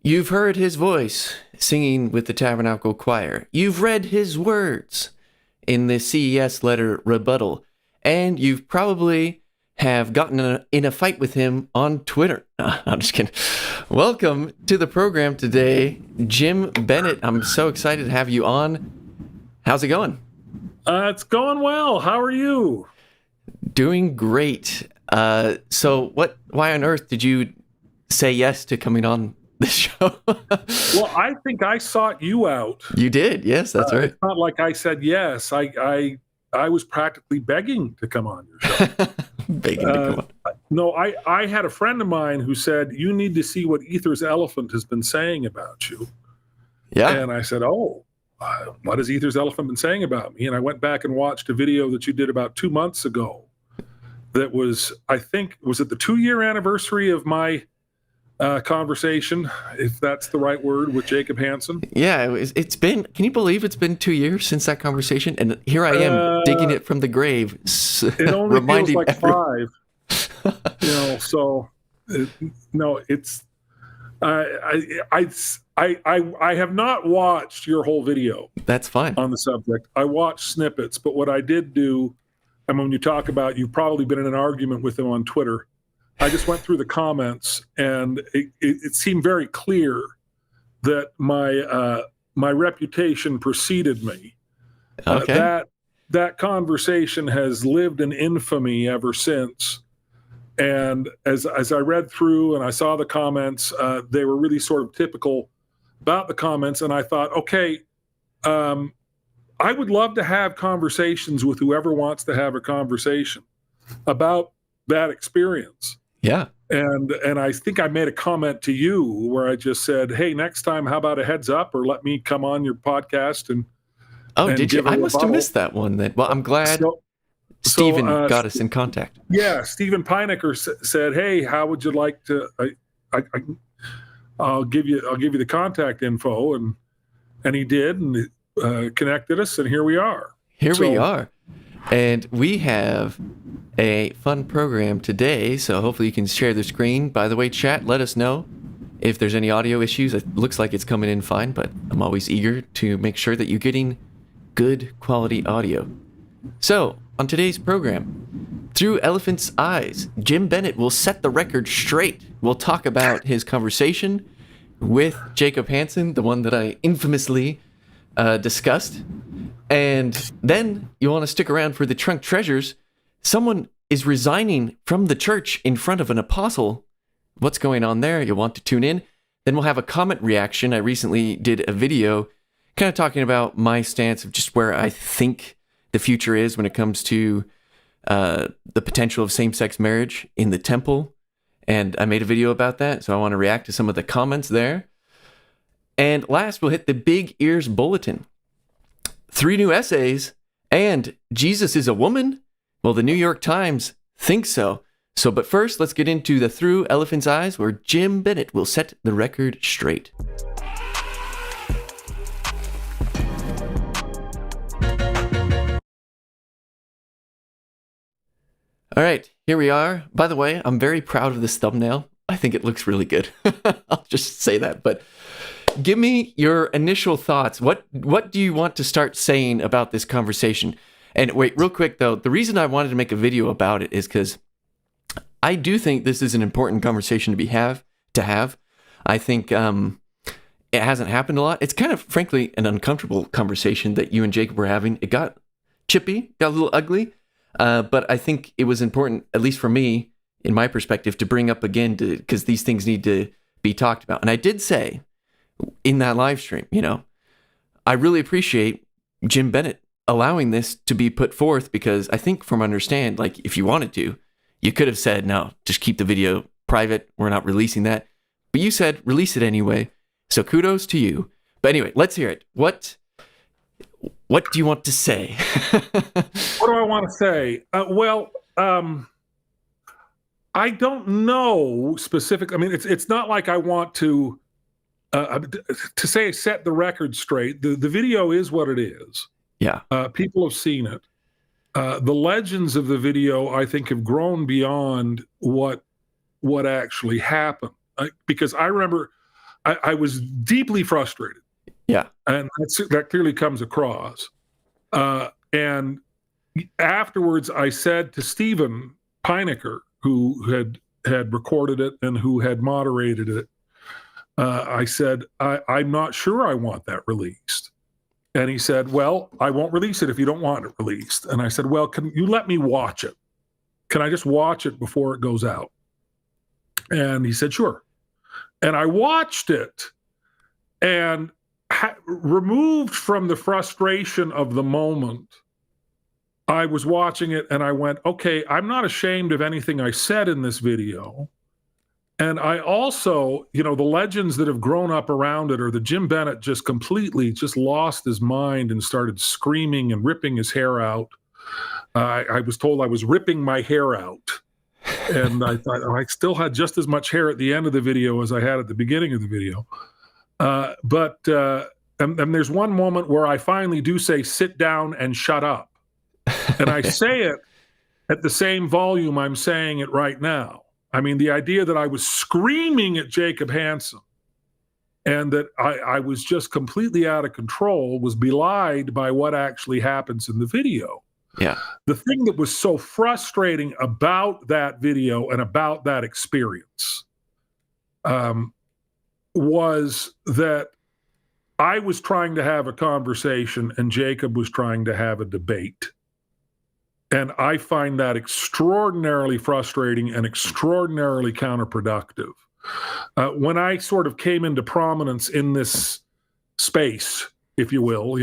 You've heard his voice singing with the Tabernacle Choir. You've read his words in the CES letter rebuttal. And you've probably have gotten in a fight with him on Twitter. I'm just kidding. Welcome to the program today, Jim Bennett. I'm so excited to have you on. How's it going? It's going well. How are you? Doing great. Why on earth did you say yes to coming on this show? Well, I think I sought you out. You did. Yes, that's right. It's not like I said yes. I was practically begging to come on your show. Begging to come on. No, I had a friend of mine who said, you need to see what Ether's Elephant has been saying about you. Yeah. And I said, what has Ether's Elephant been saying about me? And I went back and watched a video that you did about 2 months ago. That was, I think, was it the 2-year anniversary of my conversation, if that's the right word, with Jacob Hansen? Yeah, it's been, can you believe it's been 2 years since that conversation? And here I am digging it from the grave. It only feels like everyone. 5. I have not watched your whole video. That's fine. On the subject. I watched snippets, but what I did do, and when you talk about, you've probably been in an argument with him on Twitter, I just went through the comments, and it seemed very clear that my reputation preceded me. Okay. That conversation has lived in infamy ever since. And as I read through and I saw the comments, they were really sort of typical about the comments. And I thought, okay, I would love to have conversations with whoever wants to have a conversation about that experience. Yeah. And I think I made a comment to you where I just said, hey, next time, how about a heads up, or let me come on your podcast and did you? I must have missed that one then. Well, I'm glad Stephen got us in contact. Yeah, Stephen Pinecker said, hey, how would you like to I'll give you the contact info, and he did, and connected us, and here we are. We are. And we have a fun program today, so hopefully you can share the screen. By the way, chat, let us know if there's any audio issues. It looks like it's coming in fine, but I'm always eager to make sure that you're getting good quality audio. So, on today's program, through Elephant's Eyes, Jim Bennett will set the record straight. We'll talk about his conversation with Jacob Hansen, the one that I infamously discussed. And then you want to stick around for the Trunk Treasures. Someone is resigning from the church in front of an apostle. What's going on there? You'll want to tune in. Then we'll have a comment reaction. I recently did a video kind of talking about my stance of just where I think the future is when it comes to the potential of same-sex marriage in the temple. And I made a video about that, so I want to react to some of the comments there. And last, we'll hit the Big Ears Bulletin. 3 new essays, and Jesus is a woman? Well, the New York Times thinks so. But first, let's get into the Through Elephant's Eyes, where Jim Bennett will set the record straight. All right, here we are. By the way, I'm very proud of this thumbnail. I think it looks really good. I'll just say that, but give me your initial thoughts. What do you want to start saying about this conversation? And wait, real quick though, the reason I wanted to make a video about it is because I do think this is an important conversation to have. I think it hasn't happened a lot. It's kind of, frankly, an uncomfortable conversation that you and Jacob were having. It got chippy, got a little ugly, but I think it was important, at least for me, in my perspective, to bring up again, because these things need to be talked about. And I did say in that live stream, I really appreciate Jim Bennett allowing this to be put forth, because I think from understand, like, if you wanted to, you could have said, no, just keep the video private. We're not releasing that. But you said, release it anyway. So kudos to you. But anyway, let's hear it. What do you want to say? What do I want to say? I don't know specific. I mean, it's not like I want to say set the record straight. The video is what it is. Yeah. People have seen it. The legends of the video, I think, have grown beyond what actually happened. Because I remember I was deeply frustrated. Yeah. And that clearly comes across. And afterwards, I said to Stephen Pinecker, who had recorded it and who had moderated it, I said, I'm not sure I want that released. And he said, well, I won't release it if you don't want it released. And I said, well, can you let me watch it? Can I just watch it before it goes out? And he said, sure. And I watched it, and removed from the frustration of the moment, I was watching it and I went, okay, I'm not ashamed of anything I said in this video. And I also, the legends that have grown up around it are that Jim Bennett just completely lost his mind and started screaming and ripping his hair out. I was told I was ripping my hair out. And I thought I still had just as much hair at the end of the video as I had at the beginning of the video. But there's one moment where I finally do say, sit down and shut up. And I say it at the same volume I'm saying it right now. I mean, the idea that I was screaming at Jacob Hansen and that I was just completely out of control was belied by what actually happens in the video. Yeah. The thing that was so frustrating about that video and about that experience was that I was trying to have a conversation and Jacob was trying to have a debate. And I find that extraordinarily frustrating and extraordinarily counterproductive. When I sort of came into prominence in this space, if you will,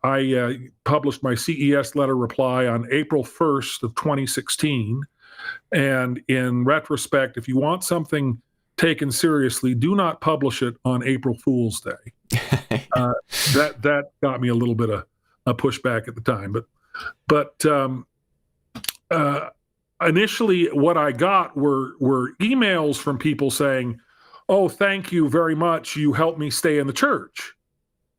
I published my CES letter reply on April 1st of 2016. And in retrospect, if you want something taken seriously, do not publish it on April Fool's Day. That got me a little bit of a pushback at the time. But initially what I got were emails from people saying, oh, thank you very much. You helped me stay in the church.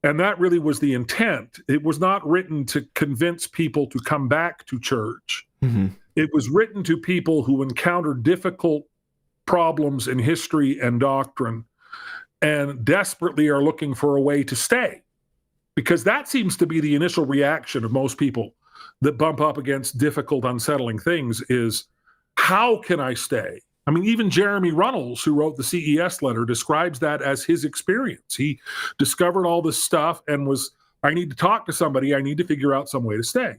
And that really was the intent. It was not written to convince people to come back to church. Mm-hmm. It was written to people who encountered difficult problems in history and doctrine and desperately are looking for a way to stay. Because that seems to be the initial reaction of most people that bump up against difficult, unsettling things is, how can I stay? I mean, even Jeremy Runnels, who wrote the CES letter, describes that as his experience. He discovered all this stuff and was, I need to talk to somebody. I need to figure out some way to stay.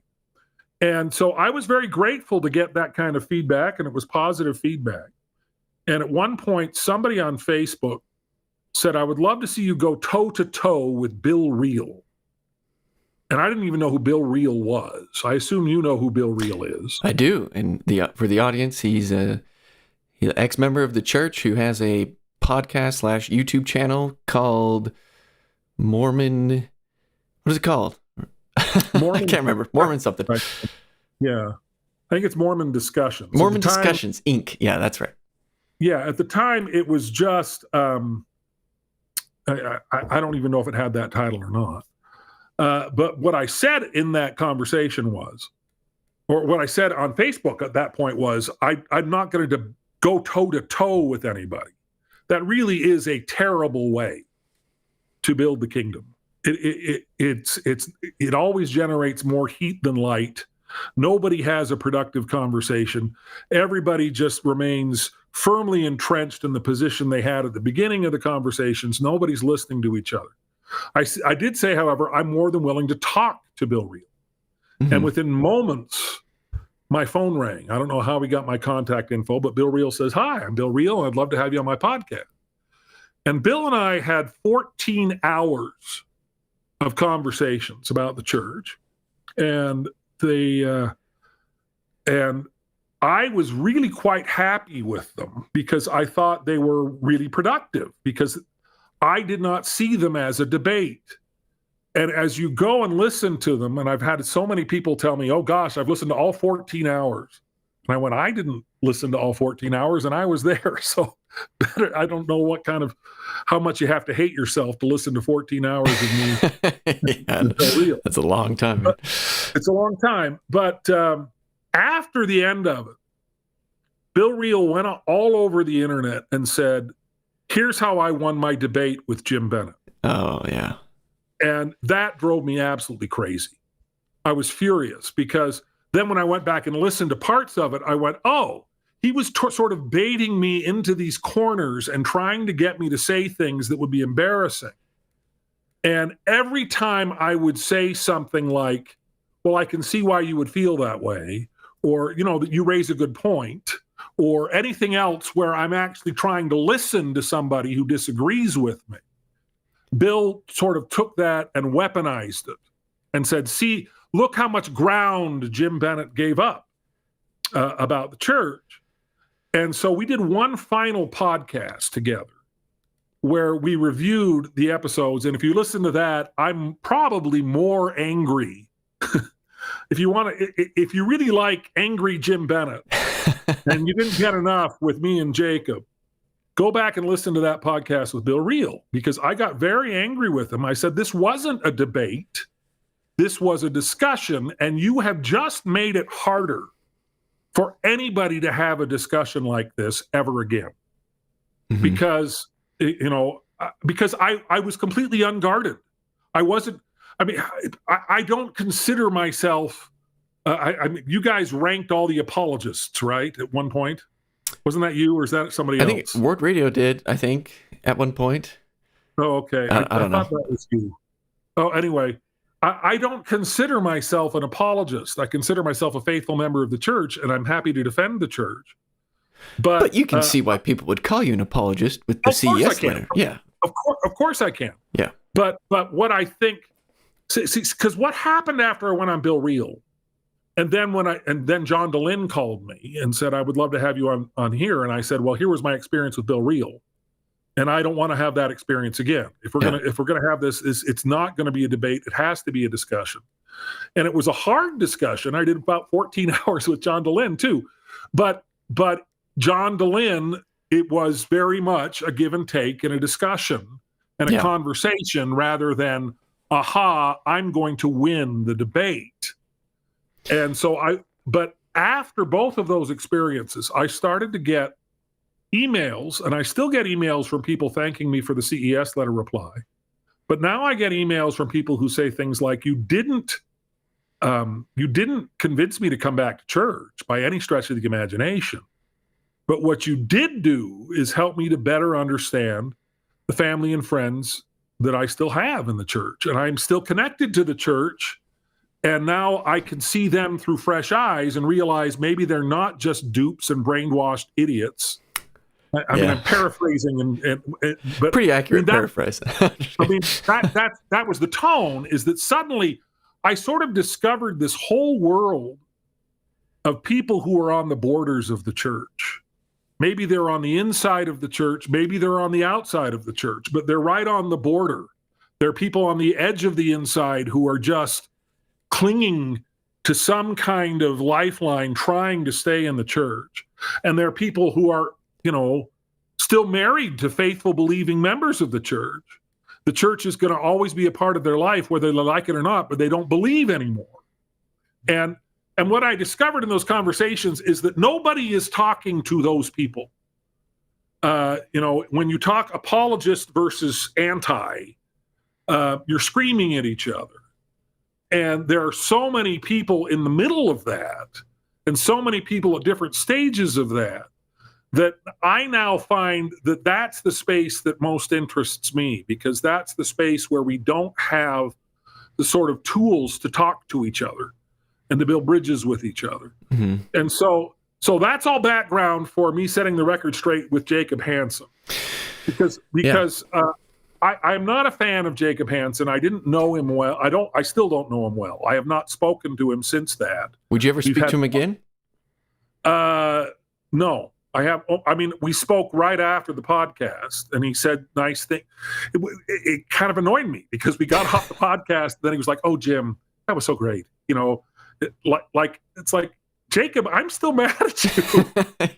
And so I was very grateful to get that kind of feedback, and it was positive feedback. And at one point, somebody on Facebook said, I would love to see you go toe-to-toe with Bill Reel. And I didn't even know who Bill Reel was. I assume you know who Bill Reel is. I do. And for the audience, he's an ex-member of the church who has a podcast / YouTube channel called Mormon. What is it called? Mormon, I can't remember. Mormon something. Right. Yeah. I think it's Mormon Discussions. Mormon Discussions, Inc. Yeah, that's right. Yeah. At the time, it was just, I don't even know if it had that title or not. But what I said in that conversation was, or what I said on Facebook at that point was, I'm not going to go toe-to-toe with anybody. That really is a terrible way to build the kingdom. It always generates more heat than light. Nobody has a productive conversation. Everybody just remains firmly entrenched in the position they had at the beginning of the conversations. Nobody's listening to each other. I did say, however, I'm more than willing to talk to Bill Reel. Mm-hmm. And within moments, my phone rang. I don't know how he got my contact info, but Bill Reel says, hi, I'm Bill Reel, and I'd love to have you on my podcast. And Bill and I had 14 hours of conversations about the church. And and I was really quite happy with them because I thought they were really productive, because I did not see them as a debate. And as you go and listen to them, and I've had so many people tell me, oh gosh, I've listened to all 14 hours. And I went, I didn't listen to all 14 hours and I was there. So I don't know how much you have to hate yourself to listen to 14 hours of me. Yeah, that's a long time. It's a long time. But after the end of it, Bill Reel went all over the internet and said, Here's how I won my debate with Jim Bennett. Oh, yeah. And that drove me absolutely crazy. I was furious because then when I went back and listened to parts of it, I went, oh, he was sort of baiting me into these corners and trying to get me to say things that would be embarrassing. And every time I would say something like, well, I can see why you would feel that way, or, that you raise a good point, or anything else where I'm actually trying to listen to somebody who disagrees with me, Bill sort of took that and weaponized it and said, see, look how much ground Jim Bennett gave up about the church. And so we did one final podcast together where we reviewed the episodes. And if you listen to that, I'm probably more angry. If you really like angry Jim Bennett and you didn't get enough with me and Jacob, go back and listen to that podcast with Bill Reel, because I got very angry with him. I said, this wasn't a debate. This was a discussion, and you have just made it harder for anybody to have a discussion like this ever again. Mm-hmm. Because I was completely unguarded. I don't consider myself, you guys ranked all the apologists, right? At one point. Wasn't that you, or is that somebody else? I think Word Radio did, at one point. Oh, okay. I don't know. Thought that was you. Oh, anyway, I don't consider myself an apologist. I consider myself a faithful member of the church, and I'm happy to defend the church. But you can see why people would call you an apologist with the CES letter. Yeah. Of course I can. Yeah. But what I think, because what happened after I went on Bill Reel, and then John DeLynn called me and said, I would love to have you on here. And I said, well, here was my experience with Bill Reel, and I don't want to have that experience again. If we're gonna have this, it's not going to be a debate. It has to be a discussion. And it was a hard discussion. I did about 14 hours with John DeLynn too, but John DeLynn, it was very much a give and take and a discussion and a conversation rather than, I'm going to win the debate. And so but after both of those experiences, I started to get emails, and I still get emails from people thanking me for the CES letter reply. But now I get emails from people who say things like, you didn't convince me to come back to church by any stretch of the imagination. But what you did do is help me to better understand the family and friends that I still have in the church. And I'm still connected to the church. And now I can see them through fresh eyes and realize maybe they're not just dupes and brainwashed idiots. I mean, I'm paraphrasing, but pretty accurate paraphrase. That was the tone, is that suddenly I sort of discovered this whole world of people who are on the borders of the church. Maybe they're on the inside of the church, maybe they're on the outside of the church, but they're right on the border. There are people on the edge of the inside who are just clinging to some kind of lifeline, trying to stay in the church. And there are people who are, still married to faithful, believing members of the church. The church is going to always be a part of their life, whether they like it or not, but they don't believe anymore. And what I discovered in those conversations is that nobody is talking to those people. When you talk apologist versus anti, you're screaming at each other. And there are so many people in the middle of that, and so many people at different stages of that I now find that that's the space that most interests me, because that's the space where we don't have the sort of tools to talk to each other and to build bridges with each other. Mm-hmm. And so that's all background for me setting the record straight with Jacob Hansen, because I'm not a fan of Jacob Hansen. I didn't know him well. I still don't know him well. I have not spoken to him since that. Would you ever speak to him again? No. I have. I mean, we spoke right after the podcast, and he said nice things. It kind of annoyed me because we got off the podcast, and then he was like, "Oh, Jim, that was so great." It's like, Jacob, I'm still mad at you.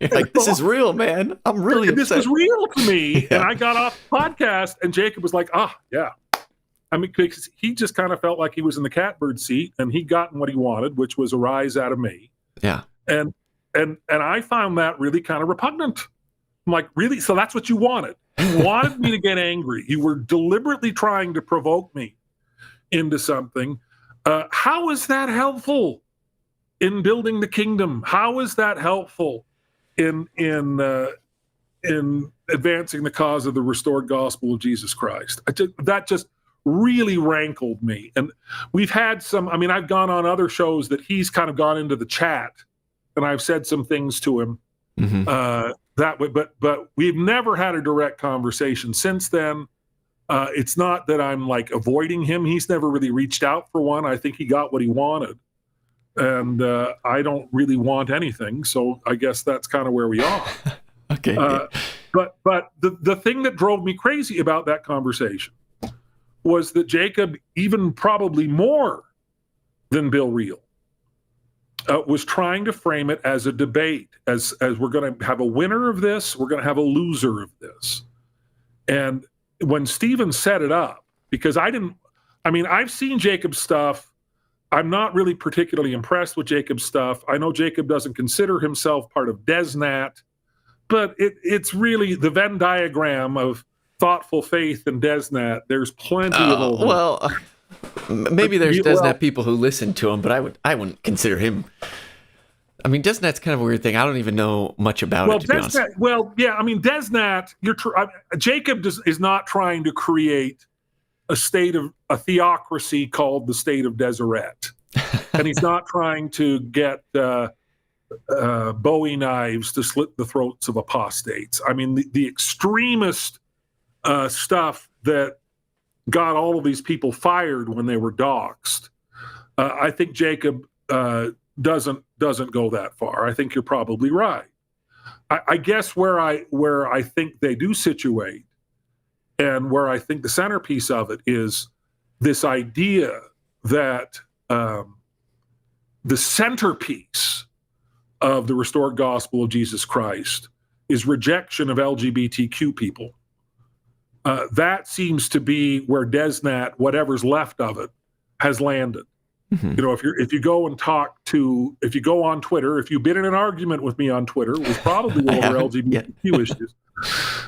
Like, this is real, man. I'm really upset. This is real to me. Yeah. And I got off the podcast, and Jacob was like, yeah. I mean, because he just kind of felt like he was in the catbird seat, and he'd gotten what he wanted, which was a rise out of me. Yeah. And I found that really kind of repugnant. I'm like, really? So that's what you wanted? You wanted me to get angry. You were deliberately trying to provoke me into something. How is that helpful in building the kingdom? How is that helpful in advancing the cause of the restored gospel of Jesus Christ? That just really rankled me. And we've had some, I mean, I've gone on other shows that he's kind of gone into the chat and I've said some things to him that way, but we've never had a direct conversation since then. It's not that I'm like avoiding him. He's never really reached out for one. I think he got what he wanted. And I don't really want anything. So I guess that's kind of where we are. Okay. But the thing that drove me crazy about that conversation was that Jacob, even probably more than Bill Reel, was trying to frame it as a debate, as we're going to have a winner of this, we're going to have a loser of this. And when Stephen set it up, because I've seen Jacob's stuff. I'm not really particularly impressed with Jacob's stuff. I know Jacob doesn't consider himself part of DesNat, but it's really the Venn diagram of thoughtful faith and DesNat. There's plenty of overlap. Well, maybe there's DesNat people who listen to him, but I wouldn't consider him. I mean, DesNat's kind of a weird thing. I don't even know much about it, to be honest. Well, yeah, I mean, DesNat, Jacob is not trying to create a theocracy called the State of Desireette. And he's not trying to get Bowie knives to slit the throats of apostates. I mean, the extremist stuff that got all of these people fired when they were doxxed. I think Jacob doesn't go that far. I think you're probably right. I guess where I think they do situate, and where I think the centerpiece of it is this idea that the centerpiece of the restored gospel of Jesus Christ is rejection of LGBTQ people. That seems to be where DesNat, whatever's left of it, has landed. Mm-hmm. You know, if you go on Twitter, if you've been in an argument with me on Twitter, it was probably over LGBTQ issues.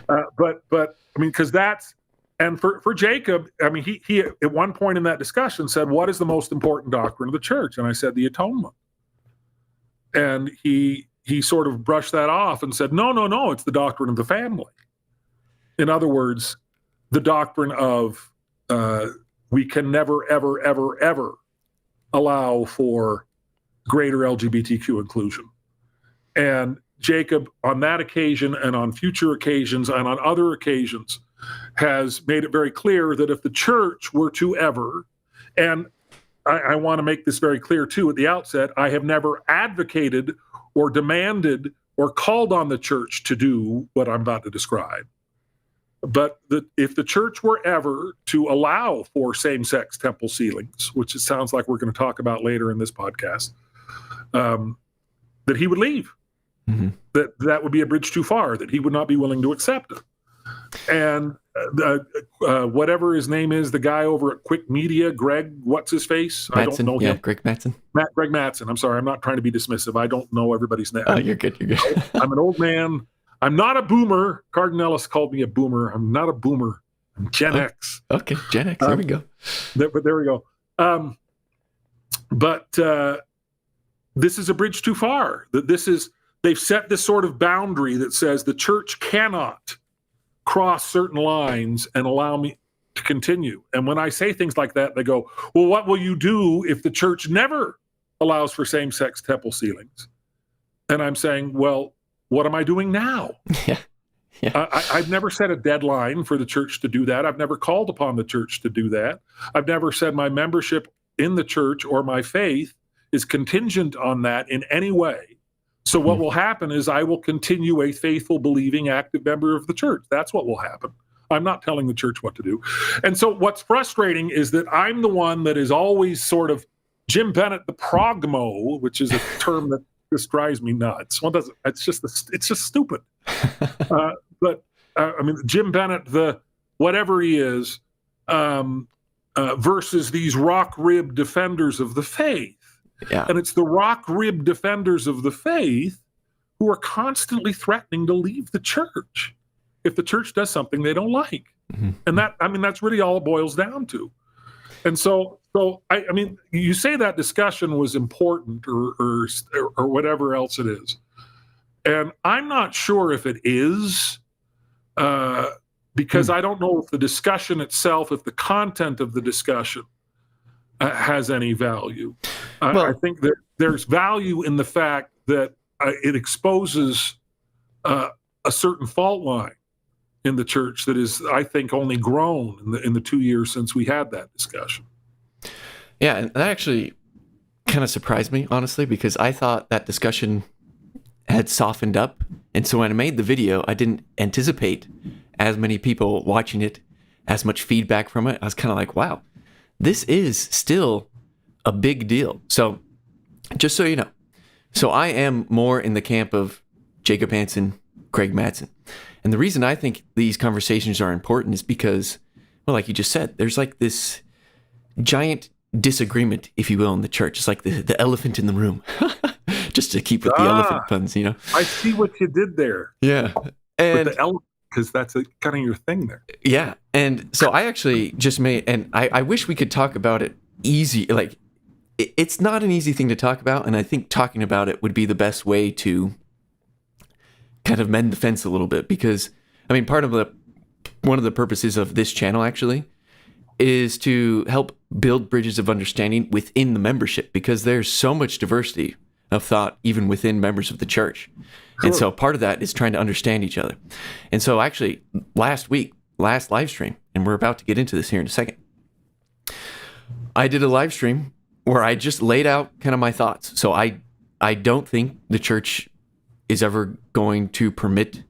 But I mean, because that's, and for Jacob, I mean, he at one point in that discussion said, "What is the most important doctrine of the church?" And I said, "The atonement." And he sort of brushed that off and said, "No, it's the doctrine of the family." In other words, the doctrine of we can never, ever, ever, ever allow for greater LGBTQ inclusion. And Jacob, on that occasion and on future occasions and on other occasions, has made it very clear that if the church were to ever, and I want to make this very clear too at the outset, I have never advocated or demanded or called on the church to do what I'm about to describe. But if the church were ever to allow for same-sex temple ceilings, which it sounds like we're going to talk about later in this podcast, that he would leave. Mm-hmm. That would be a bridge too far, that he would not be willing to accept it. And whatever his name is, the guy over at Quick Media, Greg, what's his face? Mattson, I don't know him. Greg Mattson. Greg Mattson. I'm sorry, I'm not trying to be dismissive. I don't know everybody's name. Oh, you're good. I'm an old man. I'm not a boomer. Cardinellis called me a boomer. I'm not a boomer. I'm Gen X. Okay, Gen X. There we go. But there we go. But this is a bridge too far. They've set this sort of boundary that says the church cannot cross certain lines and allow me to continue. And when I say things like that, they go, "Well, what will you do if the church never allows for same-sex temple ceilings?" And I'm saying, well, what am I doing now? Yeah. I've never set a deadline for the church to do that. I've never called upon the church to do that. I've never said my membership in the church or my faith is contingent on that in any way. So what will happen is I will continue a faithful, believing, active member of the church. That's what will happen. I'm not telling the church what to do. And so what's frustrating is that I'm the one that is always sort of Jim Bennett, the progmo, which is a term that just drives me nuts. It's just stupid. But I mean, Jim Bennett, the whatever he is, versus these rock-ribbed defenders of the faith. Yeah. And it's the rock-ribbed defenders of the faith who are constantly threatening to leave the church. if the church does something they don't like. Mm-hmm. And that's really all it boils down to. And so I mean, you say that discussion was important or whatever else it is. And I'm not sure if it is, because I don't know if the discussion itself, if the content of the discussion has any value. I think that there's value in the fact that it exposes a certain fault line in the church that is, I think, only grown in the 2 years since we had that discussion. Yeah, and that actually kind of surprised me, honestly, because I thought that discussion had softened up. And so when I made the video, I didn't anticipate as many people watching it, as much feedback from it. I was kind of like, wow, this is still a big deal. So just so you know, so I am more in the camp of Jacob Hansen, Craig Mattson. And the reason I think these conversations are important is because, well, like you just said, there's like this giant disagreement, if you will, in the church. It's like the elephant in the room, just to keep with the elephant puns, you know? I see what you did there. Yeah. And with the elephant, because that's kind of your thing there. Yeah. And so I actually just made, and I wish we could talk about it easy. Like, it's not an easy thing to talk about. And I think talking about it would be the best way to kind of mend the fence a little bit, because I mean, one of the purposes of this channel actually is to help build bridges of understanding within the membership, because there's so much diversity of thought even within members of the church. Sure. And so part of that is trying to understand each other. And so actually last live stream, and we're about to get into this here in a second, I did a live stream where I just laid out kind of my thoughts. So I don't think the church is ever going to permit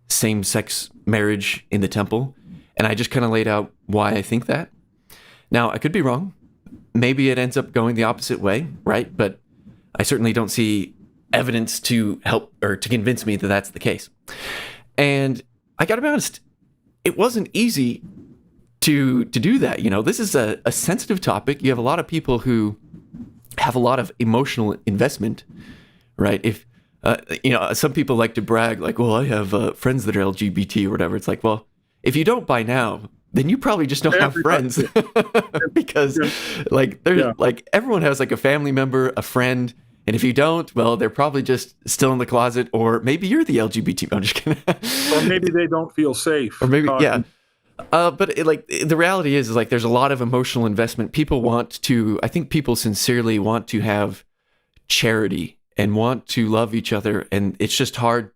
same-sex marriage in the temple. And I just kind of laid out why I think that. Now, I could be wrong. Maybe it ends up going the opposite way, right? But I certainly don't see evidence to help or to convince me that that's the case. And I got to be honest, it wasn't easy to do that. You know, this is a sensitive topic. You have a lot of people who have a lot of emotional investment, right? If some people like to brag, like, well, I have friends that are LGBT or whatever. It's like, well, if you don't by now, then you probably just don't have friends. Because like everyone has like a family member, a friend, and if you don't, well, they're probably just still in the closet, or maybe you're the LGBT. I'm just kidding. Or maybe they don't feel safe. Or maybe, yeah. But the reality is like there's a lot of emotional investment. I think people sincerely want to have charity and want to love each other, and it's just hard.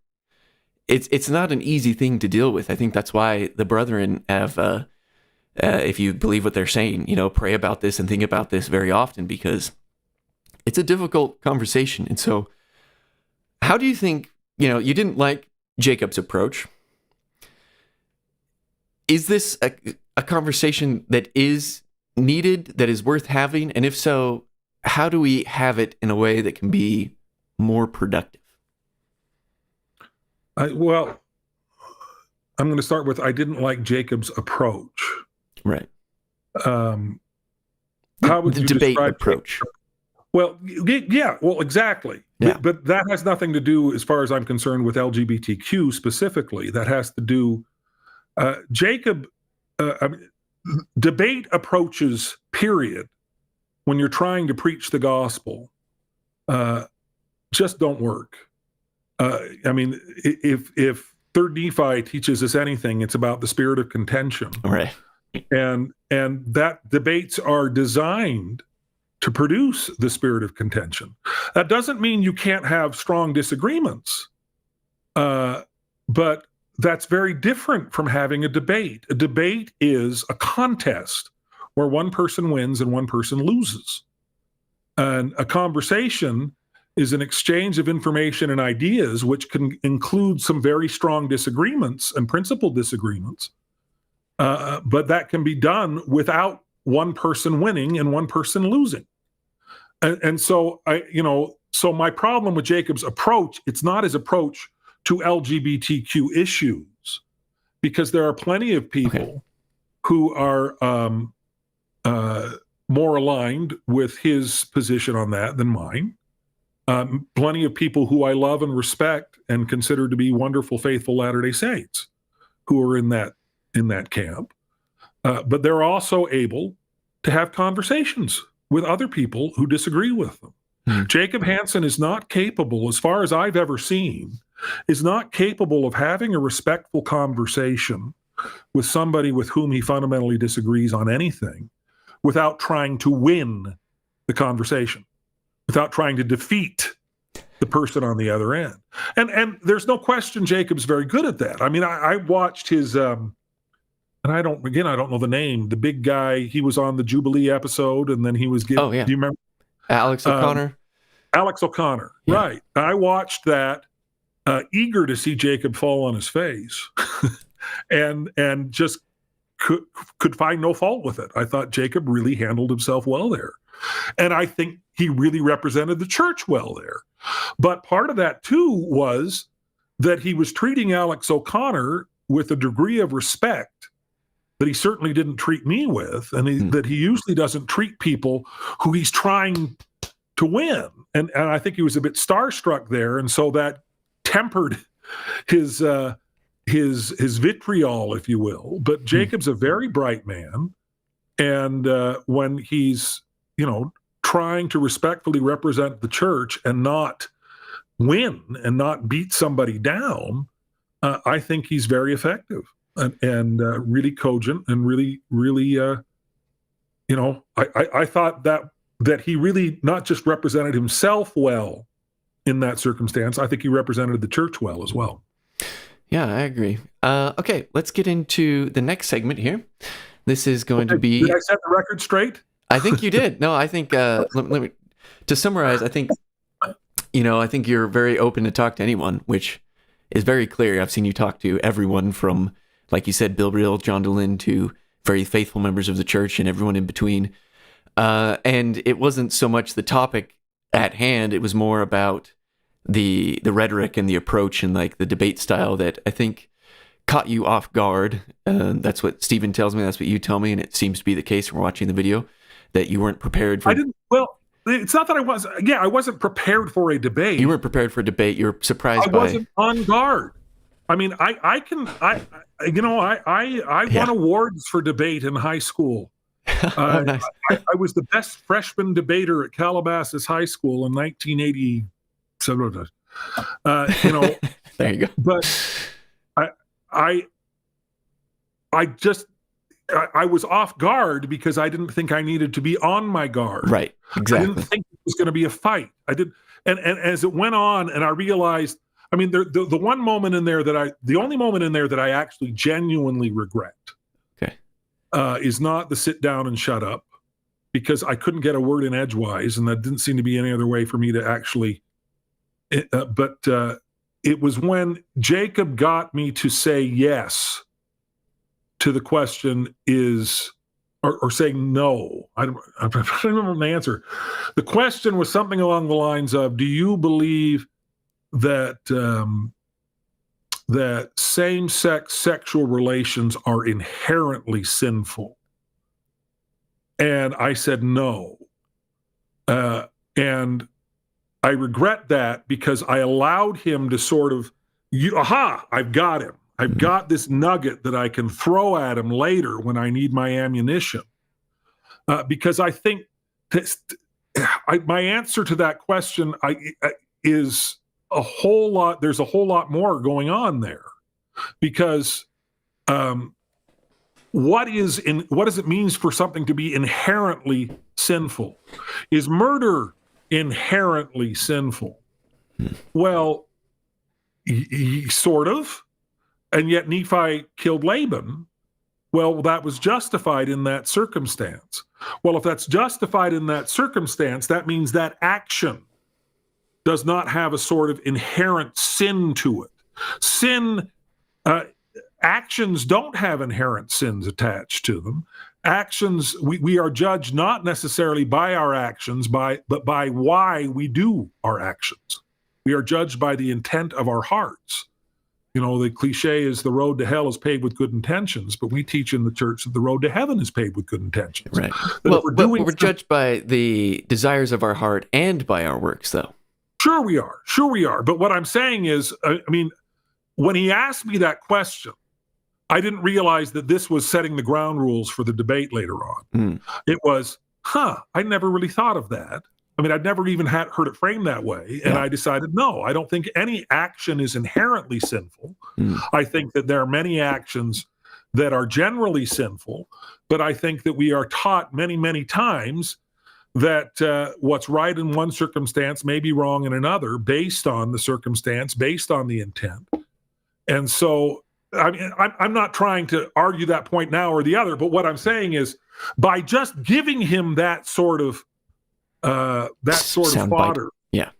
It's not an easy thing to deal with. I think that's why the brethren have, if you believe what they're saying, pray about this and think about this very often, because it's a difficult conversation. And so how do you think, you didn't like Jacob's approach. Is this a conversation that is needed, that is worth having? And if so, how do we have it in a way that can be more productive? Well, I'm going to start with, I didn't like Jacob's approach. Right. How would you debate describe approach? Well, yeah, well, exactly. Yeah. But that has nothing to do, as far as I'm concerned, with LGBTQ specifically. That has to do, Jacob, debate approaches, period, when you're trying to preach the gospel, just don't work. If Third Nephi teaches us anything, it's about the spirit of contention. Right. And that debates are designed to produce the spirit of contention. That doesn't mean you can't have strong disagreements, but that's very different from having a debate. A debate is a contest where one person wins and one person loses. And a conversation is an exchange of information and ideas, which can include some very strong disagreements and principled disagreements. But that can be done without one person winning and one person losing. And so so my problem with Jacob's approach, it's not his approach to LGBTQ issues, because there are plenty of people who are more aligned with his position on that than mine. Plenty of people who I love and respect and consider to be wonderful, faithful Latter-day Saints who are in that camp, but they're also able to have conversations with other people who disagree with them. Jacob Hansen is not capable, as far as I've ever seen, is not capable of having a respectful conversation with somebody with whom he fundamentally disagrees on anything without trying to win the conversation, without trying to defeat the person on the other end. And there's no question Jacob's very good at that. I mean, I watched his, and I don't know the name, the big guy, he was on the Jubilee episode, and then he was Oh, yeah. Do you remember? Alex O'Connor? Alex O'Connor, yeah. Right. I watched that, eager to see Jacob fall on his face, and just could find no fault with it. I thought Jacob really handled himself well there. And I think he really represented the church well there. But part of that, too, was that he was treating Alex O'Connor with a degree of respect that he certainly didn't treat me with, and that he usually doesn't treat people who he's trying to win. And I think he was a bit starstruck there, and so that tempered his vitriol, if you will. But Jacob's a very bright man, and when he's trying to respectfully represent the church and not win and not beat somebody down, I think he's very effective and really cogent and really, I thought that he really not just represented himself well in that circumstance, I think he represented the church well as well. Yeah, I agree. Okay, let's get into the next segment here. This is going to be... Did I set the record straight? I think you did. No, I think, let me, to summarize, I think you're very open to talk to anyone, which is very clear. I've seen you talk to everyone from, like you said, Bill Brill, John Dehlin, to very faithful members of the church and everyone in between. And it wasn't so much the topic at hand. It was more about the rhetoric and the approach and like the debate style that I think caught you off guard. That's what Stephen tells me. That's what you tell me. And it seems to be the case when we're watching the video, that you weren't prepared for. It's not that I wasn't prepared for a debate. You weren't prepared for a debate. You were surprised I wasn't on guard. I mean, I won awards for debate in high school. Oh, nice. I was the best freshman debater at Calabasas High School in 1980. There you go. But I was off guard because I didn't think I needed to be on my guard. Right. Exactly. I didn't think it was going to be a fight. And as it went on, and I realized, I mean, the one moment in there the only moment in there that I actually genuinely regret, is not the sit down and shut up, because I couldn't get a word in edgewise, and that didn't seem to be any other way for me to actually. But it was when Jacob got me to say yes to the question or saying no. I don't remember the answer. The question was something along the lines of, do you believe that that same-sex sexual relations are inherently sinful? And I said no. And I regret that, because I allowed him to sort of, I've got him. I've got this nugget that I can throw at him later when I need my ammunition. Because I think my answer to that question is a whole lot. There's a whole lot more going on there, because what does it mean for something to be inherently sinful? Is murder inherently sinful? Well, he sort of. And yet Nephi killed Laban. Well, that was justified in that circumstance. Well, if that's justified in that circumstance, that means that action does not have a sort of inherent sin to it. Actions don't have inherent sins attached to them. Actions, we are judged not necessarily by our actions, but by why we do our actions. We are judged by the intent of our hearts. The cliche is the road to hell is paved with good intentions, but we teach in the church that the road to heaven is paved with good intentions. Right. Well, we're judged by the desires of our heart and by our works, though. Sure we are. But what I'm saying is, I mean, when he asked me that question, I didn't realize that this was setting the ground rules for the debate later on. Mm. It was, I never really thought of that. I mean, I'd never even heard it framed that way. And Yeah. I decided, no, I don't think any action is inherently sinful. Mm. I think that there are many actions that are generally sinful, but I think that we are taught many, many times that what's right in one circumstance may be wrong in another based on the circumstance, based on the intent. And so I mean, I'm not trying to argue that point now or the other, but what I'm saying is by just giving him that sort of Sound fodder, bite. Yeah.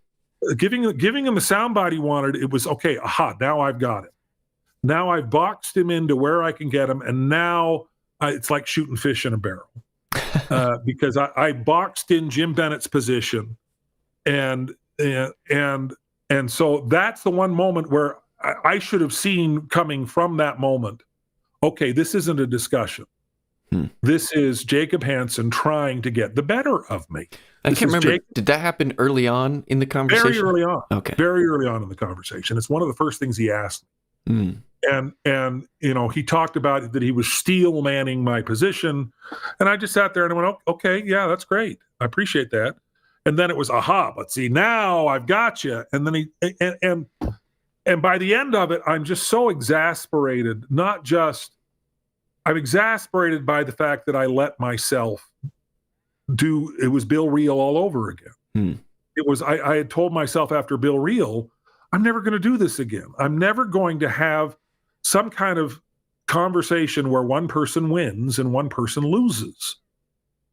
giving him the soundbite he wanted, it was okay. Aha! Now I've got it. Now I've boxed him into where I can get him, and now it's like shooting fish in a barrel because I boxed in Jim Bennett's position, and so that's the one moment where I should have seen coming from that moment. Okay, this isn't a discussion. This is Jacob Hansen trying to get the better of me. I can't remember. Did that happen early on in the conversation? Very early on. Okay. Very early on in the conversation. It's one of the first things he asked me. And he talked about that he was steel manning my position. And I just sat there and I went, okay, yeah, that's great. I appreciate that. And then it was, aha, but see, now I've got you. And then and by the end of it, I'm just so exasperated. I'm exasperated by the fact that I let myself it was Bill Reel all over again. It was, I had told myself after Bill Reel, I'm never going to do this again. I'm never going to have some kind of conversation where one person wins and one person loses.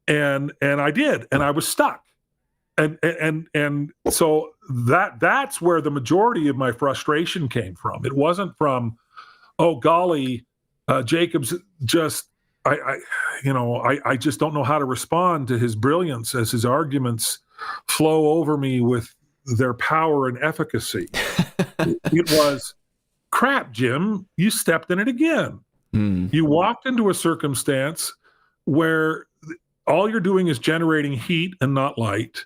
And I did, and I was stuck. And so that's where the majority of my frustration came from. It wasn't from, oh golly, Jacob's just I just don't know how to respond to his brilliance as his arguments flow over me with their power and efficacy. It was, crap, Jim, you stepped in it again. You walked into a circumstance where all you're doing is generating heat and not light.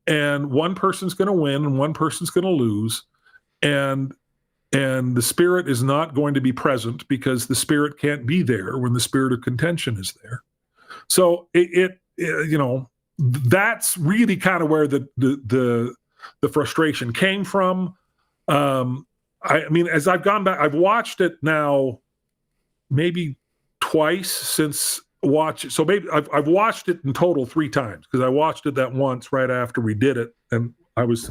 And one person's going to win and one person's going to lose. And the spirit is not going to be present because the spirit can't be there when the spirit of contention is there. So that's really kind of where the frustration came from. I mean, as I've gone back, I've watched it now maybe twice since watch. So maybe I've watched it in total 3 times because I watched it that once right after we did it, and I was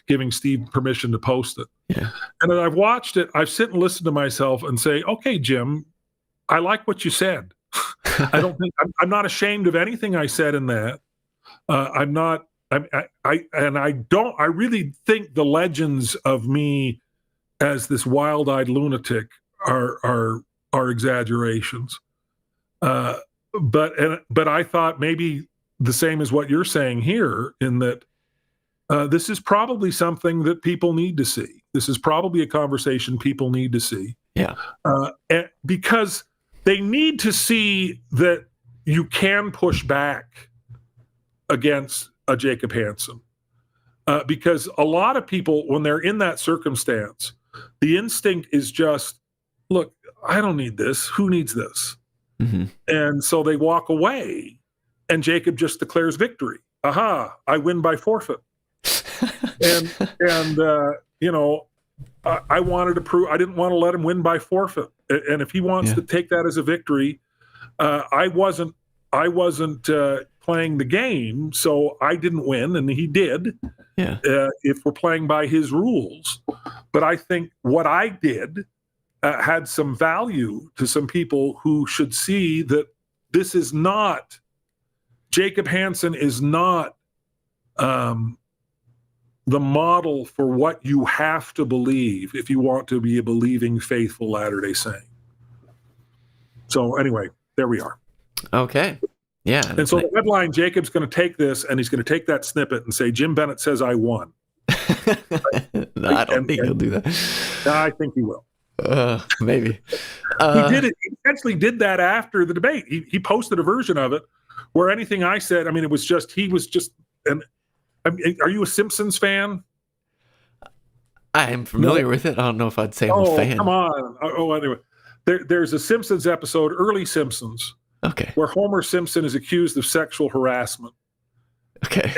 giving Steve permission to post it. Yeah. And then I've watched it. I've sit and listened to myself and say, okay, Jim, I like what you said. I'm not ashamed of anything I said in that. I really think the legends of me as this wild-eyed lunatic are exaggerations. But I thought maybe the same as what you're saying here, in that this is probably something that people need to see. This is probably a conversation people need to see. Yeah. Because they need to see that you can push back against a Jacob Hansen. Because a lot of people, when they're in that circumstance, the instinct is just, look, I don't need this. Who needs this? Mm-hmm. And so they walk away, and Jacob just declares victory. Aha, I win by forfeit. I wanted to prove, I didn't want to let him win by forfeit. And if he wants to take that as a victory, I wasn't playing the game, so I didn't win, and he did. Yeah. If we're playing by his rules. But I think what I did had some value to some people who should see that this is not, Jacob Hansen is not the model for what you have to believe if you want to be a believing, faithful Latter-day Saint. So anyway, there we are. Okay. Yeah. And so the headline, Jacob's going to take this and he's going to take that snippet and say, Jim Bennett says I won. No, I don't think he'll do that. I think he will. Maybe. He did it. He essentially did that after the debate. He posted a version of it where anything I said, I mean, it was just, are you a Simpsons fan? I am familiar with it. I don't know if I'd say I'm a fan. Come on. Anyway. there's a Simpsons episode, early Simpsons, Okay. where Homer Simpson is accused of sexual harassment, Okay.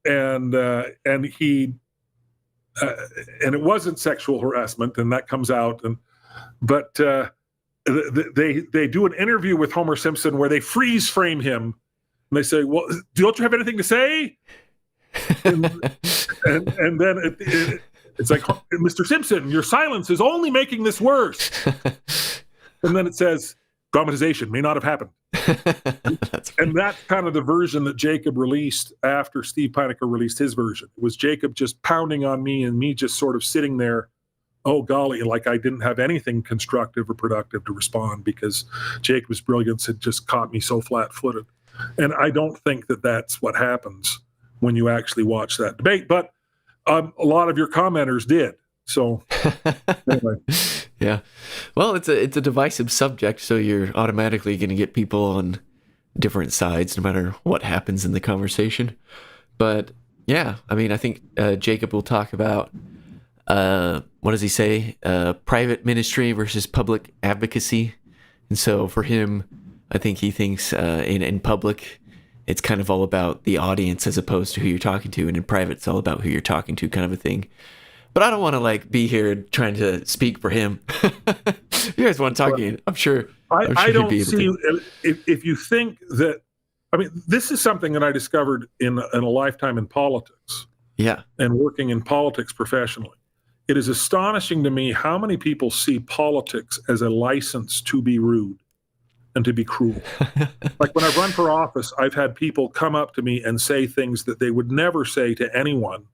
and he and it wasn't sexual harassment, and that comes out, but they do an interview with Homer Simpson where they freeze frame him, and they say, "Well, don't you have anything to say?" and then it's like, "Mr. Simpson, your silence is only making this worse." And then it says, "Dramatization may not have happened." And that's kind of the version that Jacob released after Steve Pinecker released his version. It was Jacob just pounding on me and me just sort of sitting there, oh golly, like I didn't have anything constructive or productive to respond because Jacob's brilliance had just caught me so flat-footed. And I don't think that that's what happens when you actually watch that debate. But a lot of your commenters did. So anyway. Yeah. Well, it's a divisive subject, so you're automatically going to get people on different sides no matter what happens in the conversation. But yeah, I mean, I think Jacob will talk about what does he say? Private ministry versus public advocacy. And so for him, I think he thinks in public, it's kind of all about the audience as opposed to who you're talking to, and in private, it's all about who you're talking to, kind of a thing. But I don't want to like be here trying to speak for him. You guys want to talk again? I'm sure. I don't see if you think that. I mean, this is something that I discovered in a lifetime in politics. Yeah, and working in politics professionally. It is astonishing to me how many people see politics as a license to be rude and to be cruel. Like when I've run for office, I've had people come up to me and say things that they would never say to anyone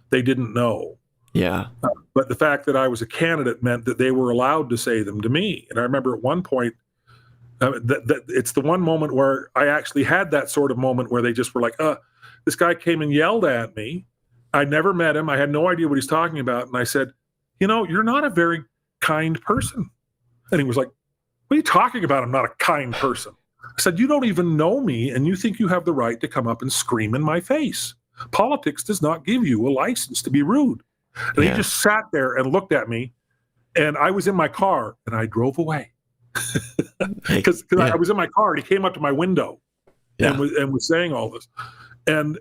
they didn't know. Yeah. But the fact that I was a candidate meant that they were allowed to say them to me. And I remember at one point, that it's the one moment where I actually had that sort of moment where they just were like, this guy came and yelled at me. I never met him. I had no idea what he's talking about. And I said, you're not a very kind person. And he was like, what are you talking about? I'm not a kind person. I said, you don't even know me, and you think you have the right to come up and scream in my face. Politics does not give you a license to be rude. And he just sat there and looked at me, and I was in my car, and I drove away. Because I was in my car, and he came up to my window and was saying all this. And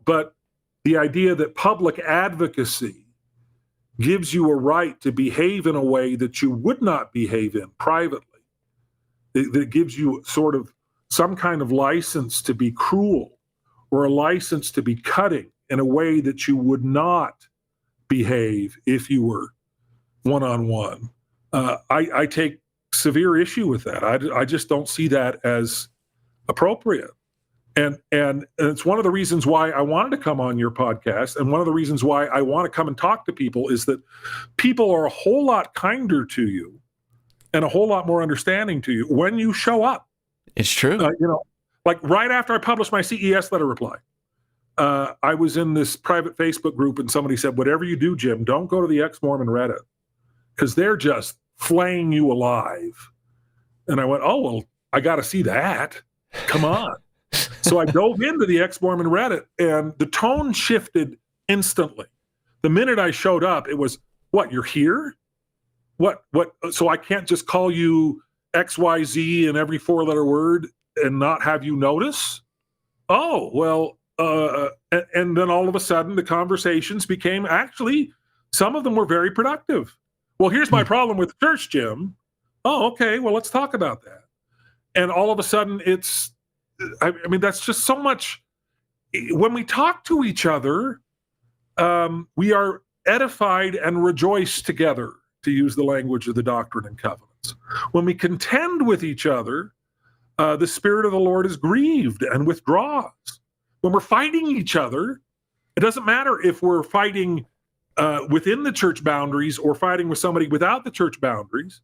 but the idea that public advocacy gives you a right to behave in a way that you would not behave in privately, that gives you sort of some kind of license to be cruel or a license to be cutting in a way that you would not behave if you were one-on-one. I take severe issue with that. I just don't see that as appropriate. And it's one of the reasons why I wanted to come on your podcast, and one of the reasons why I want to come and talk to people is that people are a whole lot kinder to you and a whole lot more understanding to you when you show up. It's true. Like right after I published my CES letter reply, I was in this private Facebook group, and somebody said, whatever you do, Jim, don't go to the ex-Mormon Reddit because they're just flaying you alive. And I went, oh, well, I got to see that. Come on. So I dove into the ex-Mormon Reddit, and the tone shifted instantly. The minute I showed up, it was, what, you're here? What? So I can't just call you XYZ in every four-letter word and not have you notice? Oh, well, and then all of a sudden the conversations became, actually, some of them were very productive. Well, here's my problem with the church, Jim. Oh, okay, well, let's talk about that. And all of a sudden it's, I mean, that's just so much. When we talk to each other, we are edified and rejoice together, to use the language of the Doctrine and Covenants. When we contend with each other, the Spirit of the Lord is grieved and withdraws. When we're fighting each other, it doesn't matter if we're fighting within the church boundaries or fighting with somebody without the church boundaries.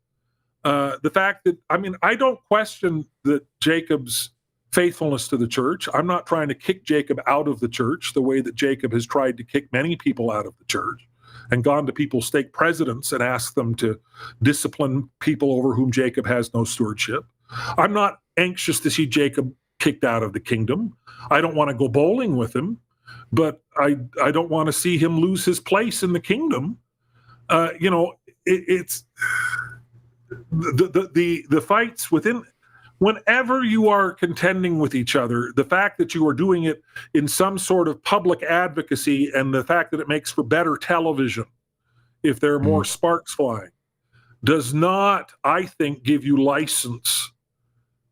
The fact that, I mean, I don't question that Jacob's faithfulness to the church. I'm not trying to kick Jacob out of the church the way that Jacob has tried to kick many people out of the church and gone to people's stake presidents and asked them to discipline people over whom Jacob has no stewardship. I'm not anxious to see Jacob kicked out of the kingdom. I don't want to go bowling with him, but I don't want to see him lose his place in the kingdom. the fights within, whenever you are contending with each other, the fact that you are doing it in some sort of public advocacy, and the fact that it makes for better television if there are more sparks flying, does not, I think, give you license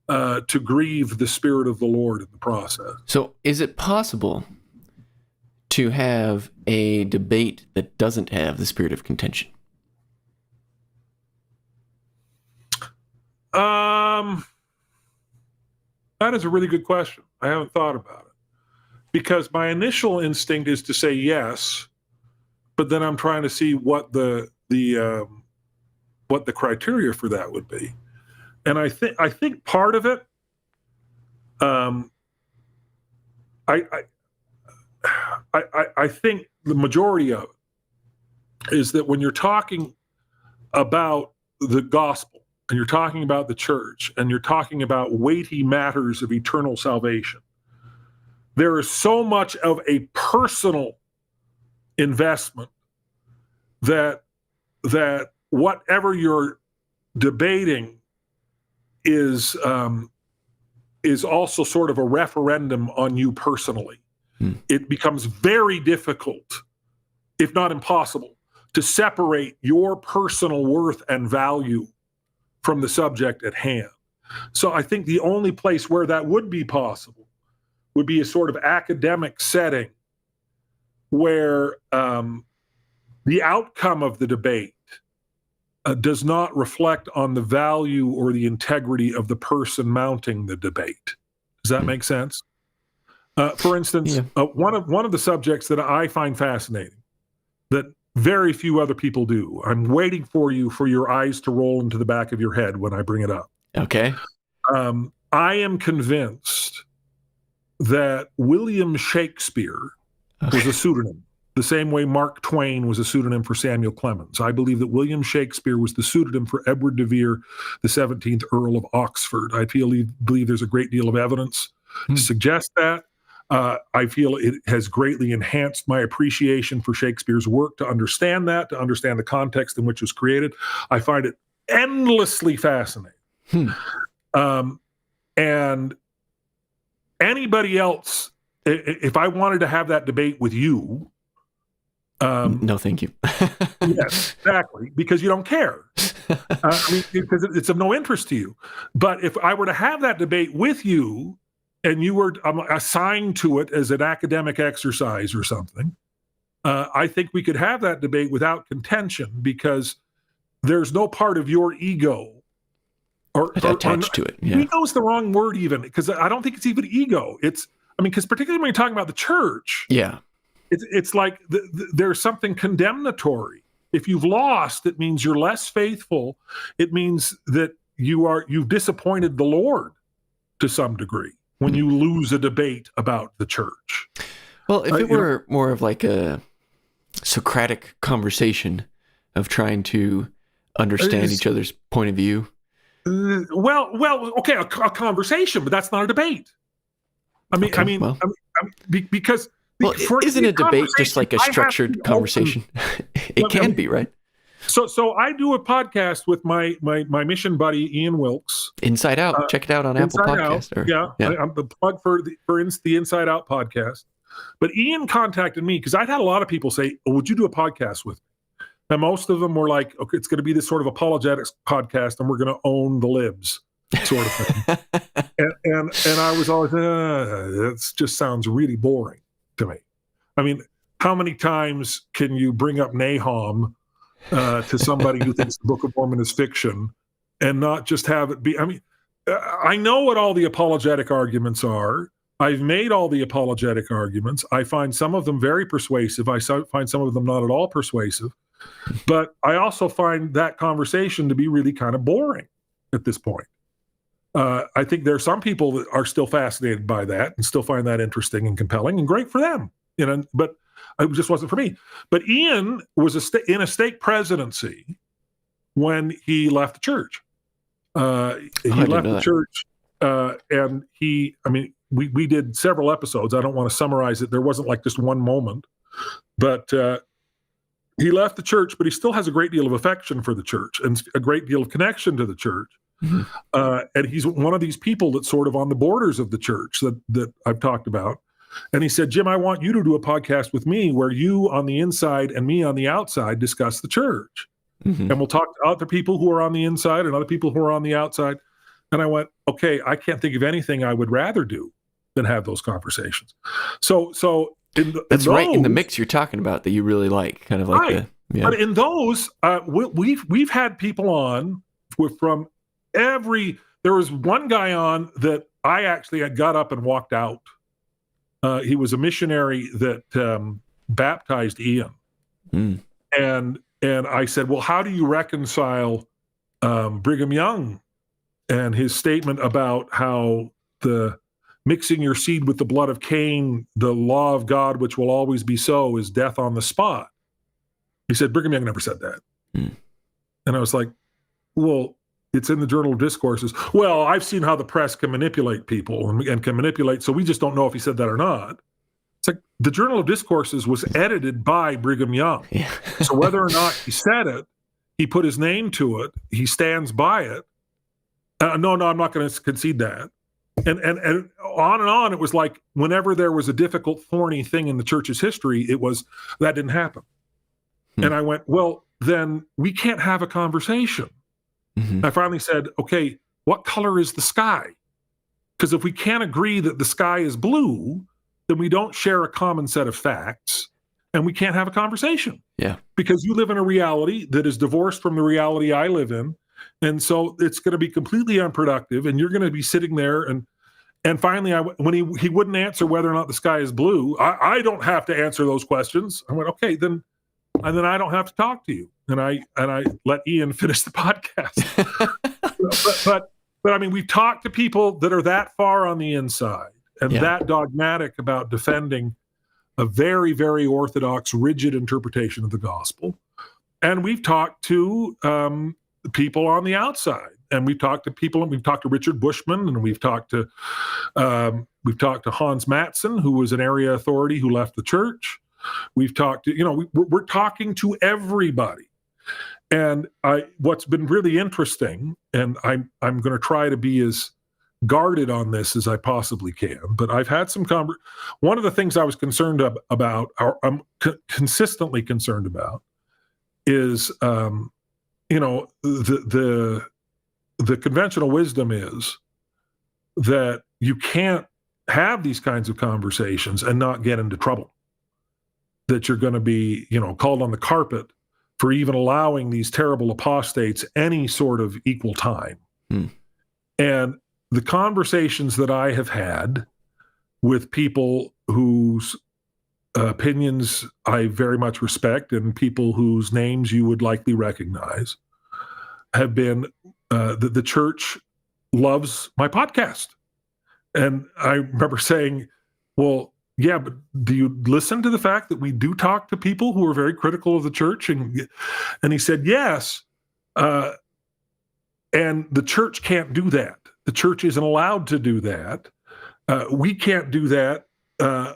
to grieve the Spirit of the Lord in the process. So is it possible to have a debate that doesn't have the spirit of contention? That is a really good question. I haven't thought about it, because my initial instinct is to say yes, but then I'm trying to see what the criteria for that would be. And I think part of it, I think the majority of it is that when you're talking about the gospel, and you're talking about the church, and you're talking about weighty matters of eternal salvation, there is so much of a personal investment that whatever you're debating is also sort of a referendum on you personally. It becomes very difficult, if not impossible, to separate your personal worth and value from the subject at hand. So I think the only place where that would be possible would be a sort of academic setting where the outcome of the debate does not reflect on the value or the integrity of the person mounting the debate. Does that make sense? For instance, one of the subjects that I find fascinating, that very few other people do. I'm waiting for your eyes to roll into the back of your head when I bring it up. Okay. I am convinced that William Shakespeare was a pseudonym, the same way Mark Twain was a pseudonym for Samuel Clemens. I believe that William Shakespeare was the pseudonym for Edward de Vere, the 17th Earl of Oxford. I believe there's a great deal of evidence to suggest that. I feel it has greatly enhanced my appreciation for Shakespeare's work to understand that, to understand the context in which it was created. I find it endlessly fascinating. And anybody else, if I wanted to have that debate with you, no, thank you. yes, exactly, because you don't care. Because it's of no interest to you. But if I were to have that debate with you, and you were assigned to it as an academic exercise or something, I think we could have that debate without contention, because there's no part of your ego or attached to it. Yeah. Ego is the wrong word, even, because I don't think it's even ego. Because particularly when you're talking about the church, it's like there's something condemnatory. If you've lost, it means you're less faithful. It means that you've disappointed the Lord to some degree when you lose a debate about the church. Well, if it were more of like a Socratic conversation of trying to understand each other's point of view. Okay, a conversation, but that's not a debate. Because isn't a debate just like a structured conversation? It can be, right? So I do a podcast with my mission buddy Ian Wilkes. Inside Out. Check it out on Apple Podcasts. I'm the plug for the Inside Out podcast. But Ian contacted me because I'd had a lot of people say, "Oh, would you do a podcast with me?" And most of them were like, "Okay, it's going to be this sort of apologetics podcast, and we're going to own the libs." Sort of thing. and I was always, that just sounds really boring to me. I mean, how many times can you bring up Nahum to somebody who thinks the Book of Mormon is fiction and not just have it be? I mean, I know what all the apologetic arguments are. I've made all the apologetic arguments. I find some of them very persuasive. I find some of them not at all persuasive. But I also find that conversation to be really kind of boring at this point. I think there are some people that are still fascinated by that and still find that interesting and compelling, and great for them. But it just wasn't for me. But Ian was in a stake presidency when he left the church. He left the church, and we did several episodes. I don't want to summarize it. There wasn't like just one moment, but he left the church, but he still has a great deal of affection for the church and a great deal of connection to the church. Mhm. And he's one of these people that's sort of on the borders of the church that I've talked about. And he said, Jim, I want you to do a podcast with me where you on the inside and me on the outside discuss the church. Mhm. And we'll talk to other people who are on the inside and other people who are on the outside. And I went, okay, I can't think of anything I would rather do than have those conversations. So That's right in the mix you're talking about that you really like, kind of like right. yeah. But in those, we've had people on from every. There was one guy on that I actually had got up and walked out. He was a missionary that baptized Ian, and I said, well, how do you reconcile Brigham Young and his statement about how the mixing your seed with the blood of Cain, the law of God, which will always be so, is death on the spot? He said, Brigham Young never said that. And I was like, well, it's in the Journal of Discourses. Well, I've seen how the press can manipulate people and can manipulate, so we just don't know if he said that or not. It's like the Journal of Discourses was edited by Brigham Young. Yeah. So whether or not he said it, he put his name to it, he stands by it. No, I'm not going to concede that. And on, it was like whenever there was a difficult, thorny thing in the church's history, it was, that didn't happen. And I went, well, then we can't have a conversation. I finally said, okay, what color is the sky? Because if we can't agree that the sky is blue, then we don't share a common set of facts and we can't have a conversation. Yeah. Because you live in a reality that is divorced from the reality I live in. And so it's going to be completely unproductive, and you're going to be sitting there. And finally, when he wouldn't answer whether or not the sky is blue, I don't have to answer those questions. I went, okay, then I don't have to talk to you. And I let Ian finish the podcast. but I mean, we've talked to people that are that far on the inside and that dogmatic about defending a very, very orthodox, rigid interpretation of the gospel. And we've talked to people on the outside, and we've talked to people, and we've talked to Richard Bushman, and we've talked to Hans Matson, who was an area authority who left the church. We've talked to, we're talking to everybody. And what's been really interesting, and I'm going to try to be as guarded on this as I possibly can, but I've had some one of the things I was concerned about, or I'm consistently concerned about, is the conventional wisdom is that you can't have these kinds of conversations and not get into trouble. That you're going to be, called on the carpet for even allowing these terrible apostates any sort of equal time. And the conversations that I have had with people whose opinions I very much respect and people whose names you would likely recognize have been that the church loves my podcast. And I remember saying, well, yeah, but do you listen to the fact that we do talk to people who are very critical of the church? And he said, yes. And the church can't do that. The church isn't allowed to do that. We can't do that.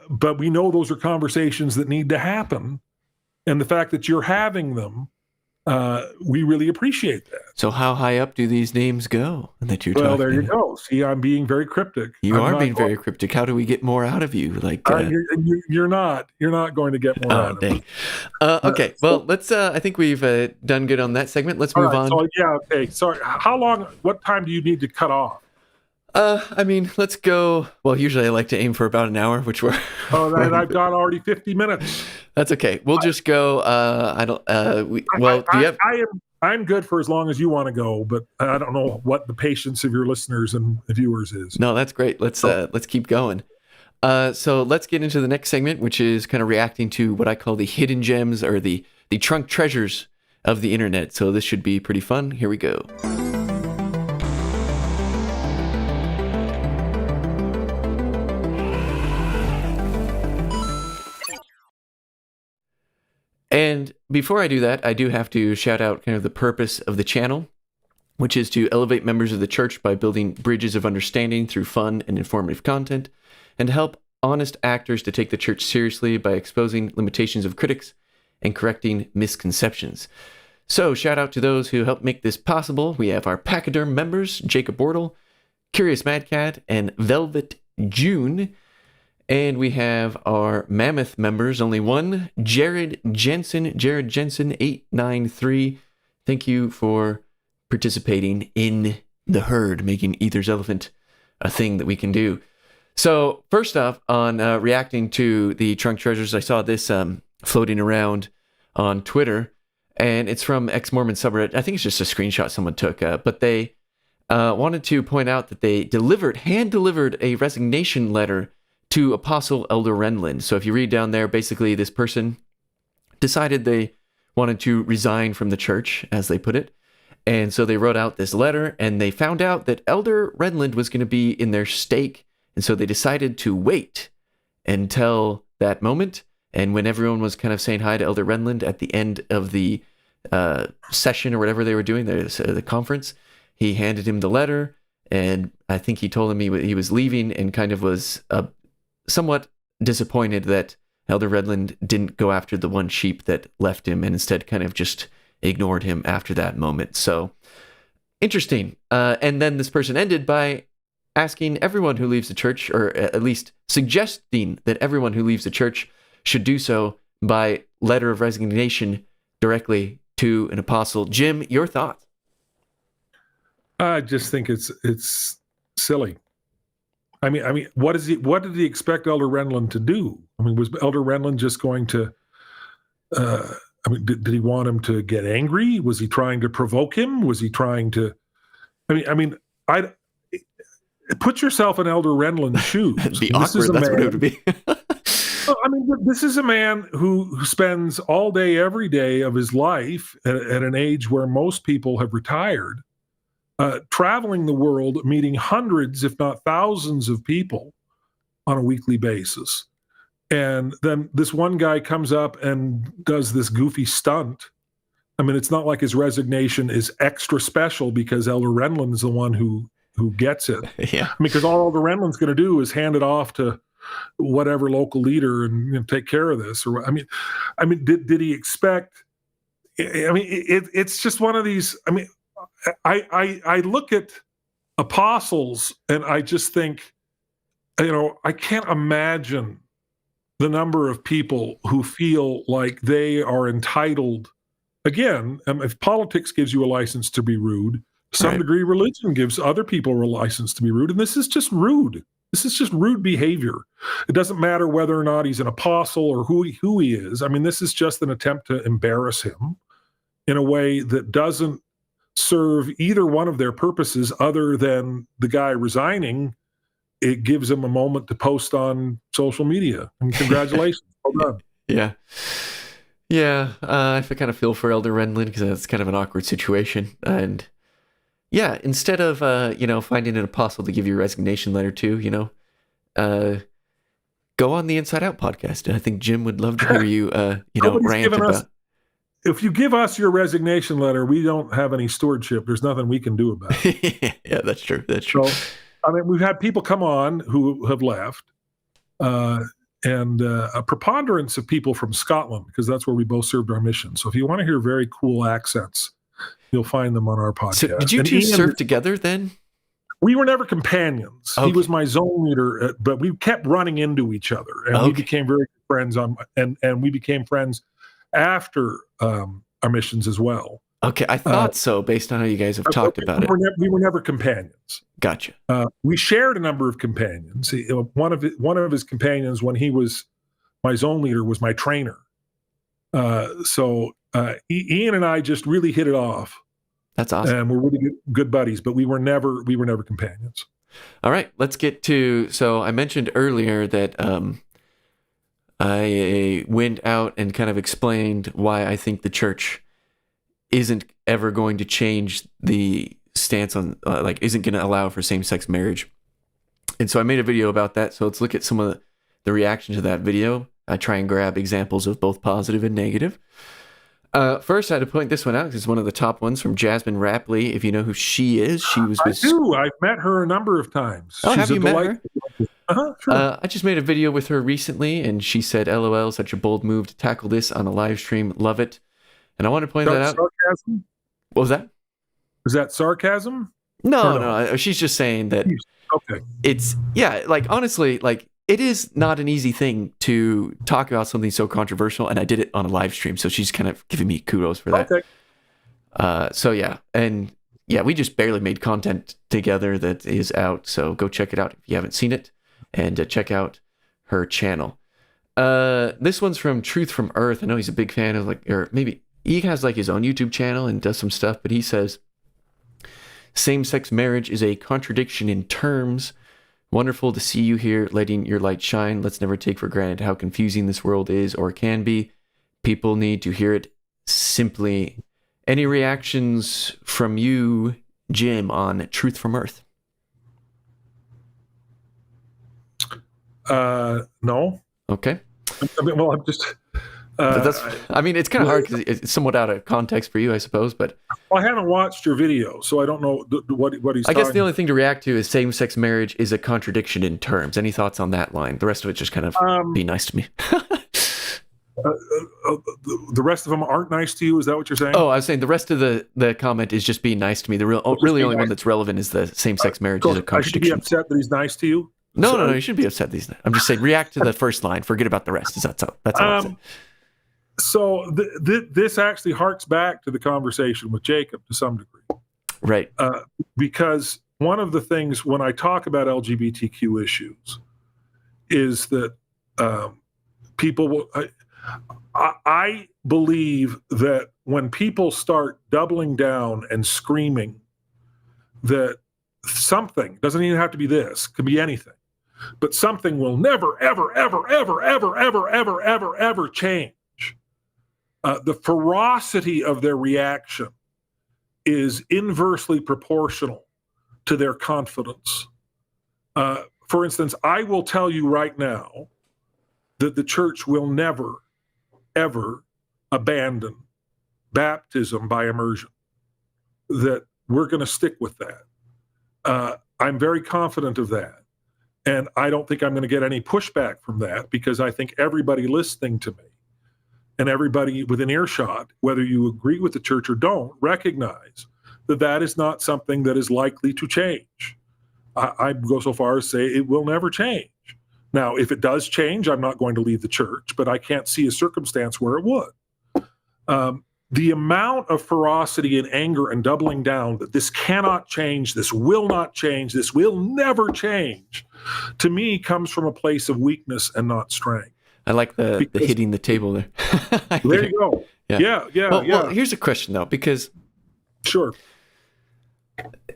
But we know those are conversations that need to happen. And the fact that you're having them, we really appreciate that. So how high up do these names go that you're Well, talking there you about? go. See, I'm being very cryptic. You are being very cryptic. How do we get more out of you? Like you're not going to get more out of me. Okay. Well, let's. I think we've done good on that segment. Let's move on. So, yeah. Okay. Sorry. How long? What time do you need to cut off? I mean, let's go. Well, usually I like to aim for about an hour, which we're. Then I've done already 50 minutes. That's okay. We'll just go. I don't. I'm good for as long as you want to go, but I don't know what the patience of your listeners and viewers is. No, that's great. Let's keep going. So let's get into the next segment, which is kind of reacting to what I call the hidden gems or the trunk treasures of the internet. So this should be pretty fun. Here we go. And before I do that, I do have to shout out kind of the purpose of the channel, which is to elevate members of the church by building bridges of understanding through fun and informative content, and to help honest actors to take the church seriously by exposing limitations of critics and correcting misconceptions. So shout out to those who helped make this possible. We have our Pachyderm members, Jacob Wardle, Curious Mad Cat, and Velvet June. And we have our Mammoth members, only one, Jared Jensen, Jared Jensen893. Thank you for participating in the herd, making Ether's Elephant a thing that we can do. So first off, on reacting to the Trunk Treasures, I saw this floating around on Twitter, and it's from ex-Mormon subreddit. I think it's just a screenshot someone took, but they wanted to point out that they hand-delivered a resignation letter to Apostle Elder Renlund. So if you read down there, basically this person decided they wanted to resign from the church, as they put it. And so they wrote out this letter, and they found out that Elder Renlund was going to be in their stake. And so they decided to wait until that moment. And when everyone was kind of saying hi to Elder Renlund at the end of the session or whatever they were doing, the conference, he handed him the letter. And I think he told him he was leaving, and kind of was somewhat disappointed that Elder Renlund didn't go after the one sheep that left him, and instead kind of just ignored him after that moment. So interesting. And then this person ended by asking everyone who leaves the church, or at least suggesting that everyone who leaves the church should do so by letter of resignation directly to an apostle. Jim, your thoughts? I just think it's silly. I mean, what did he expect Elder Renlund to do? I mean, was Elder Renlund just going to? Did he want him to get angry? Was he trying to provoke him? Was he trying to? I put yourself in Elder Renlund's shoes. It'd be awkward. That's what it would be. This is a man who spends all day, every day of his life at an age where most people have retired, traveling the world, meeting hundreds, if not thousands of people on a weekly basis. And then this one guy comes up and does this goofy stunt. I mean, it's not like his resignation is extra special because Elder Renlund is the one who gets it. Yeah. Because all Elder Renlund's going to do is hand it off to whatever local leader and take care of this. Or did he expect? It's just one of these. I look at apostles and I just think, I can't imagine the number of people who feel like they are entitled. Again, if politics gives you a license to be rude, to some degree religion gives other people a license to be rude, and this is just rude. This is just rude behavior. It doesn't matter whether or not he's an apostle or who he is. I mean, this is just an attempt to embarrass him in a way that doesn't serve either one of their purposes other than the guy resigning. It gives him a moment to post on social media. And congratulations. Well done. Yeah. I kind of feel for Elder Renlund because that's kind of an awkward situation. And yeah, instead of, finding an apostle to give your resignation letter to, go on the Inside Out podcast. And I think Jim would love to hear you, rant about. If you give us your resignation letter, we don't have any stewardship. There's nothing we can do about it. Yeah, that's true. So, we've had people come on who have left, and a preponderance of people from Scotland, because that's where we both served our mission. So if you want to hear very cool accents, you'll find them on our podcast. So did you two serve together then? We were never companions. Okay. He was my zone leader, but we kept running into each other, and we became very good friends. And we became friends after our missions as well. Okay, I thought so, based on how you guys have talked about it. We were never companions. Gotcha. We shared a number of companions. One of his companions, when he was my zone leader, was my trainer. So Ian and I just really hit it off. That's awesome. And we're really good buddies, but we were never companions. All right, let's get to. So I mentioned earlier that I went out and kind of explained why I think the church isn't ever going to change the stance on, isn't going to allow for same-sex marriage. And so I made a video about that. So let's look at some of the reaction to that video. I try and grab examples of both positive and negative. First, I had to point this one out because it's one of the top ones from Jasmine Rapley. If you know who she is, she was. I do. I've met her a number of times. Oh, have you met her? Sure. I just made a video with her recently, and she said, "LOL, such a bold move to tackle this on a live stream. Love it." And I want to point that out. Sarcasm? What was that? Is that sarcasm? No, no. She's just saying that Okay. it's, yeah, like, honestly, like, it is not an easy thing to talk about something so controversial, and I did it on a live stream, so she's kind of giving me kudos for that. Okay. So yeah, and yeah, we just barely made content together that is out, so go check it out if you haven't seen it, and check out her channel. This one's from Truth from Earth. I know he's a big fan of, like, or maybe he has like his own YouTube channel and does some stuff, but he says, same-sex marriage is a contradiction in terms. Wonderful to see you here, letting your light shine. Let's never take for granted how confusing this world is or can be. People need to hear it simply. Any reactions from you, Jim, on Truth from Earth? No. Okay. I mean, well, I'm just. I mean, it's kind of hard because it's somewhat out of context for you, I suppose. But I haven't watched your video, so I don't know what he's. I guess the only thing to react to is same-sex marriage is a contradiction in terms. Any thoughts on that line? The rest of it just kind of be nice to me. The rest of them aren't nice to you. Is that what you're saying? Oh, I was saying the rest of the comment is just being nice to me. The really only one that's relevant is the same-sex marriage is a contradiction. I should be upset that he's nice to you. No, you shouldn't be upset. I'm just saying react to the first line. Forget about the rest. That's all I'm saying. So this actually harks back to the conversation with Jacob to some degree. Right. Because one of the things when I talk about LGBTQ issues is that people will. I believe that when people start doubling down and screaming that something, doesn't even have to be this, could be anything, but something will never, ever, ever, ever, ever, ever, ever, ever, ever change. The ferocity of their reaction is inversely proportional to their confidence. For instance, I will tell you right now that the church will never, ever abandon baptism by immersion, that we're going to stick with that. I'm very confident of that. And I don't think I'm going to get any pushback from that because I think everybody listening to me and everybody within earshot, whether you agree with the church or don't, recognize that that is not something that is likely to change. I go so far as to say it will never change. Now, if it does change, I'm not going to leave the church, but I can't see a circumstance where it would. The amount of ferocity and anger and doubling down that this cannot change, this will not change, this will never change, to me comes from a place of weakness and not strength. I like the hitting the table there. There you go. Yeah. Well, here's a question, though, because... Sure.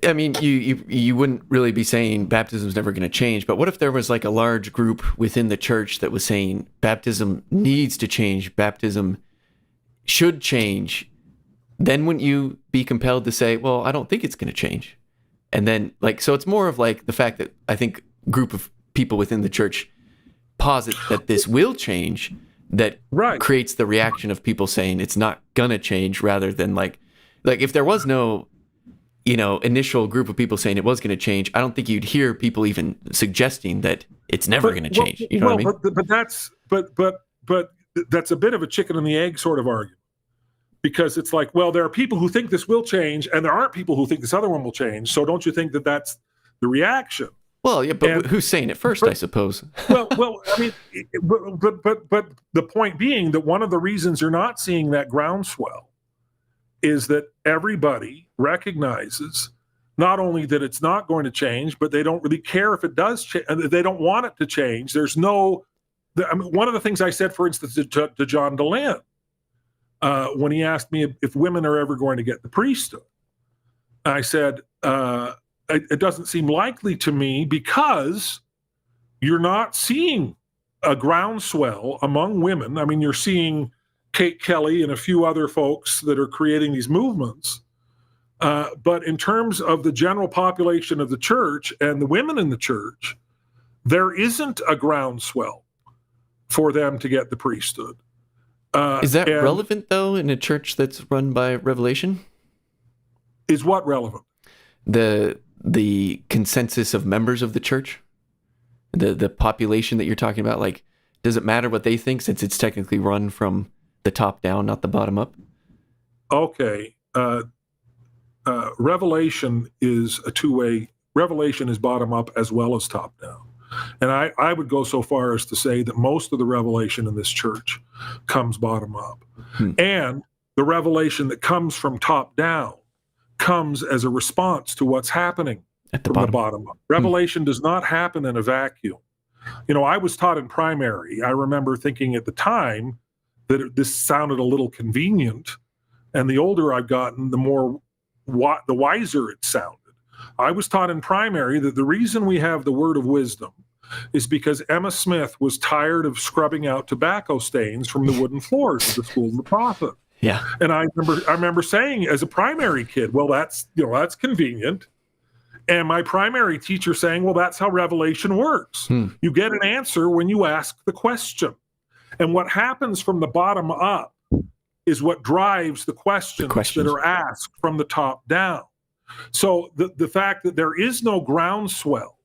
I mean, you wouldn't really be saying baptism is never going to change, but what if there was like a large group within the church that was saying baptism needs to change, baptism should change? Then wouldn't you be compelled to say, well, I don't think it's going to change? And then, like, so it's more of like the fact that I think a group of people within the church posit that this will change, that creates the reaction of people saying it's not going to change, rather than like if there was no initial group of people saying it was going to change, I don't think you'd hear people even suggesting that it's never going to change. You know what I mean? But that's a bit of a chicken and the egg sort of argument, because it's like, well, there are people who think this will change, and there aren't people who think this other one will change. So don't you think that that's the reaction? Well, yeah, but who's saying it first? I suppose. well, I mean, but the point being that one of the reasons you're not seeing that groundswell is that everybody recognizes not only that it's not going to change, but they don't really care if it does change. They don't want it to change. There's no. I mean, one of the things I said, for instance, to John Deland, when he asked me if women are ever going to get the priesthood, I said, it doesn't seem likely to me, because you're not seeing a groundswell among women. I mean, you're seeing Kate Kelly and a few other folks that are creating these movements. But in terms of the general population of the church and the women in the church, there isn't a groundswell for them to get the priesthood. Is that relevant, though, in a church that's run by Revelation? Is what relevant? The consensus of members of the church? The population that you're talking about, like, does it matter what they think since it's technically run from the top down, not the bottom up? Okay. Revelation is a two-way. Revelation is bottom up as well as top down. And I would go so far as to say that most of the revelation in this church comes bottom up. And the revelation that comes from top down comes as a response to what's happening At the from bottom. the bottom up. Revelation does not happen in a vacuum. You know, I was taught in primary. I remember thinking at the time that this sounded a little convenient. And the older I've gotten, the wiser it sounded. I was taught in primary that the reason we have the word of wisdom is because Emma Smith was tired of scrubbing out tobacco stains from the wooden floors of the School of the Prophet. Yeah. And I remember saying as a primary kid, well, that's convenient. And my primary teacher saying, well, that's how revelation works. You get an answer when you ask the question. And what happens from the bottom up is what drives the questions that are asked from the top down. So the fact that there is no groundswell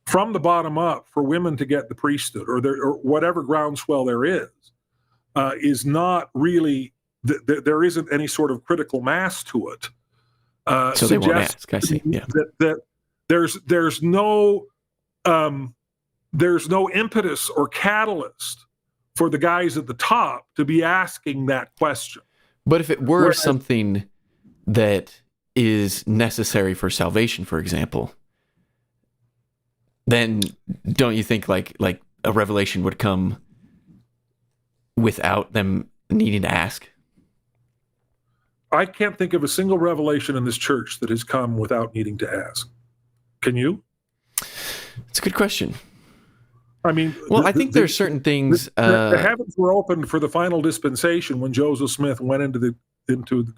from the bottom up for women to get the priesthood, or whatever groundswell there is not really, there isn't any sort of critical mass to it. So they won't ask. I see. Yeah. That there's no impetus or catalyst for the guys at the top to be asking that question. But if it were something that is necessary for salvation, for example, then don't you think like a revelation would come without them needing to ask? I can't think of a single revelation in this church that has come without needing to ask. Can you? It's a good question. I mean, well, I think there's certain things. The heavens were opened for the final dispensation when Joseph Smith went into the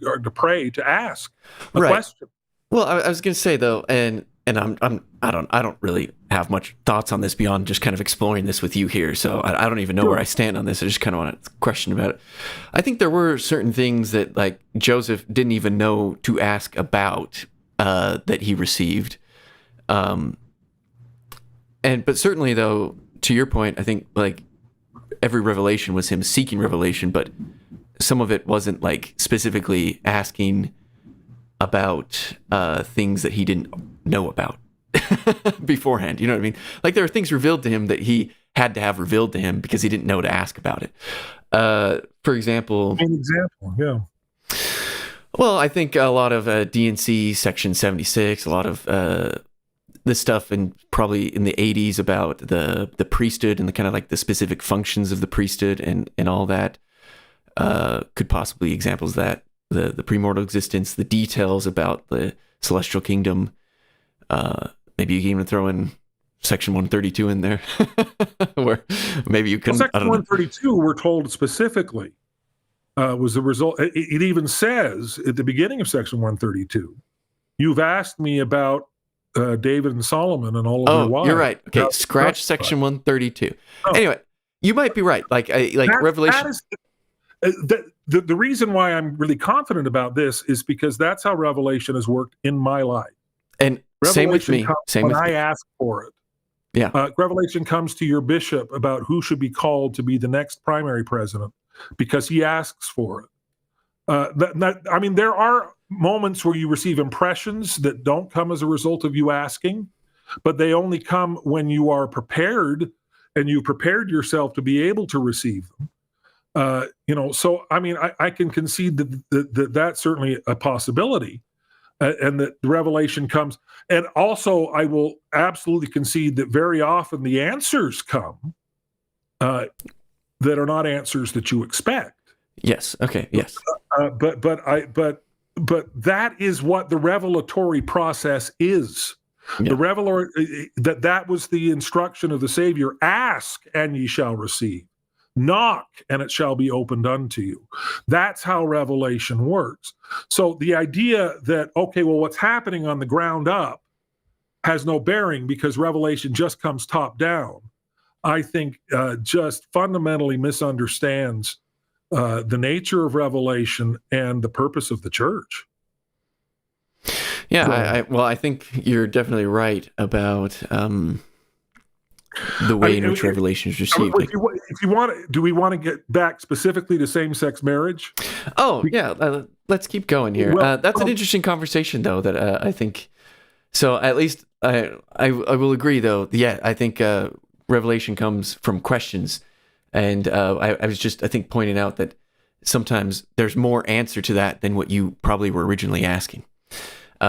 garden to pray, to ask a question. Well, I was going to say though, and I don't really have much thoughts on this beyond just kind of exploring this with you here. So I don't even know where I stand on this. I just kind of want to question about it. I think there were certain things that like Joseph didn't even know to ask about that he received. But certainly though, to your point, I think like every revelation was him seeking revelation, but some of it wasn't like specifically asking about things that he didn't know about beforehand. You know what I mean? Like there are things revealed to him that he had to have revealed to him because he didn't know to ask about it. For example, an example, yeah. Well, I think a lot of DNC Section 76, a lot of this stuff, and probably in the 80s about the priesthood and the kind of like the specific functions of the priesthood and all that could possibly examples of that. The premortal existence, the details about the celestial kingdom. Maybe you can even throw in Section 132 in there, where maybe you can. Well, Section 132, we're told specifically, was the result. It even says at the beginning of Section 132, "You've asked me about David and Solomon and all of their wives." You're right. Okay, scratch Section 132. Oh. Anyway, you might be right. Like Revelation. The reason why I'm really confident about this is because that's how Revelation has worked in my life. And same with me. When I ask for it. Yeah. Revelation comes to your bishop about who should be called to be the next primary president because he asks for it. I mean, there are moments where you receive impressions that don't come as a result of you asking, but they only come when you are prepared and you prepared yourself to be able to receive them. So I mean, I can concede that that's certainly a possibility, and that the revelation comes. And also, I will absolutely concede that very often the answers come that are not answers that you expect. Yes. Okay. Yes. But that is what the revelatory process is. Yeah. That was the instruction of the Savior: ask and ye shall receive. Knock, and it shall be opened unto you. That's how revelation works. So the idea that, okay, well, what's happening on the ground up has no bearing because revelation just comes top down, I think just fundamentally misunderstands the nature of revelation and the purpose of the church. Yeah, I think you're definitely right about the way in which revelation is received. If you want, do we want to get back specifically to same-sex marriage? Oh, yeah. Let's keep going here. That's an interesting conversation, though, that I think. So at least I will agree, though. Yeah, I think revelation comes from questions. And I was just, I think, pointing out that sometimes there's more answer to that than what you probably were originally asking,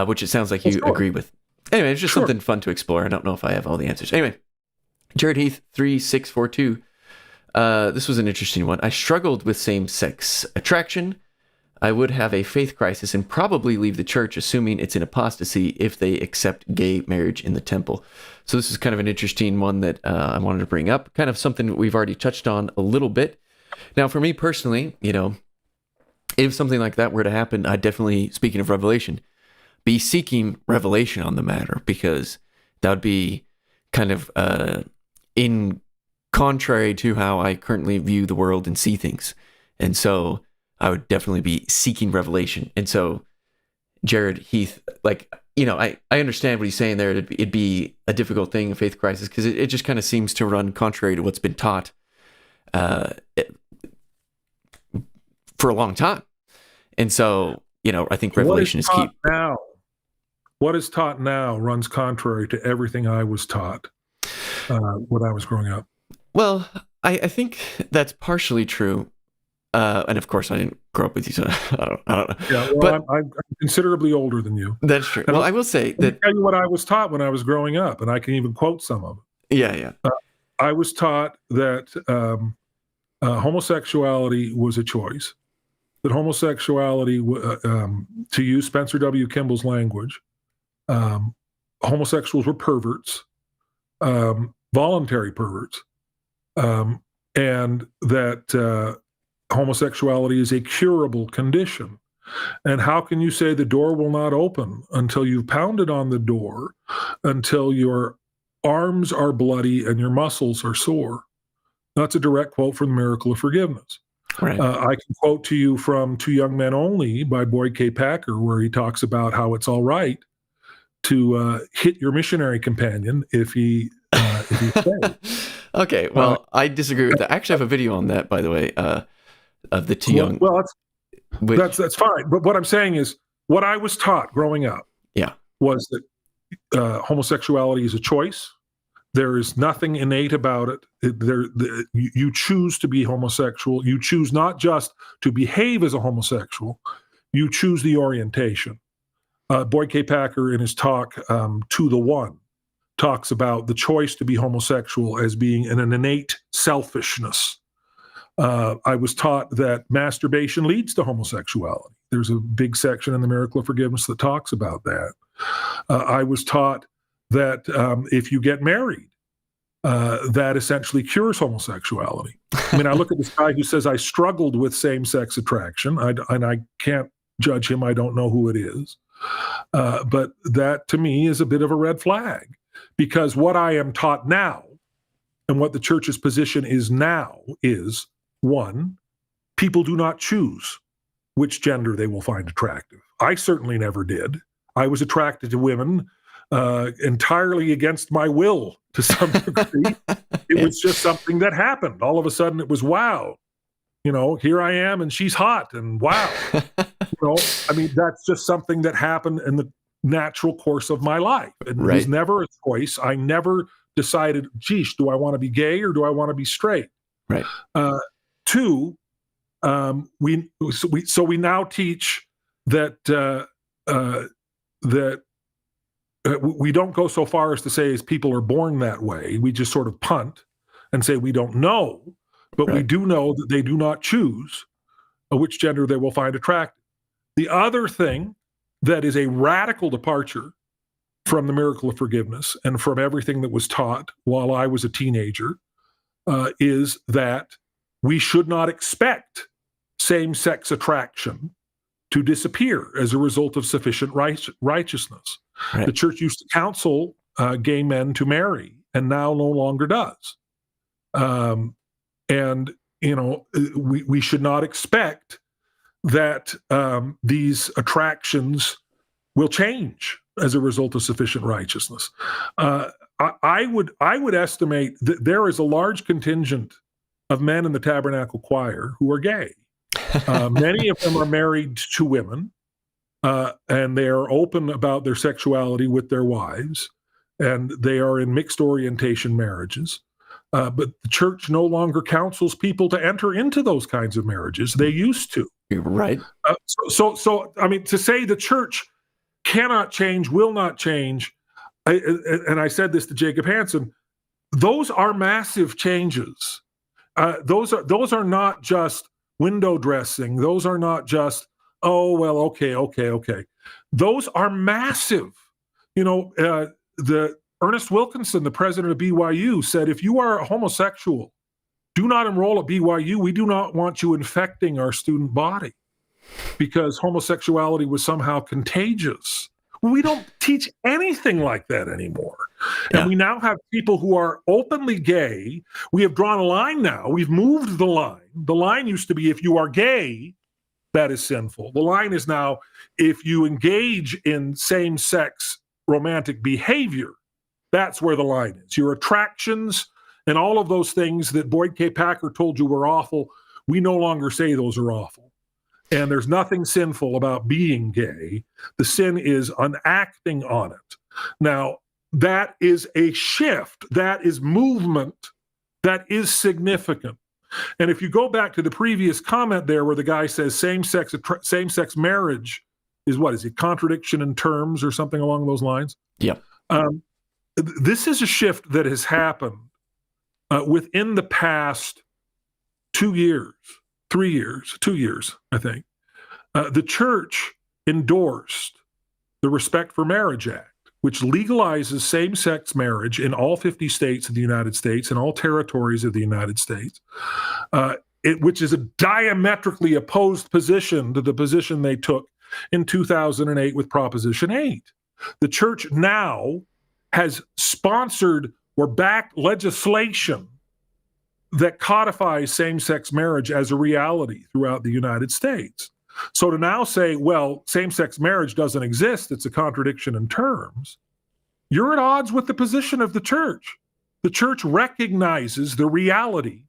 which it sounds like you agree with. Anyway, it's just something fun to explore. I don't know if I have all the answers. Anyway, Jared Heath, 3642. This was an interesting one. I struggled with same-sex attraction. I would have a faith crisis and probably leave the church, assuming it's an apostasy, if they accept gay marriage in the temple. So this is kind of an interesting one that I wanted to bring up, kind of something that we've already touched on a little bit. Now, for me personally, if something like that were to happen, I'd definitely, speaking of revelation, be seeking revelation on the matter, because that would be kind of in contrary to how I currently view the world and see things. And so I would definitely be seeking revelation. And so Jared Heath, I understand what he's saying there. It'd be a difficult thing, a faith crisis, because it just kind of seems to run contrary to what's been taught for a long time. And so, I think revelation is key. What is taught now runs contrary to everything I was taught when I was growing up. Well, I think that's partially true. And of course, I didn't grow up with you, so I don't know. Yeah, well, but I'm considerably older than you. That's true. Well, I will say that. I'll tell you what I was taught when I was growing up, and I can even quote some of it. Yeah. I was taught that homosexuality was a choice. That homosexuality, to use Spencer W. Kimball's language, homosexuals were perverts, voluntary perverts, and that homosexuality is a curable condition. And how can you say the door will not open until you've pounded on the door, until your arms are bloody and your muscles are sore? That's a direct quote from the Miracle of Forgiveness. Right. I can quote to you from Two Young Men Only by Boyd K. Packer, where he talks about how it's all right to hit your missionary companion if he stays. Okay, well, I disagree with that. I actually have a video on that, by the way, of the Two Young. Well, that's fine. But what I'm saying is, what I was taught growing up, was that homosexuality is a choice. There is nothing innate about it. You choose to be homosexual. You choose not just to behave as a homosexual. You choose the orientation. Boyd K. Packer, in his talk, To the One, talks about the choice to be homosexual as being an innate selfishness. I was taught that masturbation leads to homosexuality. There's a big section in the Miracle of Forgiveness that talks about that. I was taught that if you get married, that essentially cures homosexuality. I mean, I look at this guy who says, I struggled with same-sex attraction, and I can't judge him. I don't know who it is. But that, to me, is a bit of a red flag, because what I am taught now and what the church's position is now is, one, people do not choose which gender they will find attractive. I certainly never did. I was attracted to women entirely against my will to some degree. It was just something that happened. All of a sudden it was, wow, here I am and she's hot, and wow. I mean, that's just something that happened in the natural course of my life. It was never a choice. I never decided, geez, do I want to be gay or do I want to be straight? Right. Two, we now teach that we don't go so far as to say as people are born that way. We just sort of punt and say we don't know, but we do know that they do not choose which gender they will find attractive. The other thing that is a radical departure from the Miracle of Forgiveness and from everything that was taught while I was a teenager is that we should not expect same-sex attraction to disappear as a result of sufficient righteousness. Right. The church used to counsel gay men to marry, and now no longer does. We should not expect that these attractions will change as a result of sufficient righteousness. I would estimate that there is a large contingent of men in the Tabernacle Choir who are gay. Many of them are married to women, and they are open about their sexuality with their wives, and they are in mixed orientation marriages. But the church no longer counsels people to enter into those kinds of marriages. They used to. You're right. So I mean, to say the church cannot change, will not change, and I said this to Jacob Hansen, those are massive changes. Those are not just window dressing. Those are not just, oh, well, okay. Those are massive. The Ernest Wilkinson, the president of BYU, said, if you are a homosexual, do not enroll at BYU. We do not want you infecting our student body because homosexuality was somehow contagious. We don't teach anything like that anymore. Yeah. And we now have people who are openly gay. We have drawn a line now. We've moved the line. The line used to be if you are gay, that is sinful. The line is now if you engage in same-sex romantic behavior, that's where the line is. Your attractions and all of those things that Boyd K. Packer told you were awful, we no longer say those are awful. And there's nothing sinful about being gay. The sin is unacting on it. Now, that is a shift. That is movement. That is significant. And if you go back to the previous comment there where the guy says same-sex marriage is what? Is it contradiction in terms or something along those lines? Yeah. This is a shift that has happened within the past 2 years. 2 years, I think. The church endorsed the Respect for Marriage Act, which legalizes same-sex marriage in all 50 states of the United States and all territories of the United States, which is a diametrically opposed position to the position they took in 2008 with Proposition 8. The church now has sponsored or backed legislation that codifies same-sex marriage as a reality throughout the United States. So to now say, well, same-sex marriage doesn't exist, it's a contradiction in terms, you're at odds with the position of the church. The church recognizes the reality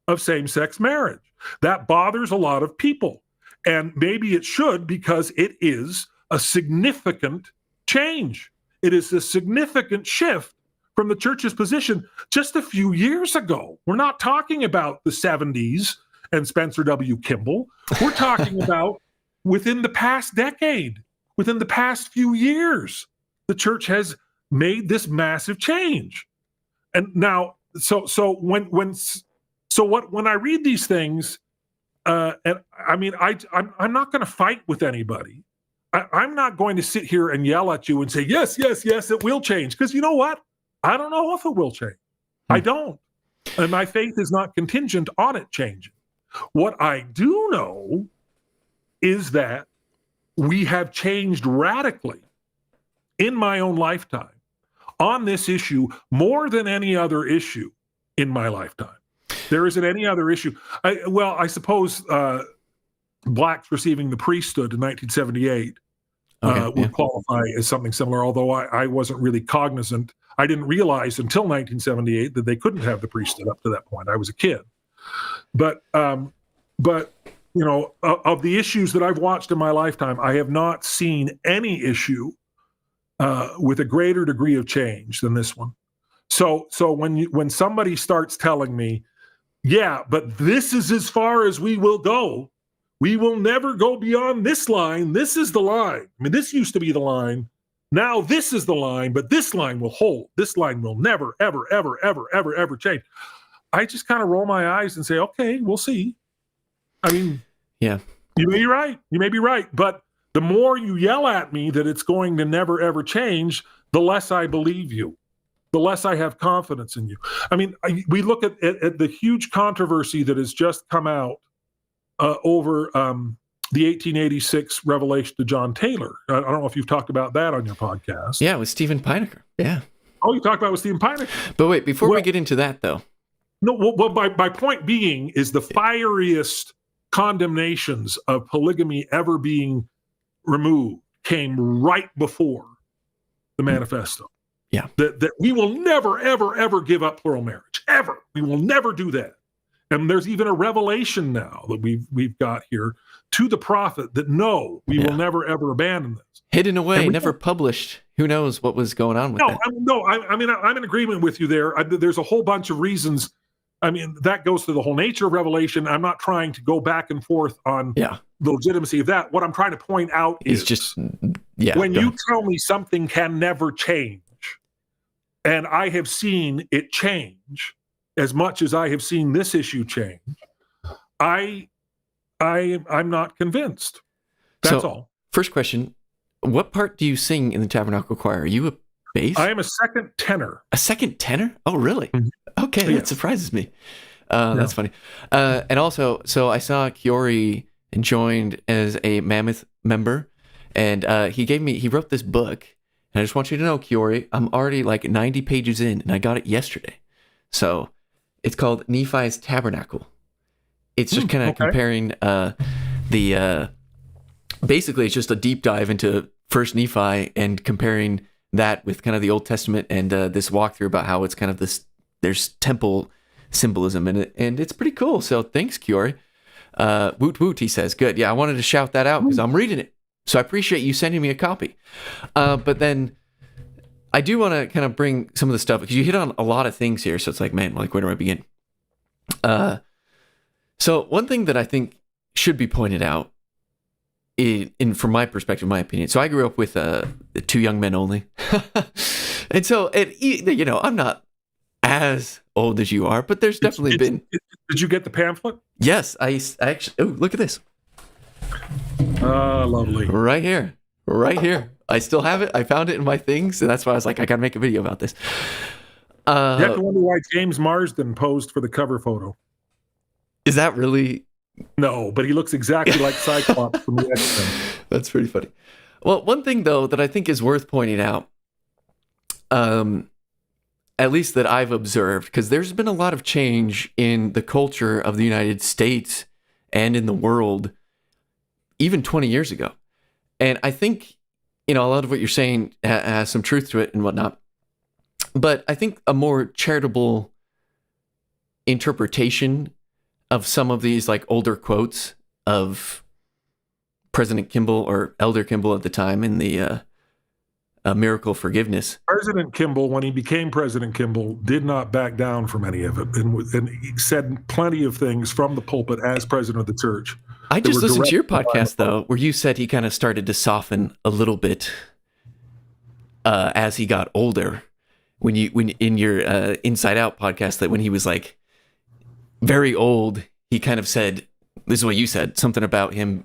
of same-sex marriage. That bothers a lot of people. And maybe it should because it is a significant change. It is a significant shift from the church's position just a few years ago. We're not talking about the 70s and Spencer W. Kimball. We're talking about within the past decade, within the past few years, the church has made this massive change. And now, when I read these things, and I mean, I'm not going to fight with anybody. I'm not going to sit here and yell at you and say, yes, it will change. Because you know what? I don't know if it will change. I don't. And my faith is not contingent on it changing. What I do know is that we have changed radically in my own lifetime on this issue more than any other issue in my lifetime. There isn't any other issue. I suppose blacks receiving the priesthood in 1978 would qualify as something similar, although I wasn't really cognizant. I didn't realize until 1978 that they couldn't have the priesthood up to that point. I was a kid. But you know, of the issues that I've watched in my lifetime, I have not seen any issue with a greater degree of change than this one. So when somebody starts telling me, yeah, but this is as far as we will go, we will never go beyond this line. This is the line. I mean, this used to be the line. Now this is the line, but this line will hold. This line will never, ever, ever, ever, ever, ever change. I just kind of roll my eyes and say, okay, we'll see. I mean, yeah, you may be right. You may be right. But the more you yell at me that it's going to never, ever change, the less I believe you, the less I have confidence in you. I mean, we look at the huge controversy that has just come out over the 1886 revelation to John Taylor. I don't know if you've talked about that on your podcast. Yeah, with Stephen Pinecker. Yeah. Oh, you talked about it with Stephen Pinecker. But wait, before we get into that, though. No, well, my point being is the fieriest condemnations of polygamy ever being removed came right before the manifesto. Yeah. That we will never, ever, ever give up plural marriage. Ever. We will never do that. And there's even a revelation now that we've got here to the prophet that no, we will never, ever abandon this. Hidden away, never published. Who knows what was going on with that? I mean, I'm in agreement with you there. There's a whole bunch of reasons. I mean, that goes to the whole nature of revelation. I'm not trying to go back and forth on the legitimacy of that. What I'm trying to point out is just, when you tell me something can never change, and I have seen it change as much as I have seen this issue change, I'm not convinced. That's all. First question, what part do you sing in the Tabernacle Choir? Are you a bass? I am a second tenor. A second tenor? Oh, really? Mm-hmm. Okay, that surprises me. That's funny. And also, so I saw Kiori joined as a Mammoth member, and he wrote this book, and I just want you to know, Kiori, I'm already like 90 pages in, and I got it yesterday. So it's called Nephi's Tabernacle. It's just kind of comparing basically it's just a deep dive into First Nephi and comparing that with kind of the Old Testament and this walkthrough about how it's kind of there's temple symbolism in it, and it's pretty cool. So thanks, Kiori. Woot woot, he says. Good. Yeah, I wanted to shout that out because I'm reading it. So I appreciate you sending me a copy. But then I do want to kind of bring some of the stuff because you hit on a lot of things here. So it's like, man, like where do I begin? So one thing that I think should be pointed out from my perspective, my opinion. So I grew up with two young men only. And so, I'm not as old as you are, but there's definitely been... Did you get the pamphlet? Yes, I actually... Oh, look at this. Lovely. Right here. I still have it. I found it in my things, and that's why I was like, I got to make a video about this. You have to wonder why James Marsden posed for the cover photo. Is that really... No, but he looks exactly like Cyclops from the X-Men. That's pretty funny. Well, one thing, though, that I think is worth pointing out, at least that I've observed, because there's been a lot of change in the culture of the United States and in the world, even 20 years ago. And I think, a lot of what you're saying has some truth to it and whatnot. But I think a more charitable interpretation of some of these like older quotes of President Kimball or Elder Kimball at the time in the Miracle of Forgiveness. President Kimball, when he became President Kimball, did not back down from any of it, and he said plenty of things from the pulpit as president of the church. I just listened to your podcast though, where you said he kind of started to soften a little bit as he got older. When in your Inside Out podcast, that when he was like very old, he kind of said, this is what you said, something about him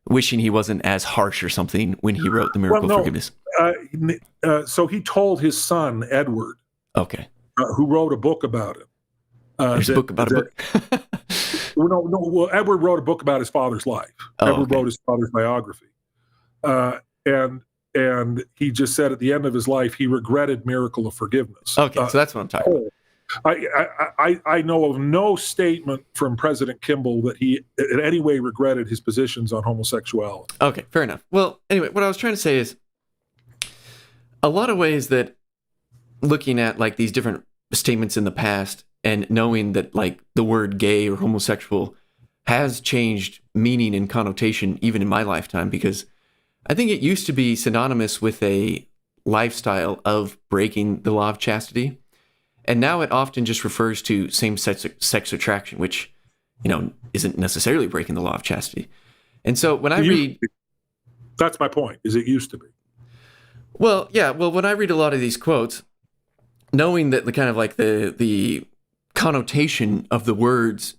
wishing he wasn't as harsh or something when he wrote the Miracle of Forgiveness. So he told his son, Edward, who wrote a book about it. There's a book about a book? Well, Edward wrote a book about his father's life. Edward wrote his father's biography. And he just said at the end of his life, he regretted Miracle of Forgiveness. Okay, so that's what I'm talking about. I know of no statement from President Kimball that he in any way regretted his positions on homosexuality. Okay, fair enough. Well, anyway, what I was trying to say is a lot of ways that looking at like these different statements in the past and knowing that like the word gay or homosexual has changed meaning and connotation even in my lifetime, because I think it used to be synonymous with a lifestyle of breaking the law of chastity. And now it often just refers to same-sex attraction, which, isn't necessarily breaking the law of chastity. And so when I read... That's my point, is it used to be. Well, yeah. Well, when I read a lot of these quotes, knowing that the kind of like the connotation of the words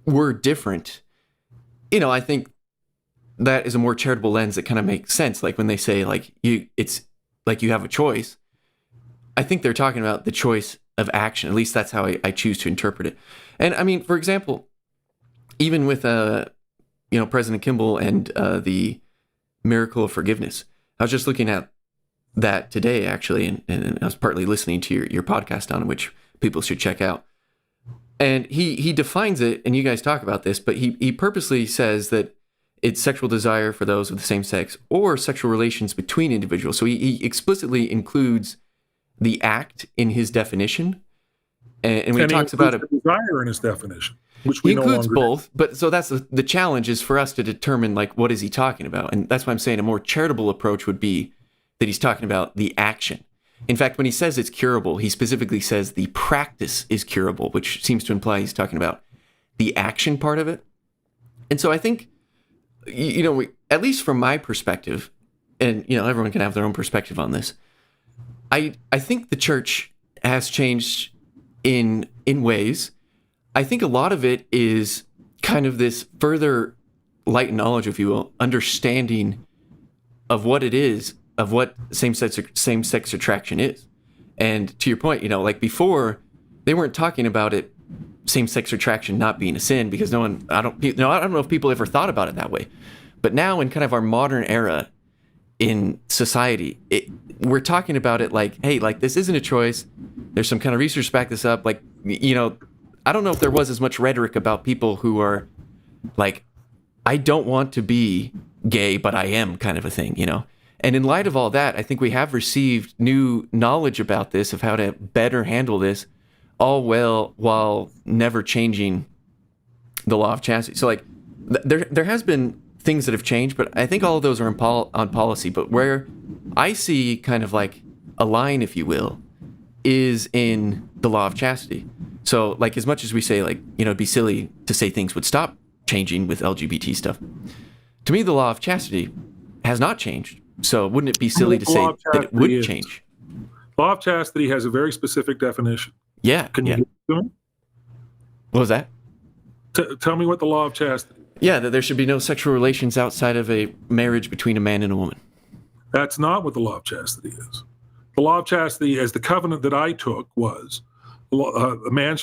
were different, I think that is a more charitable lens that kind of makes sense. Like when they say like it's like you have a choice, I think they're talking about the choice of action. At least that's how I choose to interpret it. And I mean, for example, even with President Kimball and the Miracle of Forgiveness, I was just looking at that today actually, and I was partly listening to your podcast on it, which people should check out. And he defines it, and you guys talk about this, but he purposely says that it's sexual desire for those of the same sex or sexual relations between individuals. So he explicitly includes the act in his definition. And when he talks about it, desire in his definition, which he we no includes longer both. But so that's the challenge is for us to determine, like, what is he talking about? And that's why I'm saying a more charitable approach would be that he's talking about the action. In fact, when he says it's curable, he specifically says the practice is curable, which seems to imply he's talking about the action part of it. And so I think, at least from my perspective, and, everyone can have their own perspective on this, I think the church has changed in ways. I think a lot of it is kind of this further light knowledge, if you will, understanding of what it is, of what same-sex attraction is. And to your point, like before, they weren't talking about it, same-sex attraction not being a sin, because I don't know if people ever thought about it that way. But now in kind of our modern era in society, we're talking about it like, hey, like this isn't a choice. There's some kind of research to back this up. Like, I don't know if there was as much rhetoric about people who are like, I don't want to be gay, but I am, kind of a thing, And in light of all that, I think we have received new knowledge about this, of how to better handle this, all while never changing the law of chastity. So, like, there has been things that have changed, but I think all of those are on policy. But where I see kind of like a line, if you will, is in the law of chastity. So, like, as much as we say, like, it'd be silly to say things would stop changing with LGBT stuff, to me, the law of chastity has not changed. So wouldn't it be silly to say that it would change? Law of chastity has a very specific definition. Yeah. Can you give it to me? What was that? Tell me what the law of chastity. Yeah, that there should be no sexual relations outside of a marriage between a man and a woman. That's not what the law of chastity is. The law of chastity, as the covenant that I took, was a man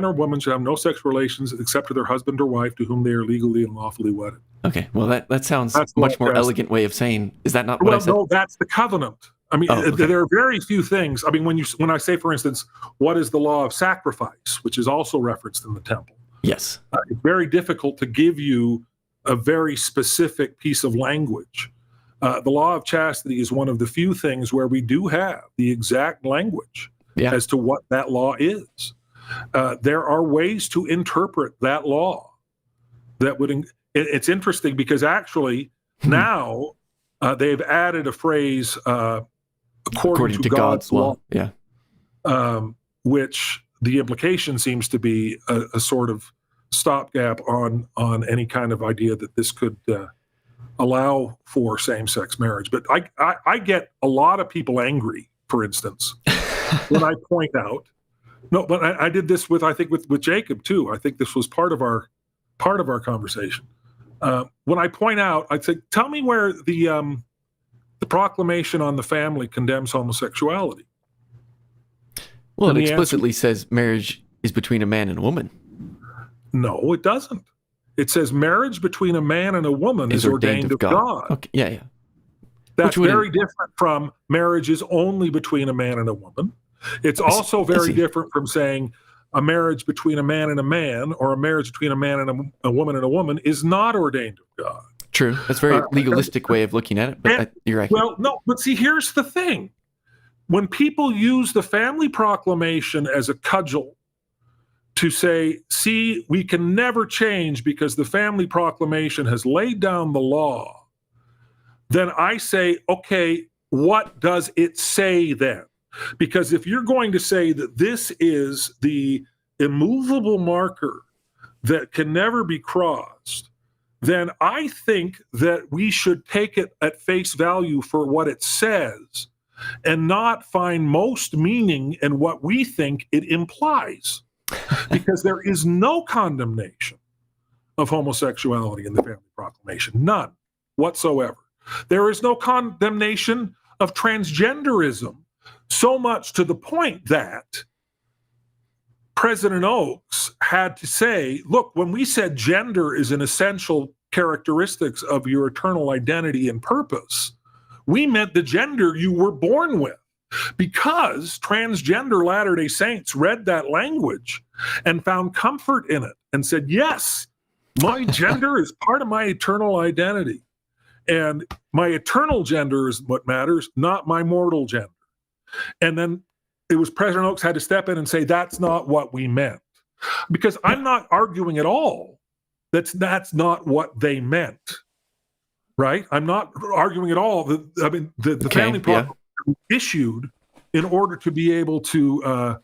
or woman shall have no sexual relations except to their husband or wife to whom they are legally and lawfully wedded. Okay, well that sounds much more elegant way of saying. Is that not what I said? No, that's the covenant. I mean, there are very few things. I mean, when I say, for instance, what is the law of sacrifice, which is also referenced in the temple? Yes, it's very difficult to give you a very specific piece of language. The law of chastity is one of the few things where we do have the exact language as to what that law is. There are ways to interpret that law that would. It's interesting because actually now they've added a phrase according to God's law. Yeah, which the implication seems to be a sort of stopgap on any kind of idea that this could allow for same-sex marriage. But I get a lot of people angry, for instance, when I point out. No, but I did this with Jacob too. I think this was part of our conversation. When I point out, I'd say, tell me where the proclamation on the family condemns homosexuality. Well, it explicitly says marriage is between a man and a woman. No, it doesn't. It says marriage between a man and a woman is ordained of God. Okay. Yeah. That's very different from marriage is only between a man and a woman. It's also very different from saying a marriage between a man and a man, or a marriage between a man and a woman and a woman is not ordained of God. True. That's a very legalistic way of looking at it, but you're right. Well, no, but see, here's the thing. When people use the family proclamation as a cudgel to say, see, we can never change because the family proclamation has laid down the law, then I say, okay, what does it say then? Because if you're going to say that this is the immovable marker that can never be crossed, then I think that we should take it at face value for what it says and not find most meaning in what we think it implies. Because there is no condemnation of homosexuality in the family proclamation, none whatsoever. There is no condemnation of transgenderism, so much to the point that President Oaks had to say, look, when we said gender is an essential characteristics of your eternal identity and purpose, we meant the gender you were born with. Because transgender Latter-day Saints read that language and found comfort in it and said, yes, My gender is part of my eternal identity. And my eternal gender is what matters, not my mortal gender. And then it was President Oaks had to step in and say, that's not what we meant. Because I'm not arguing at all that's not what they meant. Right? I'm not arguing at all. The family proclamation was issued in order to be able to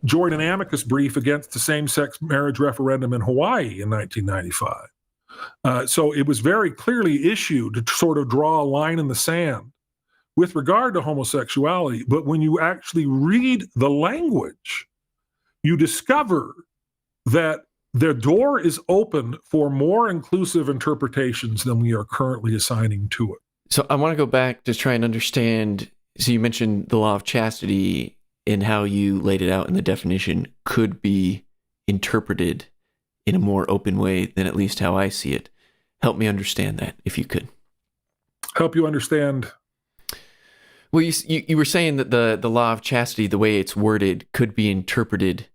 join an amicus brief against the same-sex marriage referendum in Hawaii in 1995. So it was very clearly issued to sort of draw a line in the sand with regard to homosexuality. But when you actually read the language, you discover that the door is open for more inclusive interpretations than we are currently assigning to it. So I want to go back to try and understand. So you mentioned the law of chastity and how you laid it out in the definition could be interpreted in a more open way than at least how I see it. Help me understand that, if you could. Help you understand? Well, you were saying that the law of chastity, the way it's worded, could be interpreted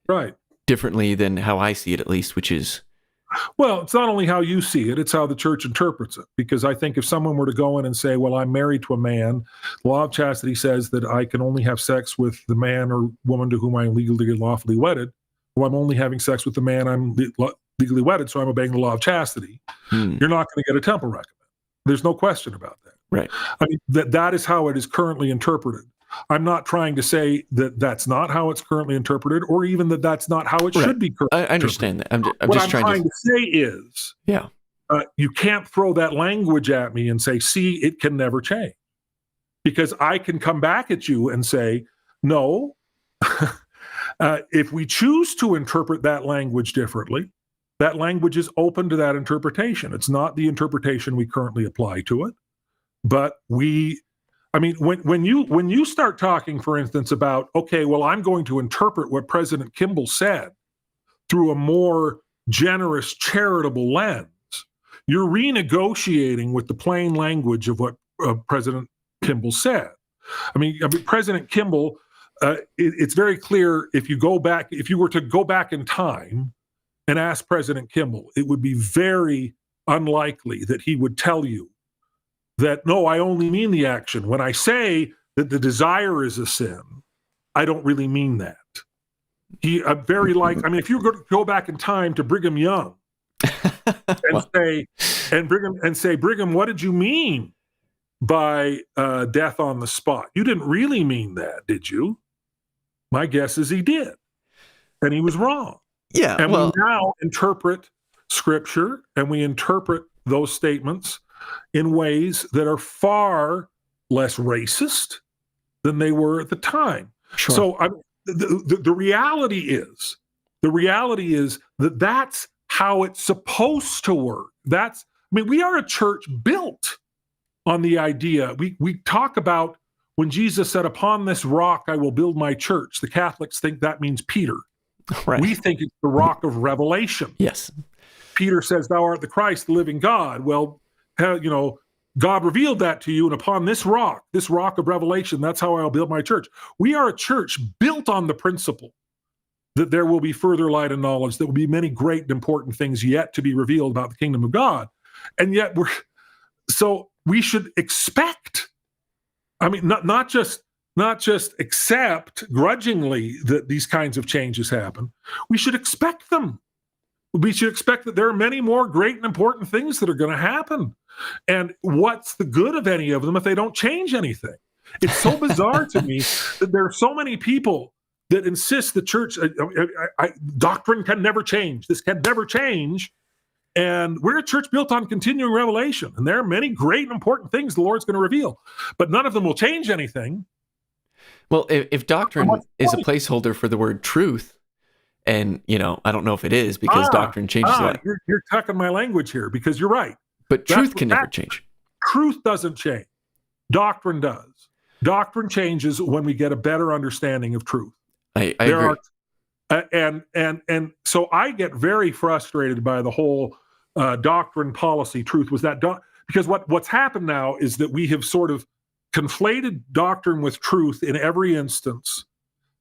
right differently than how I see it, at least, which is... Well, it's not only how you see it, it's how the church interprets it. Because I think if someone were to go in and say, well, I'm married to a man, the law of chastity says that I can only have sex with the man or woman to whom I'm legally and lawfully wedded. Well, I'm only having sex with the man I'm legally wedded, so I'm obeying the law of chastity. You're not going to get a temple recommend. There's no question about that. Right. I mean, that is how it is currently interpreted. I'm not trying to say that that's not how it's currently interpreted, or even that that's not how it should be currently I understand that. I'm what just I'm trying to say is, you can't throw that language at me and say, see, it can never change. Because I can come back at you and say, no, if we choose to interpret that language differently, that language is open to that interpretation. It's not the interpretation we currently apply to it, but when you start talking, for instance, about, okay, well, I'm going to interpret what President Kimball said through a more generous, charitable lens, you're renegotiating with the plain language of what President Kimball said. I mean, President Kimball, it's very clear if you were to go back in time and ask President Kimball, it would be very unlikely that he would tell you that, no, I only mean the action. When I say that the desire is a sin, I don't really mean that. If you were to go back in time to Brigham Young and say, Brigham, what did you mean by death on the spot? You didn't really mean that, did you? My guess is he did. And he was wrong. Yeah. And we now interpret Scripture and we interpret those statements in ways that are far less racist than they were at the time. Sure. So the reality is that that's how it's supposed to work. We are a church built on the idea. We talk about when Jesus said, upon this rock I will build my church. The Catholics think that means Peter. Right. We think it's the rock of revelation. Yes. Peter says, thou art the Christ, the living God. Well, God revealed that to you, and upon this rock of revelation, that's how I'll build my church. We are a church built on the principle that there will be further light and knowledge, there will be many great and important things yet to be revealed about the kingdom of God. And yet we should expect, not just accept grudgingly that these kinds of changes happen. We should expect them. We should expect that there are many more great and important things that are going to happen. And what's the good of any of them if they don't change anything? It's so bizarre to me that there are so many people that insist the church, doctrine can never change. This can never change. And we're a church built on continuing revelation. And there are many great and important things the Lord's going to reveal. But none of them will change anything. Well, if doctrine is a placeholder for the word truth, and, I don't know if it is, because doctrine changes that. You're tucking my language here, because you're right. But truth can never change. Truth doesn't change. Doctrine does. Doctrine changes when we get a better understanding of truth. I agree. And so I get very frustrated by the whole doctrine policy truth was that because what's happened now is that we have sort of conflated doctrine with truth in every instance.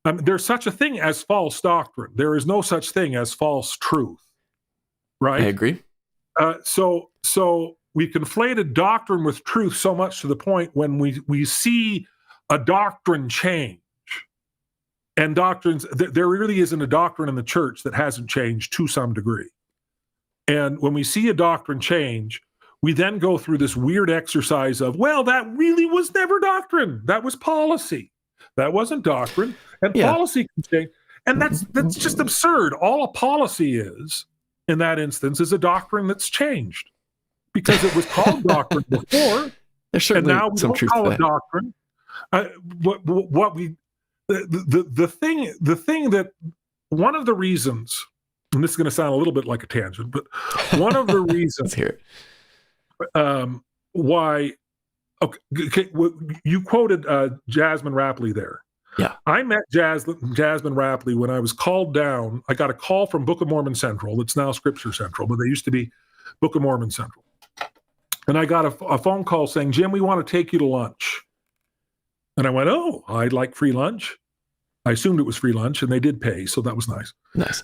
There's such a thing as false doctrine. There is no such thing as false truth. right? I agree. So we conflated doctrine with truth so much to the point when we see a doctrine change, and doctrines, there really isn't a doctrine in the church that hasn't changed to some degree. And when we see a doctrine change, we then go through this weird exercise of, well, that really was never doctrine. That was policy. That wasn't doctrine. And policy can change. And that's just absurd. All a policy is, in that instance, is a doctrine that's changed. Because it was called doctrine before, There's certainly and now we some don't truth call to it that. doctrine. The thing that, one of the reasons, and this is going to sound a little bit like a tangent, but one of the reasons Let's hear it. why, you quoted Jasmine Rapley there. Yeah. I met Jasmine Rapley when I was called down. I got a call from Book of Mormon Central. It's now Scripture Central, but they used to be Book of Mormon Central. And I got a phone call saying, Jim, we want to take you to lunch. And I went, oh, I'd like free lunch. I assumed it was free lunch, and they did pay, so that was nice. Nice.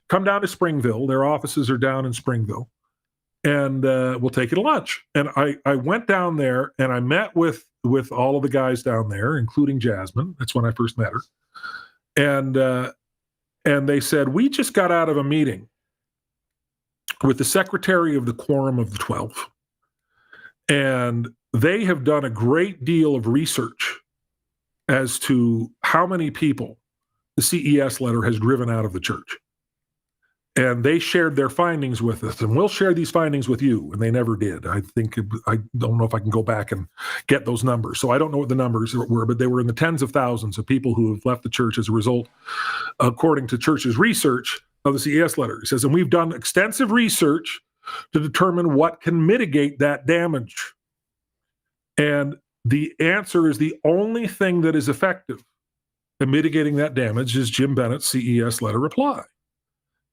Come down to Springville. Their offices are down in Springville. And we'll take you to lunch. And I went down there, and I met with all of the guys down there, including Jasmine. That's when I first met her. And they said, we just got out of a meeting with the secretary of the Quorum of the 12. And they have done a great deal of research as to how many people the CES letter has driven out of the church. And they shared their findings with us, and we'll share these findings with you. And they never did. I don't know if I can go back and get those numbers. So I don't know what the numbers were, but they were in the tens of thousands of people who have left the church as a result, according to church's research of the CES letter. It says, and we've done extensive research to determine what can mitigate that damage. And the answer is the only thing that is effective in mitigating that damage is Jim Bennett's CES letter reply.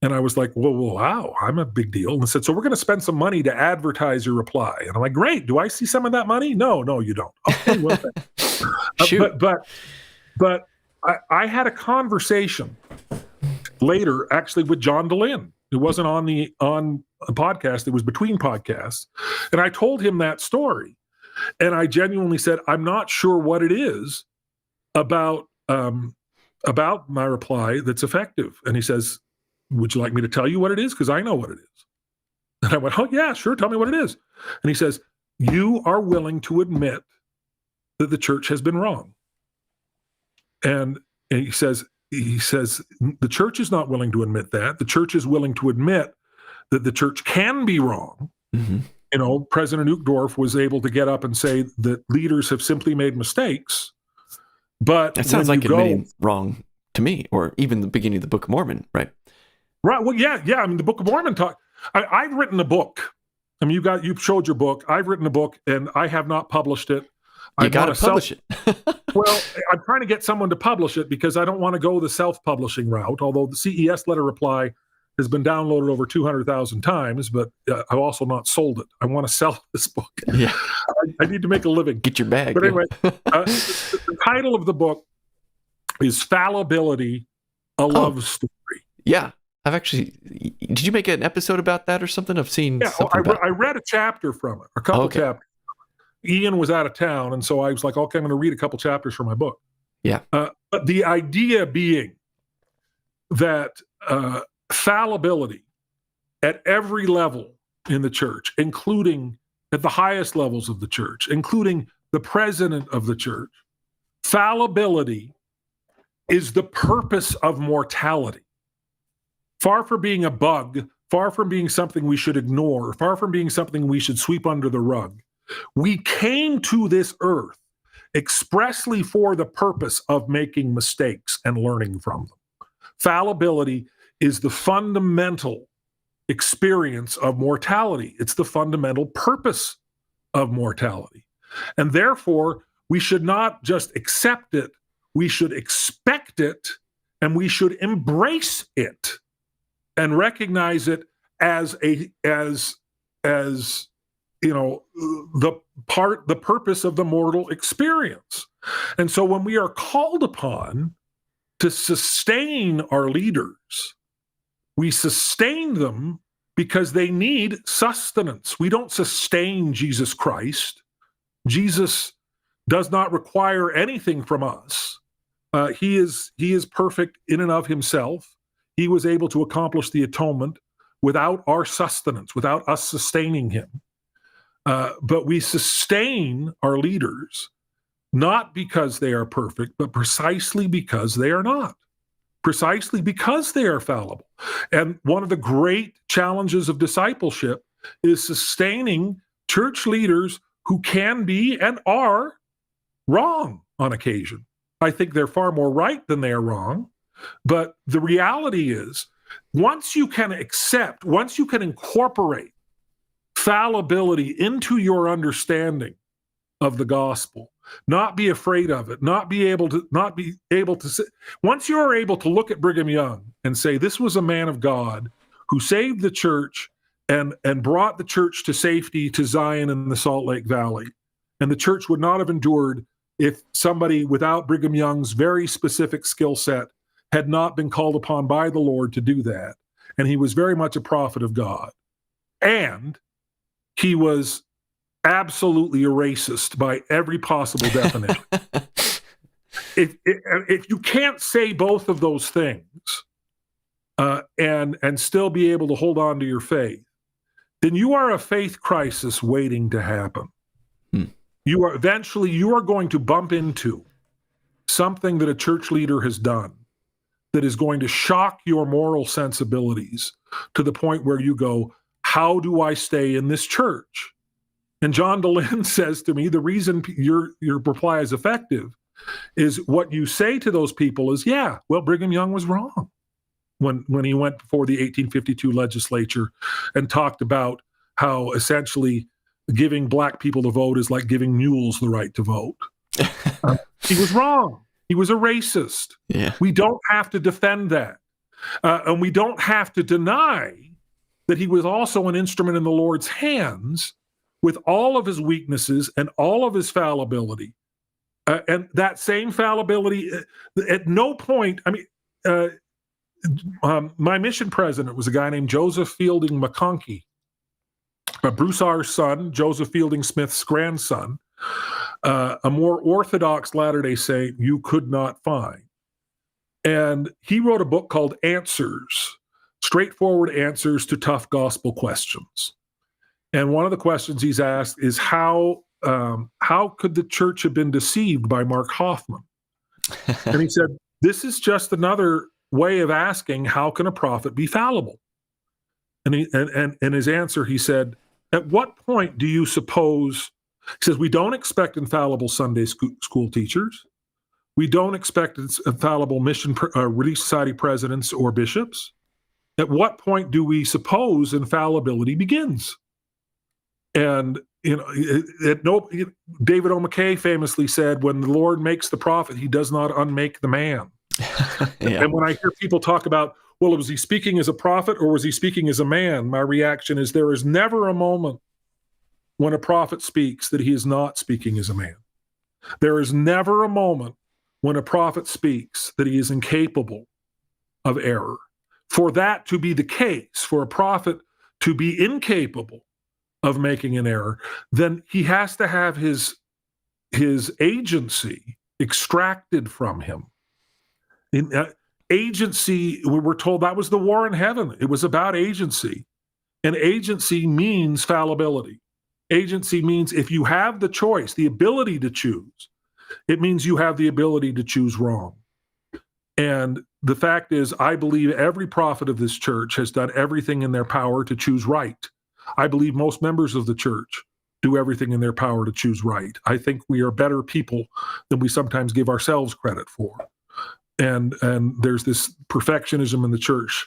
And I was like, well, wow, I'm a big deal. And I said, so we're going to spend some money to advertise your reply. And I'm like, great. Do I see some of that money? No, you don't. Okay, well, but I had a conversation later, actually, with John DeLynn. It wasn't on a podcast. It was between podcasts. And I told him that story. And I genuinely said, I'm not sure what it is about my reply that's effective. And he says, would you like me to tell you what it is? Because I know what it is. And I went, oh, yeah, sure. Tell me what it is. And he says, you are willing to admit that the church has been wrong. And he says, the church is not willing to admit that. The church is willing to admit that the church can be wrong. Mm-hmm. You know, President Uchtdorf was able to get up and say that leaders have simply made mistakes. But that sounds like admitting wrong to me, or even the beginning of the Book of Mormon, right? Right. Well, yeah. I mean, the Book of Mormon I've written a book. I mean, you showed your book. I've written a book, and I have not published it. You got to publish it. Well, I'm trying to get someone to publish it because I don't want to go the self-publishing route. Although the CES letter reply has been downloaded over 200,000 times, but I've also not sold it. I want to sell this book. Yeah, I need to make a living. Get your bag. But anyway, the title of the book is "Fallibility: A Love Story." Yeah, I've actually. Did you make an episode about that or something? I've seen. Yeah, I read a chapter from it, a couple chapters. Ian was out of town, and so I was like, okay, I'm going to read a couple chapters from my book. Yeah. But the idea being that fallibility at every level in the church, including at the highest levels of the church, including the president of the church, fallibility is the purpose of mortality. Far from being a bug, far from being something we should ignore, far from being something we should sweep under the rug, we came to this earth expressly for the purpose of making mistakes and learning from them. Fallibility is the fundamental experience of mortality. It's the fundamental purpose of mortality. And therefore, we should not just accept it, we should expect it, and we should embrace it and recognize it as you know, the purpose of the mortal experience. And so when we are called upon to sustain our leaders We sustain them because they need sustenance. We don't sustain Jesus Christ. Jesus does not require anything from us. He is perfect in and of himself. He was able to accomplish the atonement without our sustenance, without us sustaining him. But we sustain our leaders not because they are perfect, but precisely because they are not. Precisely because they are fallible. And one of the great challenges of discipleship is sustaining church leaders who can be and are wrong on occasion. I think they're far more right than they are wrong. But the reality is, once you can incorporate fallibility into your understanding of the gospel, not be afraid of it, not be able to say, once you're able to look at Brigham Young and say, this was a man of God who saved the church and brought the church to safety to Zion in the Salt Lake Valley, and the church would not have endured if somebody without Brigham Young's very specific skill set had not been called upon by the Lord to do that. And he was very much a prophet of God. And he was absolutely a racist by every possible definition. If you can't say both of those things and still be able to hold on to your faith, then you are a faith crisis waiting to happen. You are going to bump into something that a church leader has done that is going to shock your moral sensibilities to the point where you go, how do I stay in this church? And John DeLynn says to me, the reason your reply is effective is what you say to those people is, yeah, well, Brigham Young was wrong when he went before the 1852 legislature and talked about how essentially giving black people the vote is like giving mules the right to vote. He was wrong. He was a racist. Yeah. We don't have to defend that. And we don't have to deny that he was also an instrument in the Lord's hands with all of his weaknesses and all of his fallibility. And that same fallibility, at no point, my mission president was a guy named Joseph Fielding McConkie, Broussard's son, Joseph Fielding Smith's grandson, a more orthodox Latter-day Saint you could not find. And he wrote a book called Answers, Straightforward Answers to Tough Gospel Questions. And one of the questions he's asked is how could the church have been deceived by Mark Hoffman? And he said, this is just another way of asking, how can a prophet be fallible? And in his answer, he said, at what point do you suppose, he says, we don't expect infallible Sunday school teachers. We don't expect infallible Relief Society presidents or bishops. At what point do we suppose infallibility begins? And David O. McKay famously said, when the Lord makes the prophet, he does not unmake the man. Yeah. And when I hear people talk about, well, was he speaking as a prophet or was he speaking as a man? My reaction is there is never a moment when a prophet speaks that he is not speaking as a man. There is never a moment when a prophet speaks that he is incapable of error. For that to be the case, for a prophet to be incapable of making an error, then he has to have his agency extracted from him. Agency, we were told that was the war in heaven. It was about agency. And agency means fallibility. Agency means if you have the choice, the ability to choose, it means you have the ability to choose wrong. And the fact is, I believe every prophet of this church has done everything in their power to choose right. I believe most members of the church do everything in their power to choose right. I think we are better people than we sometimes give ourselves credit for. And there's this perfectionism in the church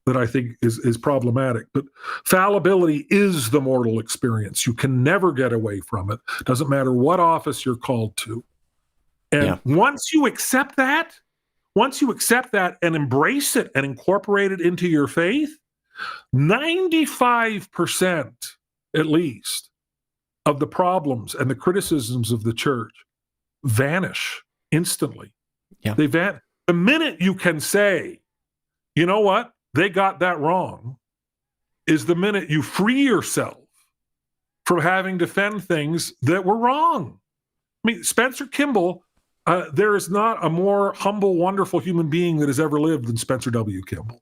that I think is problematic. But fallibility is the mortal experience. You can never get away from it. Doesn't matter what office you're called to. And once you accept that and embrace it and incorporate it into your faith, 95% at least of the problems and the criticisms of the church vanish instantly. Yeah. They vanish. The minute you can say, you know what, they got that wrong is the minute you free yourself from having to defend things that were wrong. I mean, Spencer Kimball, there is not a more humble, wonderful human being that has ever lived than Spencer W. Kimball.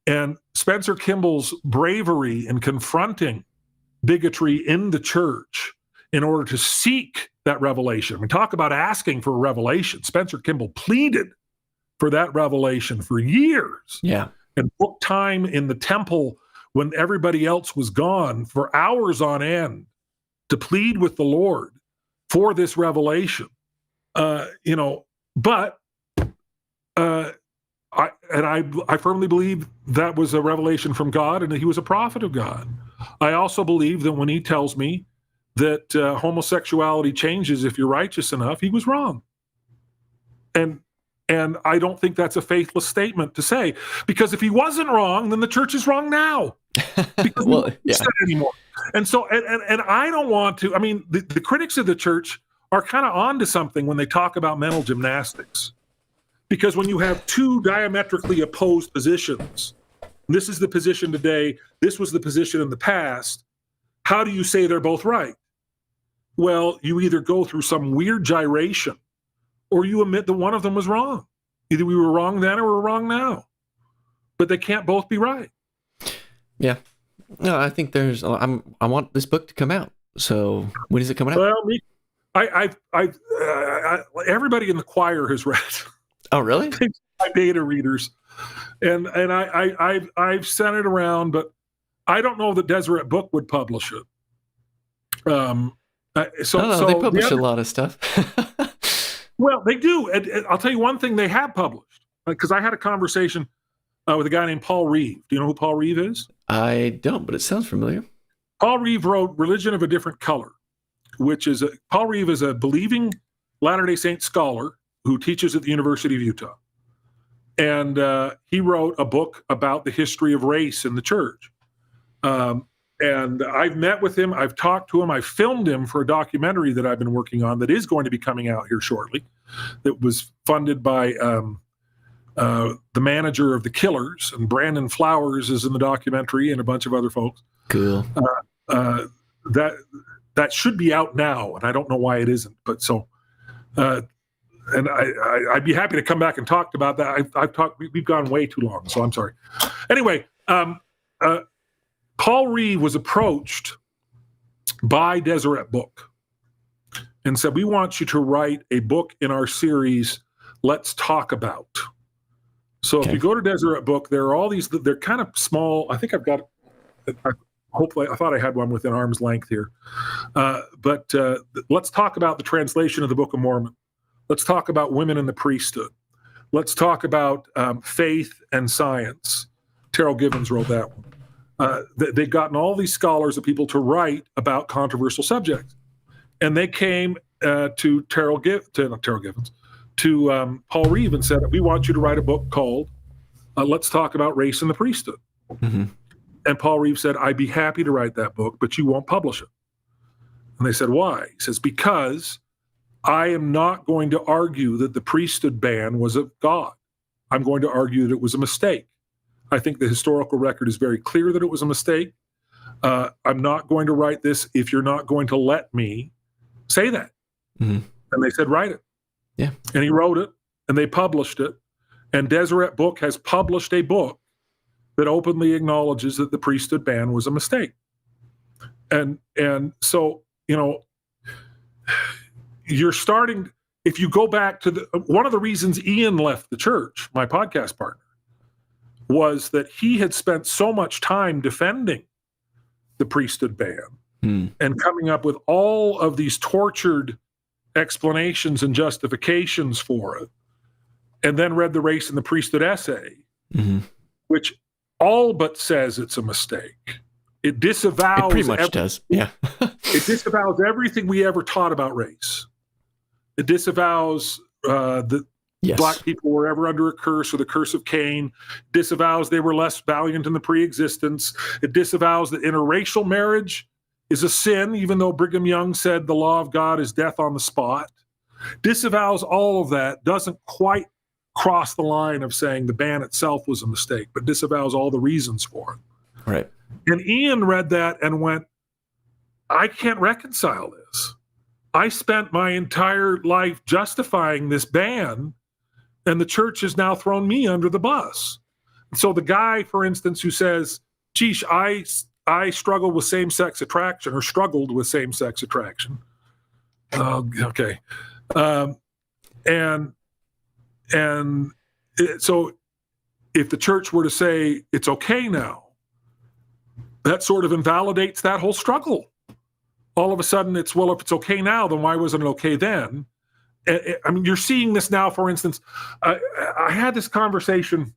And Spencer Kimball's bravery in confronting bigotry in the church in order to seek that revelation. I mean, talk about asking for a revelation. Spencer Kimball pleaded for that revelation for years. Yeah. And booked time in the temple when everybody else was gone for hours on end to plead with the Lord for this revelation. But I firmly believe that was a revelation from God and that he was a prophet of God. I also believe that when he tells me that homosexuality changes if you're righteous enough, he was wrong. And I don't think that's a faithless statement to say, because if he wasn't wrong, then the church is wrong now. Because well, yeah. Anymore. And so, and I don't want to, I mean, the critics of the church are kind of onto something when they talk about mental gymnastics. Because when you have two diametrically opposed positions, this is the position today, this was the position in the past, how do you say they're both right? Well, you either go through some weird gyration or you admit that one of them was wrong. Either we were wrong then or we're wrong now. But they can't both be right. Yeah. No, I think I want this book to come out. So when is it coming out? Well, everybody in the choir has read it. Oh, really? My beta readers. And I've sent it around, but I don't know that Desireette Book would publish it. They publish a lot of stuff. Well, they do. And I'll tell you one thing they have published, because I had a conversation with a guy named Paul Reeve. Do you know who Paul Reeve is? I don't, but it sounds familiar. Paul Reeve wrote Religion of a Different Color, Paul Reeve is a believing Latter-day Saint scholar who teaches at the University of Utah. And he wrote a book about the history of race in the church. And I've met with him. I've talked to him. I filmed him for a documentary that I've been working on that is going to be coming out here shortly. That was funded by the manager of the Killers, and Brandon Flowers is in the documentary, and a bunch of other folks. Cool. That should be out now, and I don't know why it isn't. But so, and I'd be happy to come back and talk about that. I've talked. We've gone way too long, so I'm sorry. Anyway. Paul Reeve was approached by Desireette Book and said, we want you to write a book in our series, Let's Talk About. So if you go to Desireette Book, there are all these, they're kind of small. I think hopefully, I thought I had one within arm's length here. But let's talk about the translation of the Book of Mormon. Let's talk about women in the priesthood. Let's talk about faith and science. Terrell Givens wrote that one. They've gotten all these scholars of people to write about controversial subjects, and they came to Paul Reeve and said, we want you to write a book called Let's Talk About Race in the Priesthood. Mm-hmm. And Paul Reeve said, I'd be happy to write that book, but you won't publish it. And they said, why? He says, because I am not going to argue that the priesthood ban was of God. I'm going to argue that it was a mistake. I think the historical record is very clear that it was a mistake. I'm not going to write this if you're not going to let me say that. Mm-hmm. And they said, write it. Yeah. And he wrote it, and they published it. And Desireette Book has published a book that openly acknowledges that the priesthood ban was a mistake. And so, you're starting, if you go back to one of the reasons Ian left the church, my podcast partner, was that he had spent so much time defending the priesthood ban and coming up with all of these tortured explanations and justifications for it, and then read the Race and the Priesthood essay, which all but says it's a mistake. It disavows. It pretty much does. Yeah. It disavows everything we ever taught about race. It disavows that Black people were ever under a curse or the curse of Cain. Disavows they were less valiant in the pre-existence. It disavows that interracial marriage is a sin, even though Brigham Young said the law of God is death on the spot. Disavows all of that, doesn't quite cross the line of saying the ban itself was a mistake, but disavows all the reasons for it. Right. And Ian read that and went, I can't reconcile this. I spent my entire life justifying this ban, and the church has now thrown me under the bus. So the guy, for instance, who says, geesh, I struggle with same-sex attraction, or struggled with same-sex attraction. Okay. So if the church were to say it's okay now, that sort of invalidates that whole struggle. All of a sudden it's, well, if it's okay now, then why wasn't it okay then? I mean, you're seeing this now, for instance. I had this conversation.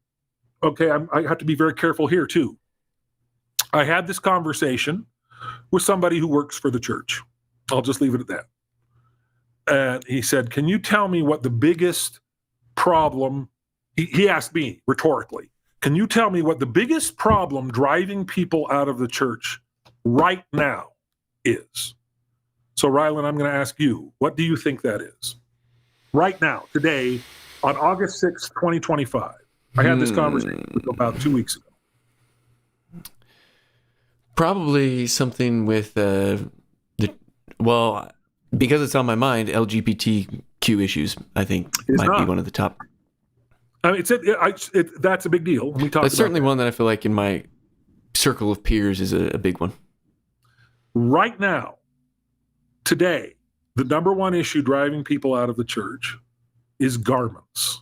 Okay, I have to be very careful here too. I had this conversation with somebody who works for the church. I'll just leave it at that. And he said, can you tell me what the biggest problem, he asked me rhetorically, can you tell me what the biggest problem driving people out of the church right now is? So Rylan, I'm going to ask you, what do you think that is? Right now, today, on August 6th, 2025. I had this conversation about 2 weeks ago. Probably something with because it's on my mind, LGBTQ issues, I think, might be one of the top. I mean, that's a big deal. We talked. That's certainly one that I feel like in my circle of peers is a big one. Right now, today, the number one issue driving people out of the church is garments.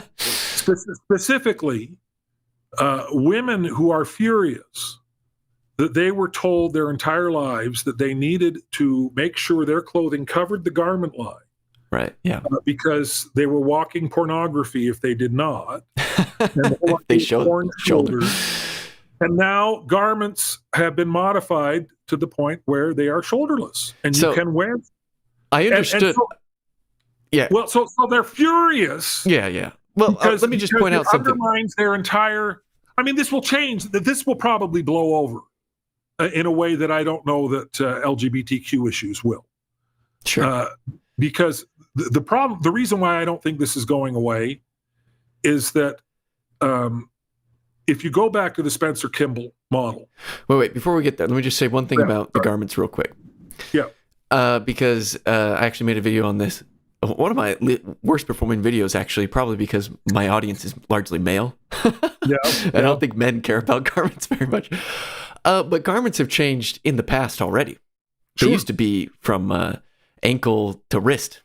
Specifically, women who are furious that they were told their entire lives that they needed to make sure their clothing covered the garment line. Right, yeah. Because they were walking pornography if they did not. And they showed shoulders. And now garments have been modified to the point where they are shoulderless. And you can wear them. I understood. Yeah. Well, so they're furious. Yeah. Well, let me just point out something. Undermines their entire. I mean, this will change. This will probably blow over in a way that I don't know that LGBTQ issues will. Sure. Because the reason why I don't think this is going away is that if you go back to the Spencer Kimball model. Wait. Before we get there, let me just say one thing about the garments real quick. Yeah. Because I actually made a video on this. One of my worst performing videos, actually, probably because my audience is largely male. Yeah. I don't think men care about garments very much. But garments have changed in the past already. They used to be from ankle to wrist.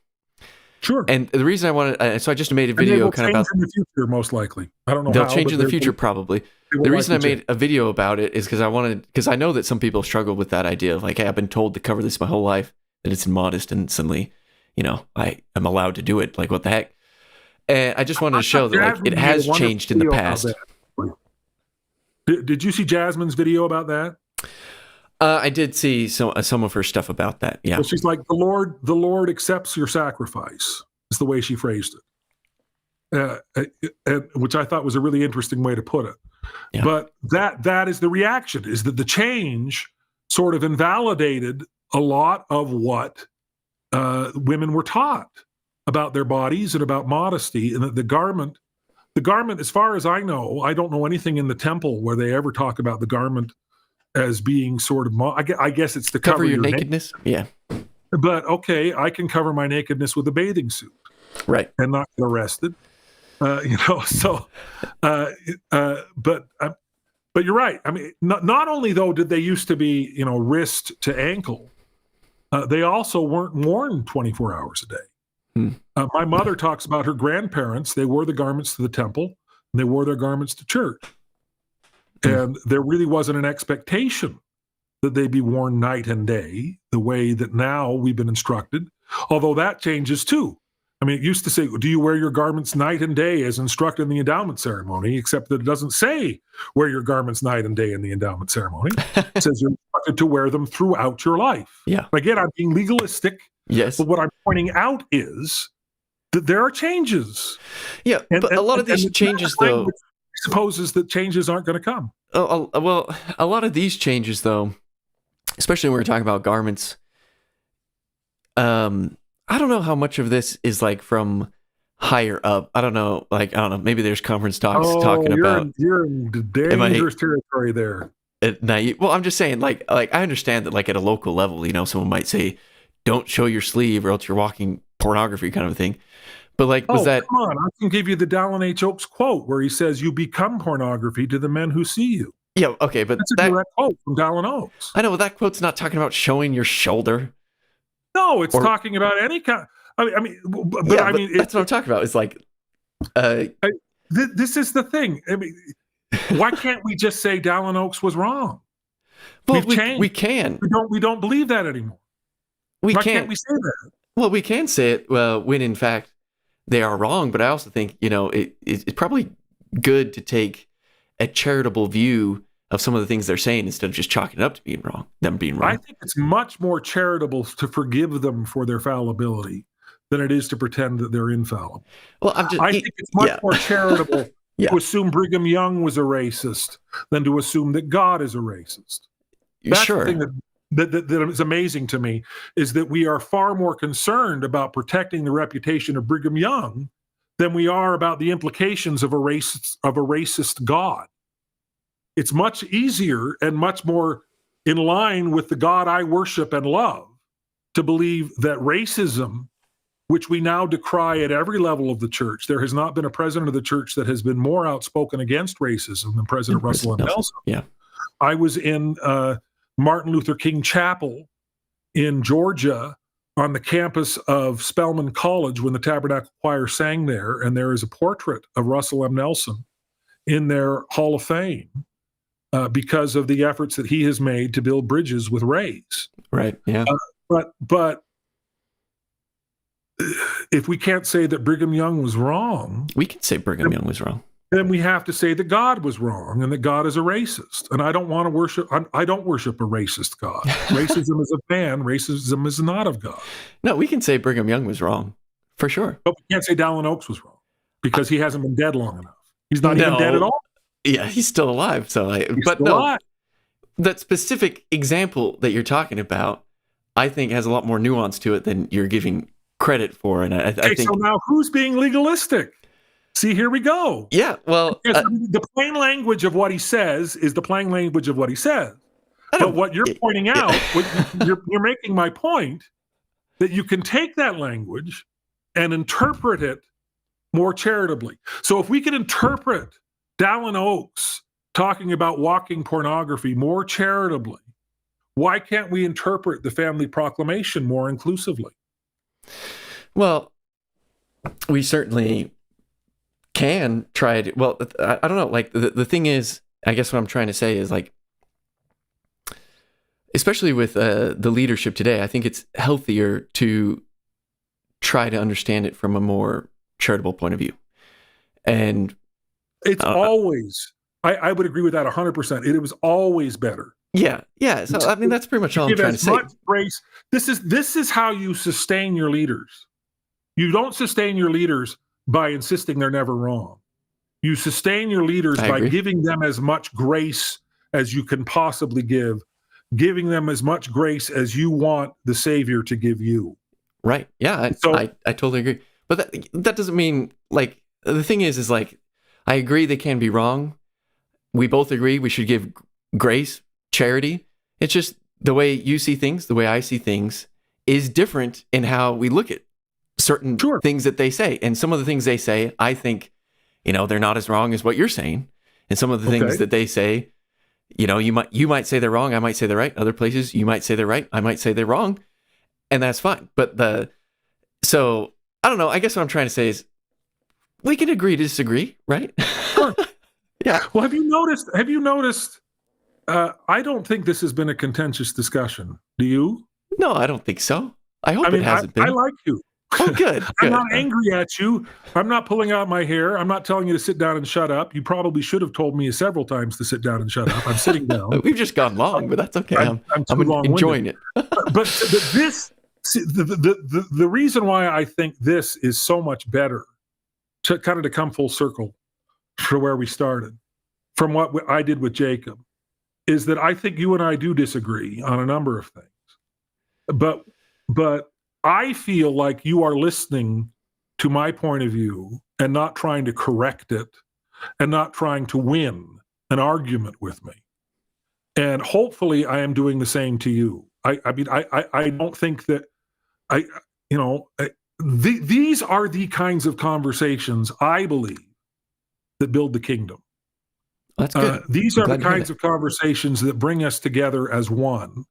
Sure. And the reason I wanted, so I just made a video kind of about in the future, most likely. I don't know. They'll change in the future, probably. The reason I made a video about it is because I know that some people struggle with that idea of like, hey, I've been told to cover this my whole life, that it's immodest, and suddenly, I am allowed to do it. Like, what the heck? And I just wanted to show that like it has changed in the past. Did you see Jasmine's video about that? I did see some of her stuff about that. Yeah. Well, she's like, the Lord accepts your sacrifice, is the way she phrased it, which I thought was a really interesting way to put it. Yeah. But that is the reaction, is that the change sort of invalidated a lot of what women were taught about their bodies and about modesty, and that the garment, as far as I know, I don't know anything in the temple where they ever talk about the garment as being sort of, I guess it's to cover your nakedness. Yeah. But okay, I can cover my nakedness with a bathing suit. Right. And not get arrested. But you're right. I mean, not only though did they used to be, wrist to ankle, they also weren't worn 24 hours a day. My mother talks about her grandparents. They wore the garments to the temple, and they wore their garments to church. And there really wasn't an expectation that they be worn night and day the way that now we've been instructed, although that changes too. I mean, it used to say, do you wear your garments night and day as instructed in the endowment ceremony, except that it doesn't say wear your garments night and day in the endowment ceremony. It says you're instructed to wear them throughout your life. Yeah. Again, I'm being legalistic. Yes. But what I'm pointing out is that there are changes. Yeah, but a lot of these changes, though, supposes that changes aren't going to come. Well, a lot of these changes, though, especially when we're talking about garments, I don't know how much of this is like from higher up. I don't know. Like, I don't know. Maybe there's conference talks talking about. You're in dangerous territory there. Naive. Well, I'm just saying, like I understand that, like at a local level, someone might say, "Don't show your sleeve, or else you're walking pornography," kind of a thing. But like, was that? Come on, I can give you the Dallin H. Oaks quote where he says, "You become pornography to the men who see you." Yeah, okay, but that's a direct quote from Dallin Oaks. I know that quote's not talking about showing your shoulder. No, it's talking about any kind. I mean, that's what I'm talking about. It's like, this is the thing. I mean, why can't we just say Dallin Oaks was wrong? Well, we can. We don't believe that anymore. Why can't we say that? Well, we can say it when in fact they are wrong. But I also think it's probably good to take a charitable view of some of the things they're saying instead of just chalking it up to being wrong. I think it's much more charitable to forgive them for their fallibility than it is to pretend that they're infallible. Well, I think it's much more charitable to assume Brigham Young was a racist than to assume that God is a racist. That's the thing that is amazing to me, is that we are far more concerned about protecting the reputation of Brigham Young than we are about the implications of a racist God. It's much easier and much more in line with the God I worship and love to believe that racism, which we now decry at every level of the church — there has not been a president of the church that has been more outspoken against racism than President Russell M. Nelson. Yeah. I was in Martin Luther King Chapel in Georgia on the campus of Spelman College when the Tabernacle Choir sang there, and there is a portrait of Russell M. Nelson in their Hall of Fame because of the efforts that he has made to build bridges with race. Right, yeah. But if we can't say that Brigham Young was wrong... We can say Brigham Young was wrong. Then we have to say that God was wrong and that God is a racist. And I don't want to worship... I don't worship a racist God. Racism is of man. Racism is not of God. No, we can say Brigham Young was wrong, for sure. But we can't say Dallin Oaks was wrong because he hasn't been dead long enough. He's not even dead at all. Yeah, he's still alive. Alive. That specific example that you're talking about, I think, has a lot more nuance to it than you're giving credit for. And I think. So now who's being legalistic? See, here we go. Yeah, well, the plain language of what he says is the plain language of what he says. But what you're pointing out, you're making my point that you can take that language and interpret it more charitably. So if we can interpret Dallin Oaks talking about walking pornography more charitably, why can't we interpret the Family Proclamation more inclusively? Well, we certainly can try to. Well, I don't know. Like the thing is, I guess what I'm trying to say is, like, especially with the leadership today, I think it's healthier to try to understand it from a more charitable point of view. And it's always, I would agree with that 100%. It was always better. Yeah. So I mean, that's pretty much all I'm trying to say. Grace. This is how you sustain your leaders. You don't sustain your leaders by insisting they're never wrong. You sustain your leaders by giving them as much grace as you can possibly give, giving them as much grace as you want the Savior to give you. Right. Yeah. I totally agree. But that doesn't mean, like, the thing is like, I agree they can be wrong. We both agree we should give grace, charity. It's just the way you see things, the way I see things is different in how we look at certain things that they say. And some of the things they say, I think, they're not as wrong as what you're saying. And some of the things that they say, you might say they're wrong, I might say they're right. Other places, you might say they're right, I might say they're wrong. And that's fine. But so I don't know. I guess what I'm trying to say is we can agree to disagree, right? Sure. Yeah. Well, have you noticed, I don't think this has been a contentious discussion. Do you? No, I don't think so. I hope it hasn't been. I like you. Oh, good. I'm not angry at you. I'm not pulling out my hair. I'm not telling you to sit down and shut up. You probably should have told me several times to sit down and shut up. I'm sitting down. We've just gone long, but that's okay. I'm enjoying it. but the reason why I think this is so much better, to come full circle for where we started, from what I did with Jacob, is that I think you and I do disagree on a number of things. But I feel like you are listening to my point of view and not trying to correct it and not trying to win an argument with me. And hopefully I am doing the same to you. I mean, I don't think that these are the kinds of conversations I believe that build the kingdom. That's good. These are the kinds of conversations that bring us together as one,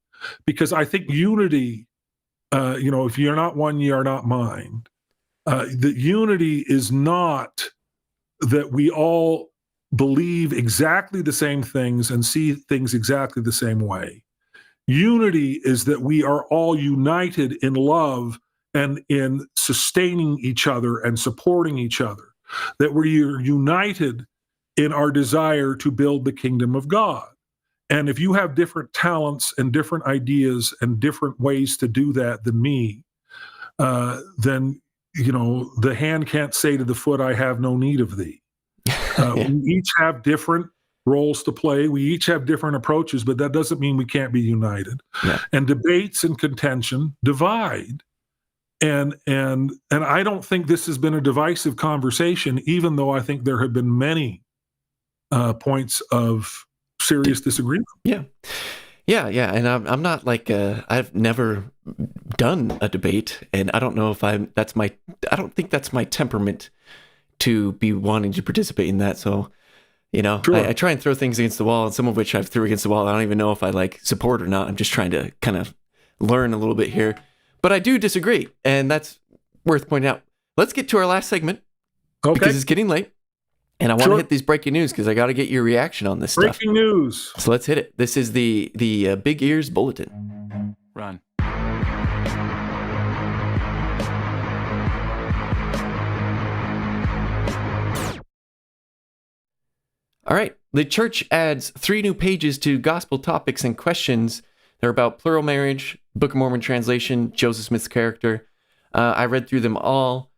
because I think unity, if you're not one, you are not mine. The unity is not that we all believe exactly the same things and see things exactly the same way. Unity is that we are all united in love and in sustaining each other and supporting each other, that we are united in our desire to build the kingdom of God. And if you have different talents and different ideas and different ways to do that than me, then, the hand can't say to the foot, I have no need of thee. We each have different roles to play. We each have different approaches, but that doesn't mean we can't be united. Yeah. And debates and contention divide. And I don't think this has been a divisive conversation, even though I think there have been many points of serious disagreement. Yeah. And I'm not like I've never done a debate, and I don't know if I don't think that's my temperament to be wanting to participate in that. So, sure. I try and throw things against the wall, and some of which I've threw against the wall. I don't even know if I support or not. I'm just trying to kind of learn a little bit here, but I do disagree, and that's worth pointing out. Let's get to our last segment because it's getting late. And I want to hit these breaking news because I got to get your reaction on this stuff. Breaking news. So let's hit it. This is the Big Ears Bulletin. Run. All right. The church adds 3 new pages to gospel topics and questions. They're about plural marriage, Book of Mormon translation, Joseph Smith's character. I read through them all.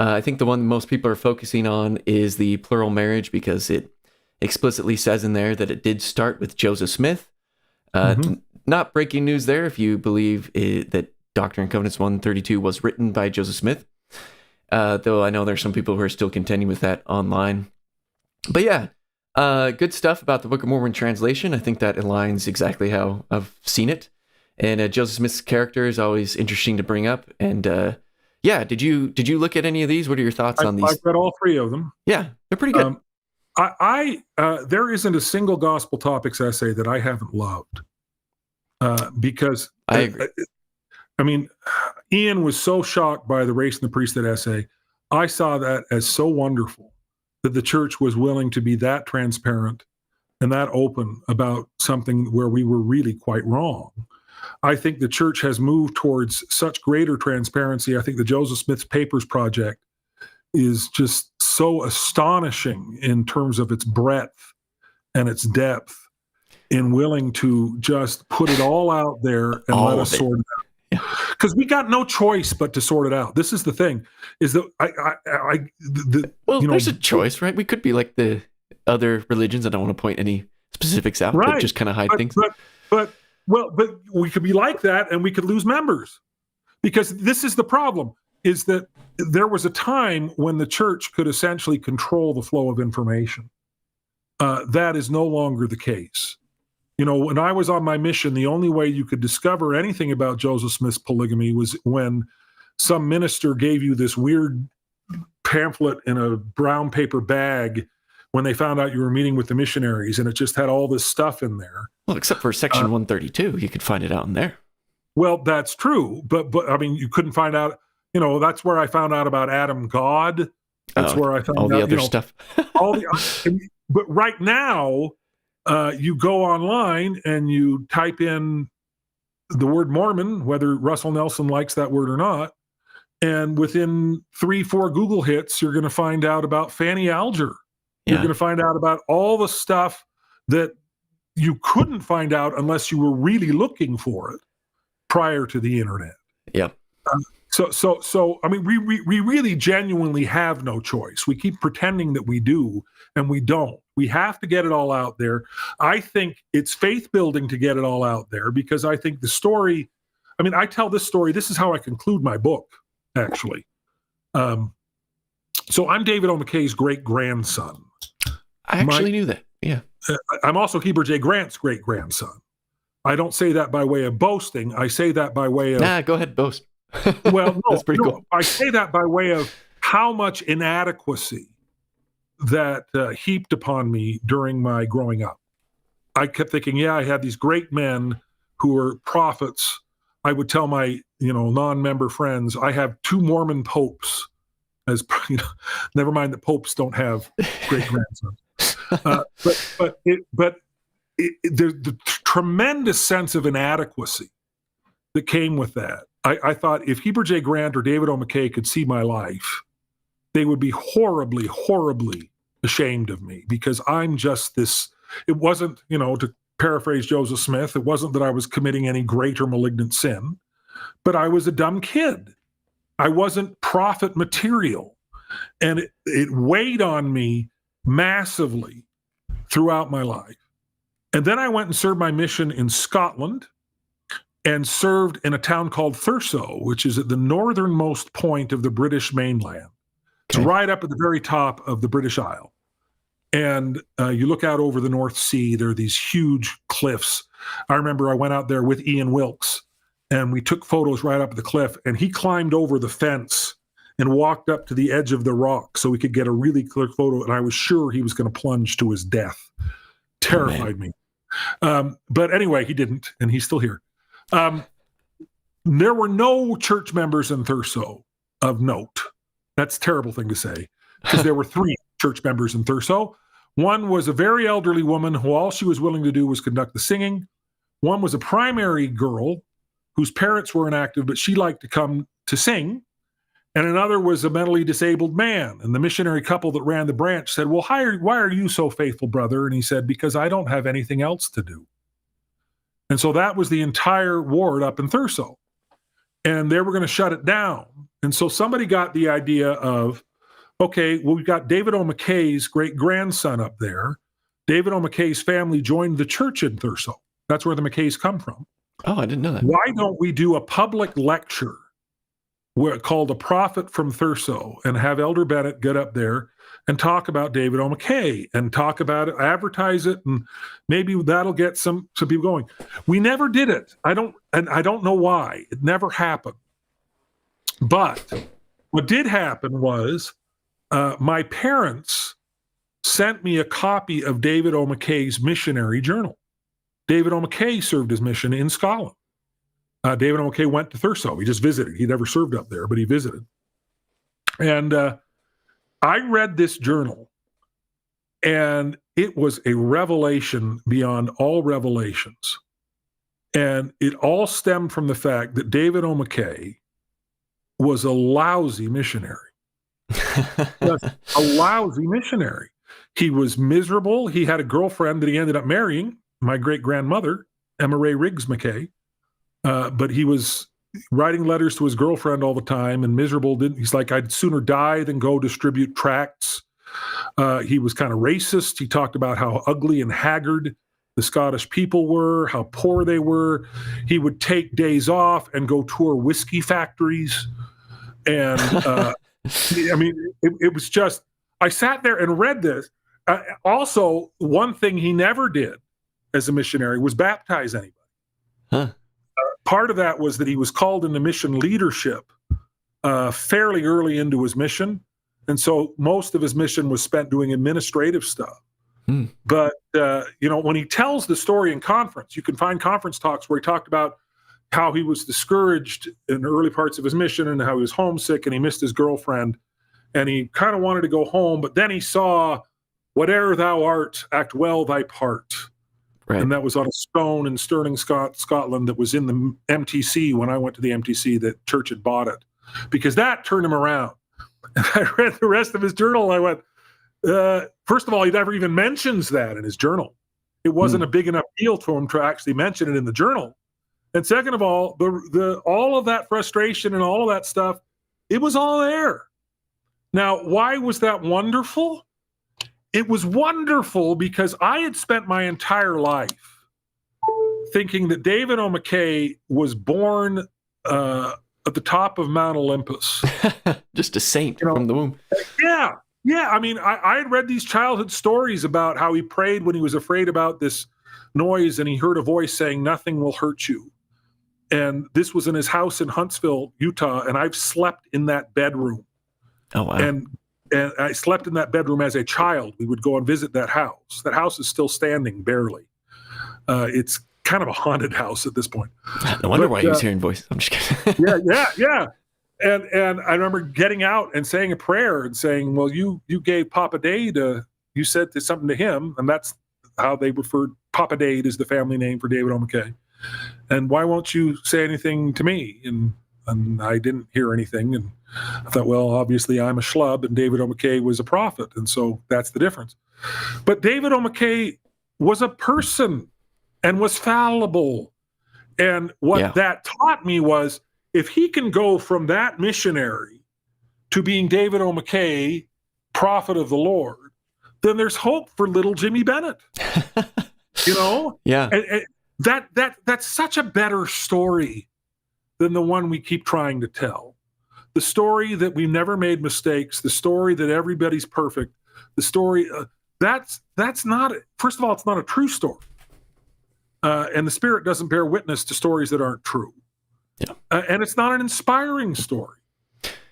I think the one most people are focusing on is the plural marriage because it explicitly says in there that it did start with Joseph Smith. Not breaking news there if you believe that Doctrine and Covenants 132 was written by Joseph Smith, though I know there's some people who are still contending with that online. But yeah, good stuff about the Book of Mormon translation. I think that aligns exactly how I've seen it. And Joseph Smith's character is always interesting to bring up. And yeah, did you look at any of these? What are your thoughts on these? I've read all 3 of them. Yeah, they're pretty good. There isn't a single gospel topics essay that I haven't loved because I agree. I mean, Ian was so shocked by the race and the priesthood essay. I saw that as so wonderful that the church was willing to be that transparent and that open about something where we were really quite wrong. I think the church has moved towards such greater transparency. I think the Joseph Smith Papers Project is just so astonishing in terms of its breadth and its depth in willing to just put it all out there and all let us sort it out. Because we got no choice but to sort it out. This is the thing, is that there's a choice, right? We could be like the other religions. I don't want to point any specifics out, right, but just kind of hide things. But we could be like that and we could lose members, because this is the problem, is that there was a time when the church could essentially control the flow of information. That is no longer the case. When I was on my mission, the only way you could discover anything about Joseph Smith's polygamy was when some minister gave you this weird pamphlet in a brown paper bag when they found out you were meeting with the missionaries, and it just had all this stuff in there. Well, except for section 132, you could find it out in there. Well, that's true, but I mean, you couldn't find out. That's where I found out about Adam God. That's where I found all out the other stuff. But right now, you go online and you type in the word Mormon, whether Russell Nelson likes that word or not, and within 3-4 Google hits, you're going to find out about Fanny Alger. You're going to find out about all the stuff that you couldn't find out unless you were really looking for it prior to the internet. Yeah. So I mean, we really genuinely have no choice. We keep pretending that we do, and we don't. We have to get it all out there. I think it's faith building to get it all out there, because I think the story, I mean, I tell this story, this is how I conclude my book, actually. So I'm David O. McKay's great-grandson. I actually knew that. Yeah. I'm also Heber J. Grant's great-grandson. I don't say that by way of boasting. I say that by way of... Nah, go ahead, boast. Well, no, That's pretty cool. I say that by way of how much inadequacy that heaped upon me during my growing up. I kept thinking, yeah, I had these great men who were prophets. I would tell my, non-member friends, I have 2 Mormon popes. As never mind that popes don't have great grandsons. But there's the tremendous sense of inadequacy that came with that. I thought if Heber J. Grant or David O. McKay could see my life, they would be horribly, horribly ashamed of me, because I'm just this. It wasn't, to paraphrase Joseph Smith, it wasn't that I was committing any great or malignant sin, but I was a dumb kid. I wasn't prophet material. And it weighed on me massively throughout my life. And then I went and served my mission in Scotland and served in a town called Thurso, which is at the northernmost point of the British mainland. It's right up at the very top of the British Isle. And you look out over the North Sea, there are these huge cliffs. I remember I went out there with Ian Wilkes, and we took photos right up the cliff, and he climbed over the fence and walked up to the edge of the rock so we could get a really clear photo, and I was sure he was going to plunge to his death. Terrified me. But anyway, he didn't, and he's still here. There were no church members in Thurso of note. That's a terrible thing to say, because there were 3 church members in Thurso. One was a very elderly woman who all she was willing to do was conduct the singing. One was a primary girl whose parents were inactive, but she liked to come to sing. And another was a mentally disabled man. And the missionary couple that ran the branch said, well, why are you so faithful, brother? And he said, because I don't have anything else to do. And so that was the entire ward up in Thurso. And they were going to shut it down. And so somebody got the idea of, okay, well, we've got David O. McKay's great-grandson up there. David O. McKay's family joined the church in Thurso. That's where the McKays come from. Oh, I didn't know that. Why don't we do a public lecture called A Prophet from Thurso, and have Elder Bennett get up there and talk about David O. McKay and talk about it, advertise it, and maybe that'll get some people going. We never did it. I don't know why. It never happened. But what did happen was my parents sent me a copy of David O. McKay's missionary journal. David O. McKay served his mission in Scotland. David O. McKay went to Thurso. He just visited. He never served up there, but he visited. And I read this journal, and it was a revelation beyond all revelations. And it all stemmed from the fact that David O. McKay was a lousy missionary. Just a lousy missionary. He was miserable. He had a girlfriend that he ended up marrying, my great-grandmother, Emma Ray Riggs McKay. But he was writing letters to his girlfriend all the time and miserable. He's like, I'd sooner die than go distribute tracts. He was kind of racist. He talked about how ugly and haggard the Scottish people were, how poor they were. He would take days off and go tour whiskey factories. And I mean, it was just, I sat there and read this. Also, one thing he never did as a missionary was baptize anybody. Huh. Part of that was that he was called into mission leadership fairly early into his mission. And so most of his mission was spent doing administrative stuff. But, when he tells the story in conference, you can find conference talks where he talked about how he was discouraged in the early parts of his mission and how he was homesick and he missed his girlfriend. And he kind of wanted to go home, but then he saw, whate'er thou art, act well thy part. Right. And that was on a stone in Stirling, Scotland, that was in the MTC when I went to the MTC. The church had bought it, because that turned him around. And I read the rest of his journal. I went, first of all, he never even mentions that in his journal. It wasn't a big enough deal to him to actually mention it in the journal. And second of all, the all of that frustration and all of that stuff, it was all there. Now, why was that wonderful? It was wonderful because I had spent my entire life thinking that David O. McKay was born a at the top of Mount Olympus. Just a saint from the womb. Yeah. Yeah. I mean, I had read these childhood stories about how he prayed when he was afraid about this noise and he heard a voice saying, "Nothing will hurt you." And this was in his house in Huntsville, Utah. And I've slept in that bedroom. Oh, wow. And I slept in that bedroom as a child. We would go and visit that house. That house is still standing, barely. It's kind of a haunted house at this point. No wonder why he was hearing voices. I'm just kidding. Yeah. And I remember getting out and saying a prayer and saying, "Well, you gave Papa Dade, you said something to him," and that's how they referred. Papa Dade is the family name for David O. McKay. "And why won't you say anything to me?" And I didn't hear anything. And I thought, well, obviously I'm a schlub and David O. McKay was a prophet. And so that's the difference. But David O. McKay was a person and was fallible. And what that taught me was, if he can go from that missionary to being David O. McKay, prophet of the Lord, then there's hope for little Jimmy Bennett. Yeah. And that's such a better story than the one we keep trying to tell. The story that we've never made mistakes, the story that everybody's perfect, the story that's not, first of all, it's not a true story. And the Spirit doesn't bear witness to stories that aren't true. Yeah. And it's not an inspiring story.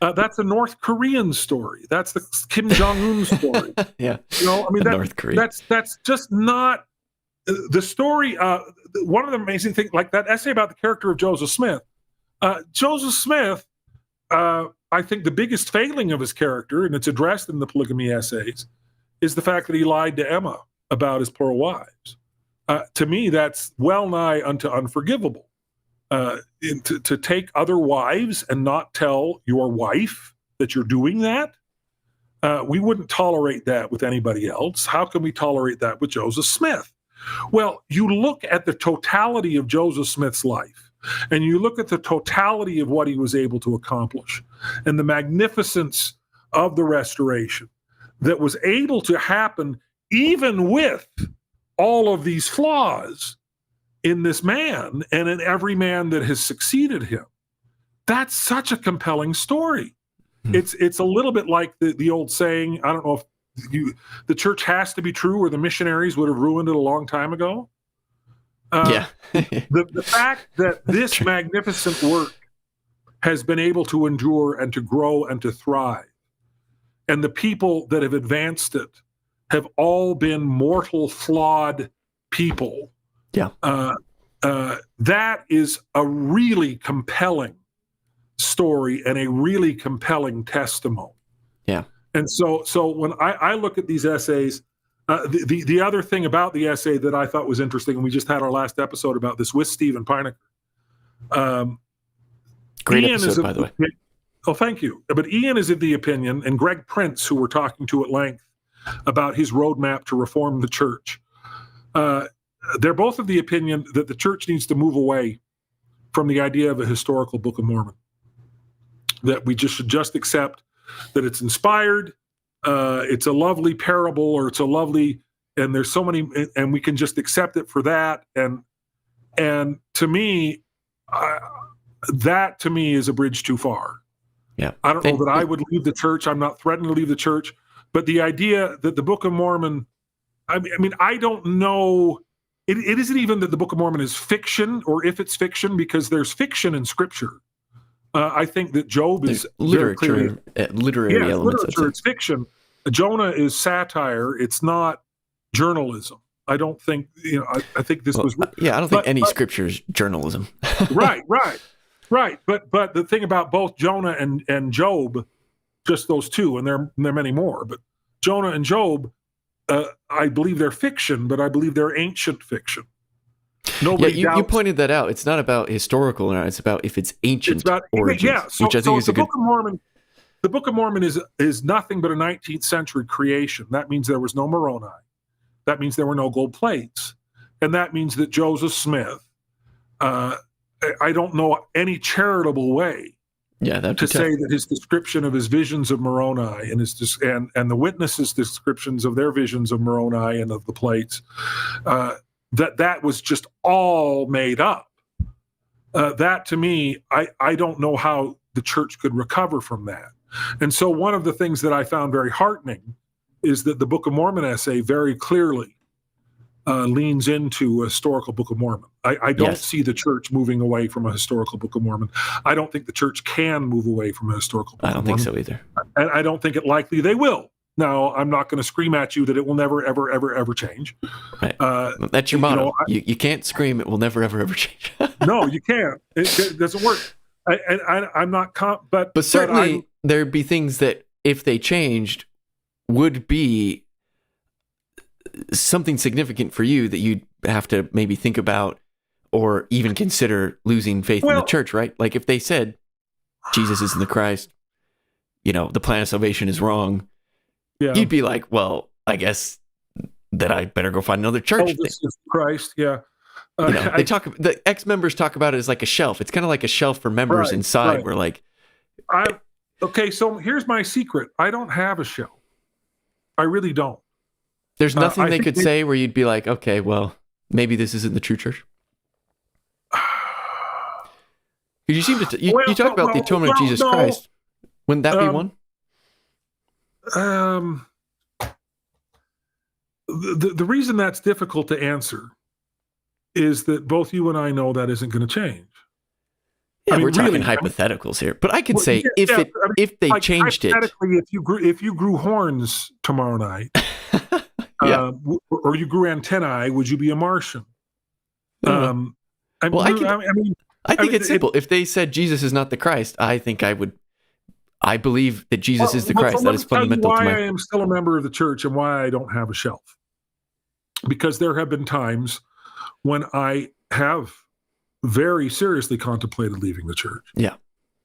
That's a North Korean story. That's the Kim Jong-un story. Yeah. North Korea. That's just not the story. One of the amazing things, like that essay about the character of Joseph Smith. Joseph Smith, I think the biggest failing of his character, and it's addressed in the polygamy essays, is the fact that he lied to Emma about his plural wives. To me, that's well nigh unto unforgivable. To take other wives and not tell your wife that you're doing that, we wouldn't tolerate that with anybody else. How can we tolerate that with Joseph Smith? Well, you look at the totality of Joseph Smith's life, and you look at the totality of what he was able to accomplish and the magnificence of the restoration that was able to happen even with all of these flaws in this man and in every man that has succeeded him. That's such a compelling story. It's a little bit like the old saying, I don't know if the church has to be true or the missionaries would have ruined it a long time ago. The fact that this magnificent work has been able to endure and to grow and to thrive, and the people that have advanced it have all been mortal, flawed people. That is a really compelling story and a really compelling testimony. Yeah. And so when I look at these essays, the other thing about the essay that I thought was interesting, and we just had our last episode about this with Stephen Pinecker. Great Ian episode, by the way. Oh, thank you. But Ian is of the opinion, and Greg Prince, who we're talking to at length about his roadmap to reform the church, they're both of the opinion that the church needs to move away from the idea of a historical Book of Mormon. That we should just accept that it's inspired, it's a lovely parable, or it's a lovely, and there's so many, and we can just accept it for that. And to me, that to me is a bridge too far. Yeah, I don't know that I would leave the church. I'm not threatening to leave the church, but the idea that the Book of Mormon, I mean, I don't know. It isn't even that the Book of Mormon is fiction, or if it's fiction, because there's fiction in Scripture. I think that Job is literature, literary elements. Literature, it's fiction. Jonah is satire. It's not journalism. I don't think, I think this was. Yeah, I don't think any scripture is journalism. Right. But the thing about both Jonah and Job, just those two, and there are many more, but Jonah and Job, I believe they're fiction, but I believe they're ancient fiction. Nobody doubts. You pointed that out. It's not about historical, it's about if it's ancient origins, which I think is a good. The Book of Mormon is nothing but a 19th century creation. That means there was no Moroni. That means there were no gold plates. And that means that Joseph Smith, I don't know any charitable way to say that his description of his visions of Moroni and and the witnesses' descriptions of their visions of Moroni and of the plates, that was just all made up. that to me, I don't know how the church could recover from that. And so one of the things that I found very heartening is that the Book of Mormon essay very clearly leans into a historical Book of Mormon. I don't Yes. see the church moving away from a historical Book of Mormon. I don't think the church can move away from a historical Book I don't of think Mormon. so either. And I don't think it likely they will. Now, I'm not going to scream at you that it will never, ever, ever, ever change. Right. That's your motto. You can't scream, it will never, ever, ever change. No, you can't. It doesn't work. I'm not, but certainly there'd be things that, if they changed, would be something significant for you that you'd have to maybe think about or even consider losing faith in the church, right? Like if they said Jesus isn't the Christ, the plan of salvation is wrong, you'd be like, well, I guess that I better go find another church. Oh, this is Christ, yeah. The ex-members talk about it as like a shelf. It's kind of like a shelf for members inside. Where like, okay, so here's my secret. I don't have a shelf. I really don't. There's nothing they could say where you'd be like, okay, well, maybe this isn't the true church. Because you seem to you talk about the atonement of Jesus Christ. Wouldn't that be one? The reason that's difficult to answer is that both you and I know that isn't going to change. Yeah, we're talking hypotheticals here, but I could say if they changed it, if you grew horns tomorrow night, or you grew antennae, would you be a Martian? I think it's simple. If they said Jesus is not the Christ, I think I would. I believe that Jesus is the Christ. That is fundamental to my. Why I am still a member of the church and why I don't have a shelf. Because there have been times when I have very seriously contemplated leaving the church. Yeah.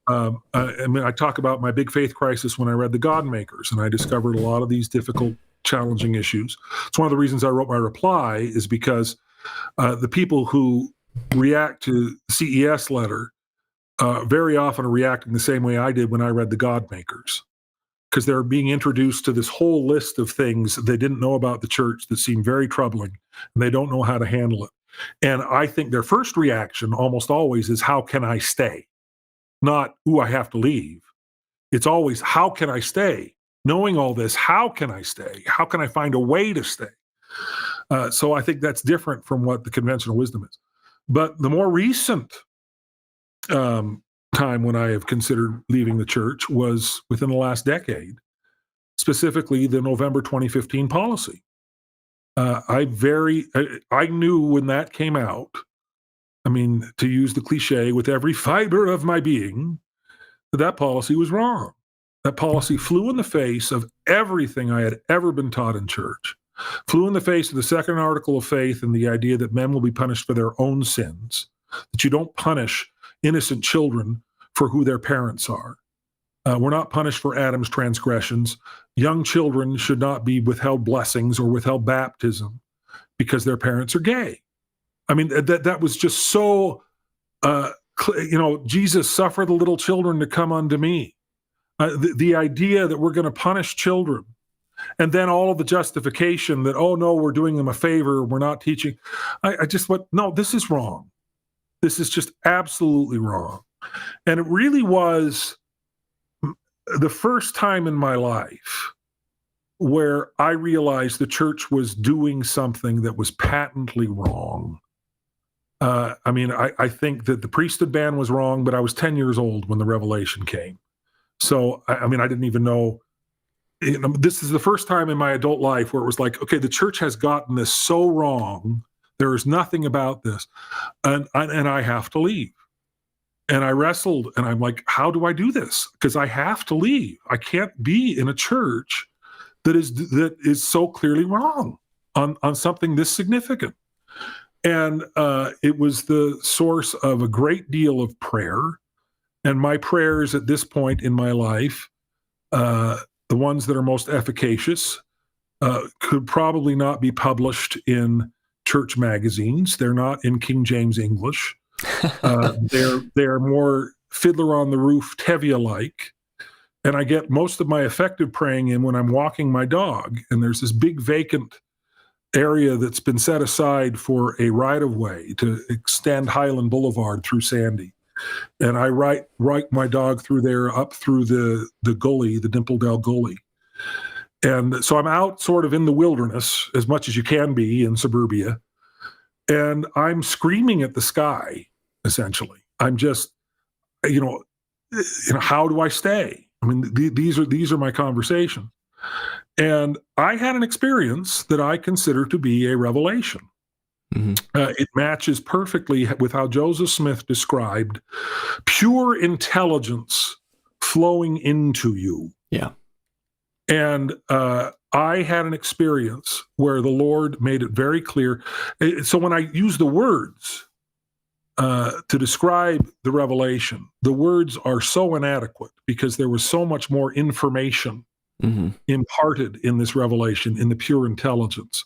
I talk about my big faith crisis when I read The God Makers, and I discovered a lot of these difficult, challenging issues. It's one of the reasons I wrote my reply is because the people who react to the CES letter very often are reacting the same way I did when I read The God Makers, because they're being introduced to this whole list of things they didn't know about the church that seem very troubling, and they don't know how to handle it. And I think their first reaction almost always is, how can I stay? Not, ooh, I have to leave. It's always, how can I stay? Knowing all this, how can I stay? How can I find a way to stay? So I think that's different from what the conventional wisdom is. But the more recent time when I have considered leaving the church was within the last decade, specifically the November 2015 policy. I knew when that came out, I mean, to use the cliche, with every fiber of my being, that policy was wrong. That policy flew in the face of everything I had ever been taught in church, flew in the face of the second article of faith and the idea that men will be punished for their own sins, that you don't punish innocent children for who their parents are. We're not punished for Adam's transgressions. Young children should not be withheld blessings or withheld baptism because their parents are gay. I mean, that was just so, Jesus, suffer the little children to come unto me. The idea that we're going to punish children, and then all of the justification that, oh no, we're doing them a favor, we're not teaching. I just went, no, this is wrong. This is just absolutely wrong. And it really was the first time in my life where I realized the church was doing something that was patently wrong. I think that the priesthood ban was wrong, but I was 10 years old when the revelation came. So, I didn't even know. This is the first time in my adult life where it was like, okay, the church has gotten this so wrong. There is nothing about this. And I have to leave. And I wrestled, and I'm like, how do I do this? Because I have to leave. I can't be in a church that is so clearly wrong on something this significant. And it was the source of a great deal of prayer. And my prayers at this point in my life, the ones that are most efficacious, could probably not be published in church magazines. They're not in King James English. They're more Fiddler on the Roof, Tevye-like. And I get most of my effective praying in when I'm walking my dog, and there's this big vacant area that's been set aside for a right-of-way to extend Highland Boulevard through Sandy. And I ride my dog through there, up through the gully, the Dimpledale Gully. And so I'm out sort of in the wilderness, as much as you can be in suburbia. And I'm screaming at the sky, essentially. I'm just, how do I stay? I mean, these are my conversations. And I had an experience that I consider to be a revelation. Mm-hmm. It matches perfectly with how Joseph Smith described pure intelligence flowing into you. Yeah. And I had an experience where the Lord made it very clear. So when I use the words to describe the revelation, the words are so inadequate because there was so much more information imparted in this revelation, in the pure intelligence,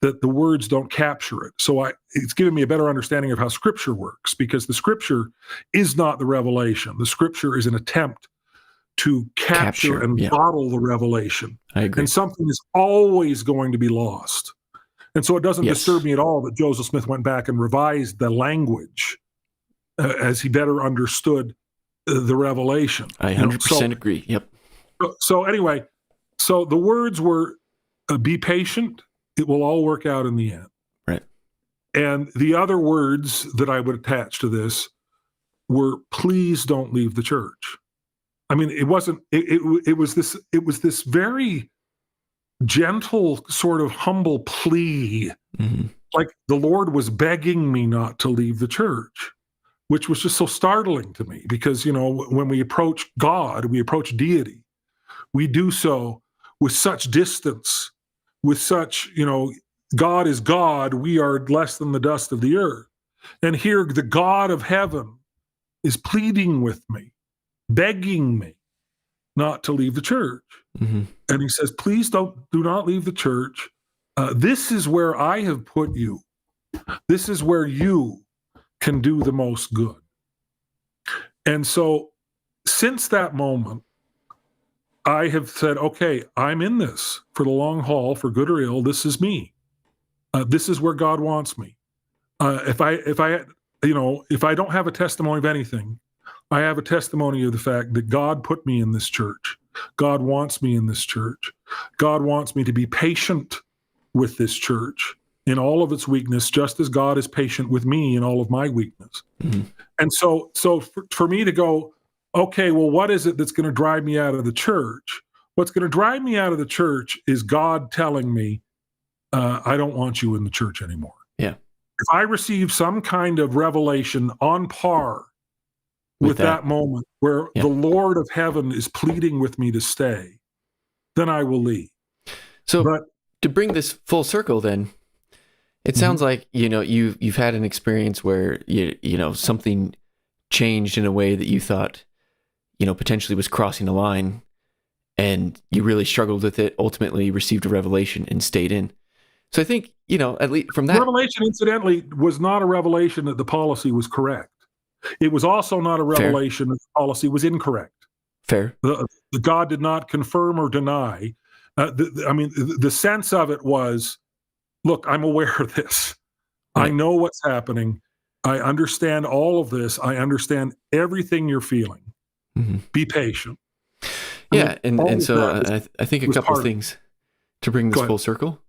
that the words don't capture it. So it's given me a better understanding of how Scripture works, because the Scripture is not the revelation. The Scripture is an attempt to capture and bottle the revelation. I agree. And something is always going to be lost. And so it doesn't disturb me at all that Joseph Smith went back and revised the language as he better understood the revelation. I 100% agree. Yep. So anyway, so the words were, be patient. It will all work out in the end. Right. And the other words that I would attach to this were, please don't leave the church. I mean, it wasn't, it was this very gentle, sort of humble plea. Mm-hmm. Like the Lord was begging me not to leave the church, which was just so startling to me, because, when we approach God, we approach deity, we do so with such distance, with such, God is God, we are less than the dust of the earth. And here the God of heaven is pleading with me, begging me not to leave the church. Mm-hmm. And he says, please do not leave the church. This is where I have put you. This is where you can do the most good. And so since that moment, I have said, okay, I'm in this for the long haul, for good or ill. This is me. This is where God wants me. If I don't have a testimony of anything, I have a testimony of the fact that God put me in this church. God wants me in this church. God wants me to be patient with this church in all of its weakness, just as God is patient with me in all of my weakness. Mm-hmm. And so for me to go, okay, well, what is it that's going to drive me out of the church? What's going to drive me out of the church is God telling me, I don't want you in the church anymore. Yeah. If I receive some kind of revelation on par with that moment where the Lord of heaven is pleading with me to stay, then I will leave. So to bring this full circle, then, it sounds like, you've had an experience where, something changed in a way that you thought, potentially was crossing a line, and you really struggled with it, ultimately received a revelation and stayed in. So I think, at least from that... Revelation, incidentally, was not a revelation that the policy was correct. It was also not a revelation that the policy was incorrect. Fair. The God did not confirm or deny. The sense of it was, look, I'm aware of this. Right. I know what's happening. I understand all of this. I understand everything you're feeling. Mm-hmm. Be patient. Yeah, and so I think a couple things to bring this full circle.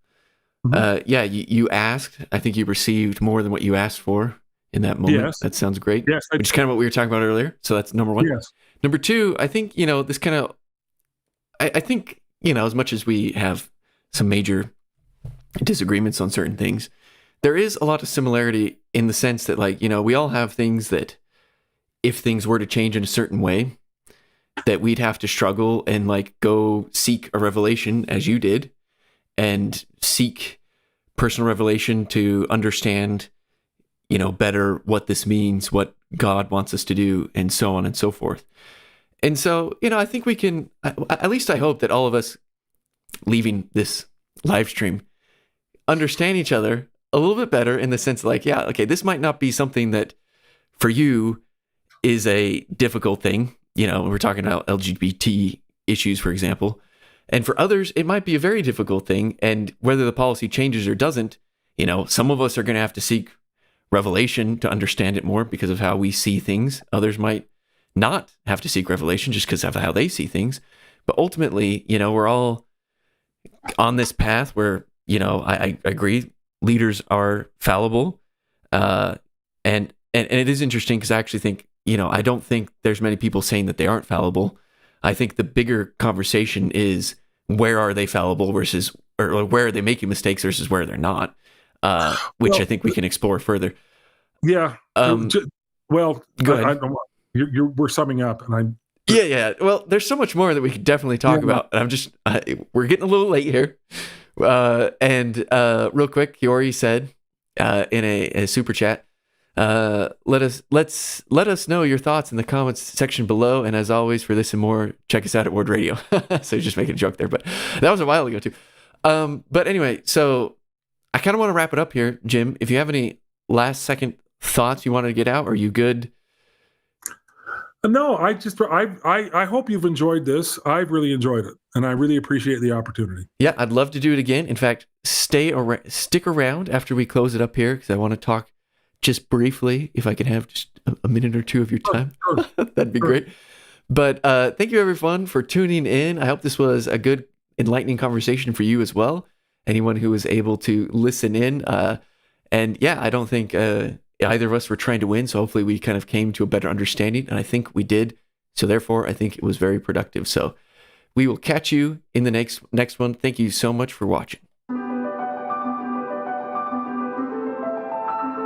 Mm-hmm. You asked. I think you received more than what you asked for in that moment. Yes. That sounds great. Yes, which is kind of what we were talking about earlier. So that's number one. Yes. Number two, I think, this kind of, I think, as much as we have some major disagreements on certain things, there is a lot of similarity in the sense that, we all have things that if things were to change in a certain way, that we'd have to struggle and go seek a revelation, as you did, and seek personal revelation to understand, better what this means, what God wants us to do, and so on and so forth. And so, I think we can, at least I hope that all of us leaving this live stream understand each other a little bit better in the sense this might not be something that for you is a difficult thing. We're talking about LGBT issues, for example. And for others, it might be a very difficult thing. And whether the policy changes or doesn't, some of us are going to have to seek revelation to understand it more because of how we see things. Others might not have to seek revelation just because of how they see things. But ultimately, we're all on this path where, I agree, leaders are fallible. And it is interesting because I actually think, I don't think there's many people saying that they aren't fallible. I think the bigger conversation is where are they fallible versus, or where are they making mistakes versus where they're not, which I think we can explore further. Yeah. Well, go ahead. We're summing up, and Yeah. Well, there's so much more that we could definitely talk about. And we're getting a little late here. And real quick, Kiori said in a super chat, let us know your thoughts in the comments section below. And as always, for this and more, check us out at Word Radio. So just making a joke there, but that was a while ago too. But anyway, so I kind of want to wrap it up here, Jim. If you have any last second thoughts you wanted to get out, are you good? No, I hope you've enjoyed this. I've really enjoyed it, and I really appreciate the opportunity. Yeah, I'd love to do it again. In fact, stick around after we close it up here because I want to talk just briefly. If I could have just a minute or two of your time, sure. That'd be great. But thank you, everyone, for tuning in. I hope this was a good, enlightening conversation for you as well. Anyone who was able to listen in, and yeah, I don't think either of us were trying to win, so hopefully we kind of came to a better understanding, and I think we did. So therefore, I think it was very productive. So we will catch you in the next one. Thank you so much for watching.